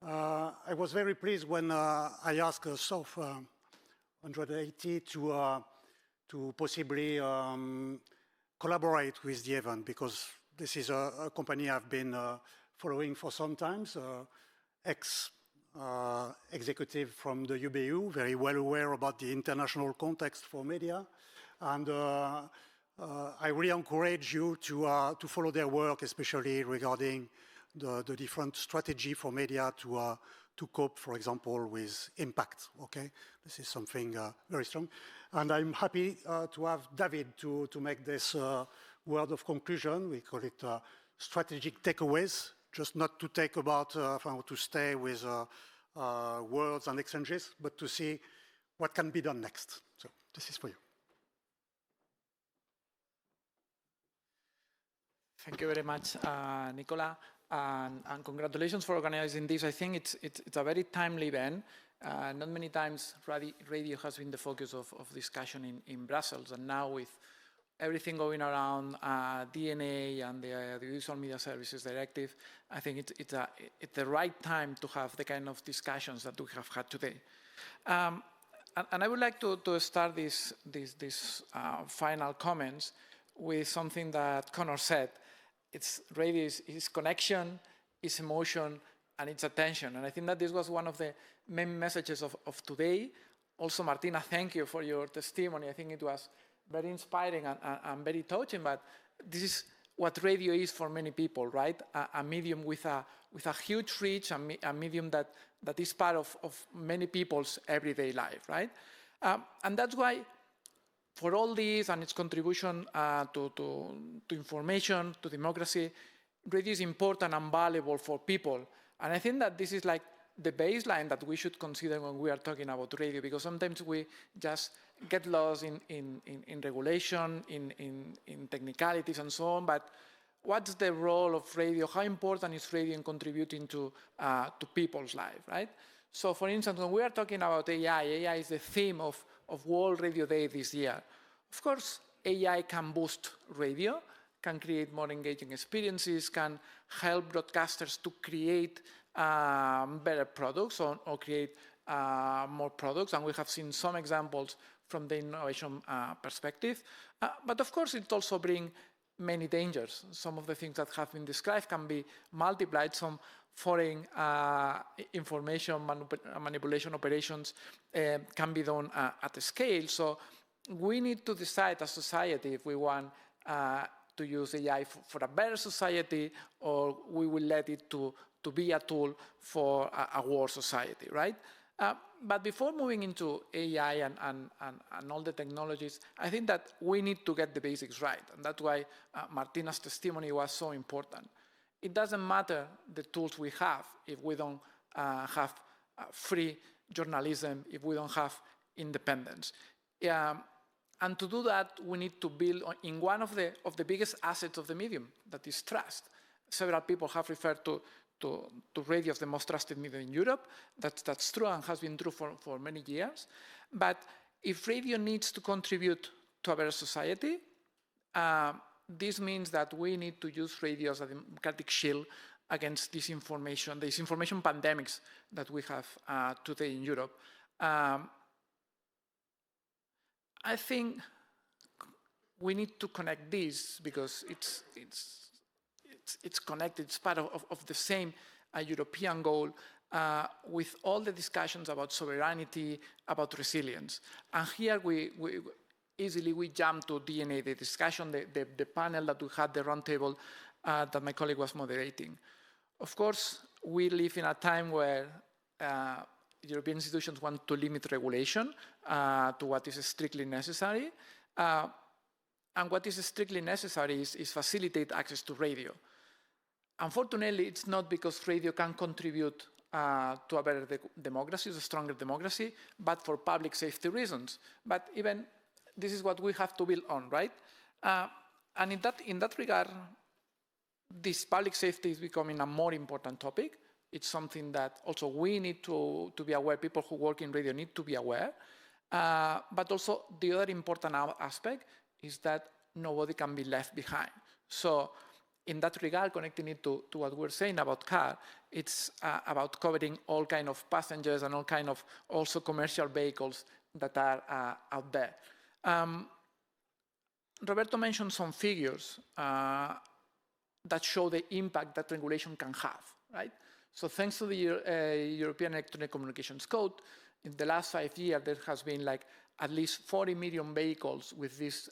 I was very pleased when I asked South 180 to possibly collaborate with the event, because this is a company I've been following for some time, executive from the UBU, very well aware about the international context for media, and I really encourage you to follow their work, especially regarding the different strategy for media to cope, for example, with impact. Okay, this is something very strong, and I'm happy to have David to make this word of conclusion. We call it strategic takeaways. Just not to take about, to stay with words and exchanges, but to see what can be done next. So this is for you. Thank you very much, Nicolas, and congratulations for organizing this. I think it's a very timely event. Not many times radio has been the focus of discussion in Brussels, and now with everything going around DNA and the Audiovisual Media Services Directive, I think it's the right time to have the kind of discussions that we have had today. And I would like to start these final comments with something that Connor said. Radio is connection, it's emotion, and it's attention. And I think that this was one of the main messages of today. Also, Martina, thank you for your testimony. I think it was very inspiring and very touching, but this is what radio is for many people, right? A medium with a huge reach, a medium that is part of many people's everyday life, right? And that's why, for all this and its contribution to information, to democracy, radio is important and valuable for people. And I think that this is like the baseline that we should consider when we are talking about radio, because sometimes we just get lost in regulation, in technicalities and so on, but what's the role of radio? How important is radio in contributing to people's life, right? So for instance, when we are talking about AI is the theme of World Radio Day this year. Of course, AI can boost radio, can create more engaging experiences, can help broadcasters to create better products or create more products, and we have seen some examples from the innovation perspective. But of course, it also brings many dangers. Some of the things that have been described can be multiplied. Some foreign information manipulation operations can be done at a scale. So we need to decide as a society if we want to use AI for a better society, or we will let it to be a tool for a worse society, right? But before moving into AI and all the technologies, I think that we need to get the basics right. And that's why Martina's testimony was so important. It doesn't matter the tools we have if we don't have free journalism, if we don't have independence. And to do that, we need to build in one of the biggest assets of the medium, that is trust. Several people have referred to radio as the most trusted medium in Europe. That's true and has been true for many years. But if radio needs to contribute to a better society, this means that we need to use radio as a democratic shield against disinformation, the disinformation pandemics that we have today in Europe. I think we need to connect this because it's connected. It's part of the same European goal. with all the discussions about sovereignty, about resilience. And here we easily jump to DNA, the discussion, the panel that we had, the roundtable that my colleague was moderating. Of course, we live in a time where European institutions want to limit regulation to what is strictly necessary. And what is strictly necessary is facilitate access to radio. Unfortunately, it's not because radio can contribute to a better democracy, a stronger democracy, but for public safety reasons. But even this is what we have to build on, right? And in that regard, this public safety is becoming a more important topic. It's something that also we need to be aware, people who work in radio need to be aware. But also the other important aspect is that nobody can be left behind. So in that regard, connecting it to what we're saying about car, it's about covering all kind of passengers and all kind of also commercial vehicles that are out there. Roberto mentioned some figures that show the impact that regulation can have, right? So thanks to the European Electronic Communications Code, in the last 5 years, there has been like at least 40 million vehicles with these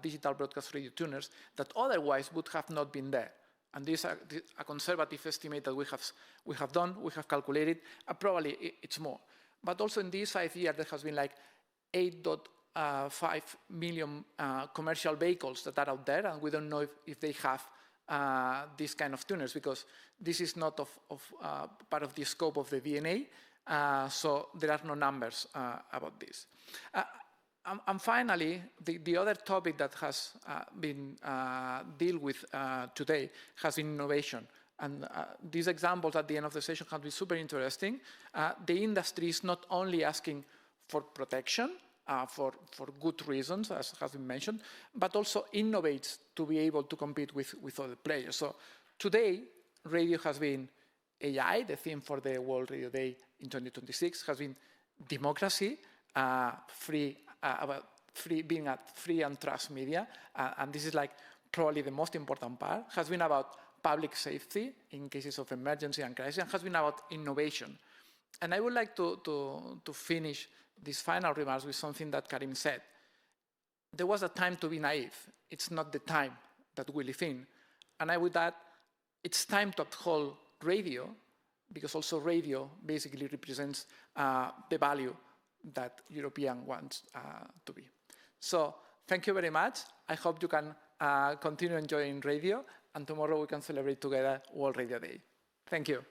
digital broadcast radio tuners that otherwise would have not been there. And this is a conservative estimate that we have done, we have calculated, probably it's more. But also in these 5 years, there has been like 8.5 million commercial vehicles that are out there, and we don't know if they have these kind of tuners, because this is not part of the scope of the VNA, so there are no numbers about this. And finally, the other topic that has been dealt with today has been innovation. And these examples at the end of the session have been super interesting. The industry is not only asking for protection, for good reasons, as has been mentioned, but also innovates to be able to compete with other players. So today, radio has been AI, the theme for the World Radio Day in 2026 has been democracy, being at free and trust media, and this is like probably the most important part, has been about public safety in cases of emergency and crisis, and has been about innovation. And I would like to finish these final remarks with something that Karim said. There was a time to be naive. It's not the time that we live in. And I would add, it's time to uphold radio, because also radio basically represents the value that European wants to be. So thank you very much. I hope you can continue enjoying radio, and tomorrow we can celebrate together World Radio Day. Thank you.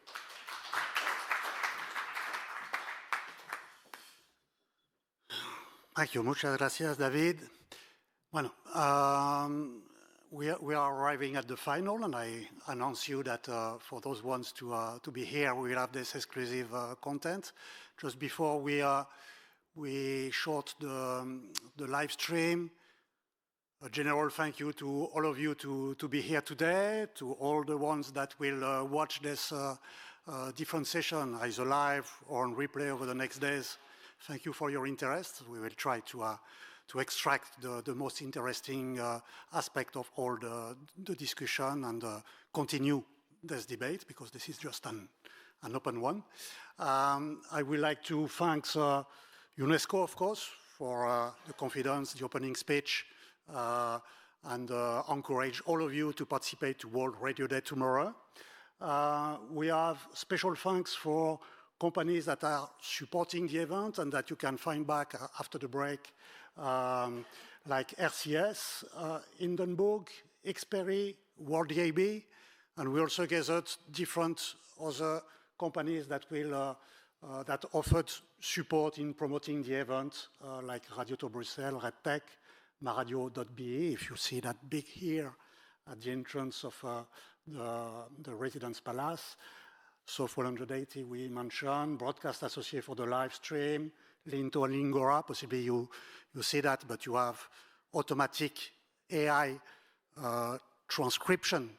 Thank you. Muchas gracias, David. Bueno, we are arriving at the final, and I announce you that for those ones to be here, we will have this exclusive content. Just before we shot the live stream, a general thank you to all of you to be here today, to all the ones that will watch this different session, either live or on replay over the next days. Thank you for your interest. We will try to extract the most interesting aspect of all the discussion and continue this debate, because this is just an open one. I would like to thank UNESCO, of course, for the confidence, the opening speech, and encourage all of you to participate to World Radio Day tomorrow. We have special thanks for companies that are supporting the event and that you can find back after the break, like RCS, Hindenburg, Xperi, World DAB, and we also gathered different other companies that will that offered support in promoting the event, like Radio to Brussels, Red Tech, maradio.be. If you see that big here at the entrance of the Residence Palace. SOF 180 we mentioned, Broadcast Associate for the live stream, Linto and Lingora, possibly you see that, but you have automatic AI transcription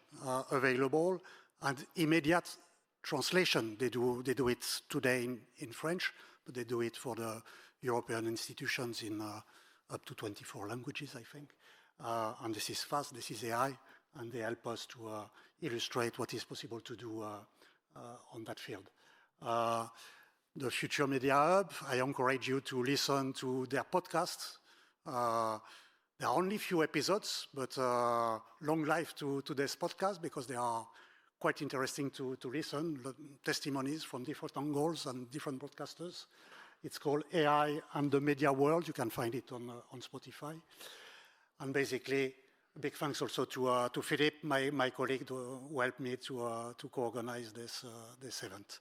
available and immediate translation. They do it today in French, but they do it for the European institutions in up to 24 languages, I think. And this is fast, this is AI, and they help us to illustrate what is possible to do on that field. the Future Media Hub. I encourage you to listen to their podcasts. There are only few episodes, but long life to today's podcast because they are quite interesting to listen. Testimonies from different angles and different broadcasters. It's called AI and the Media World. You can find it on Spotify. And basically, big thanks also to Philippe, my colleague, who helped me to co-organize this event.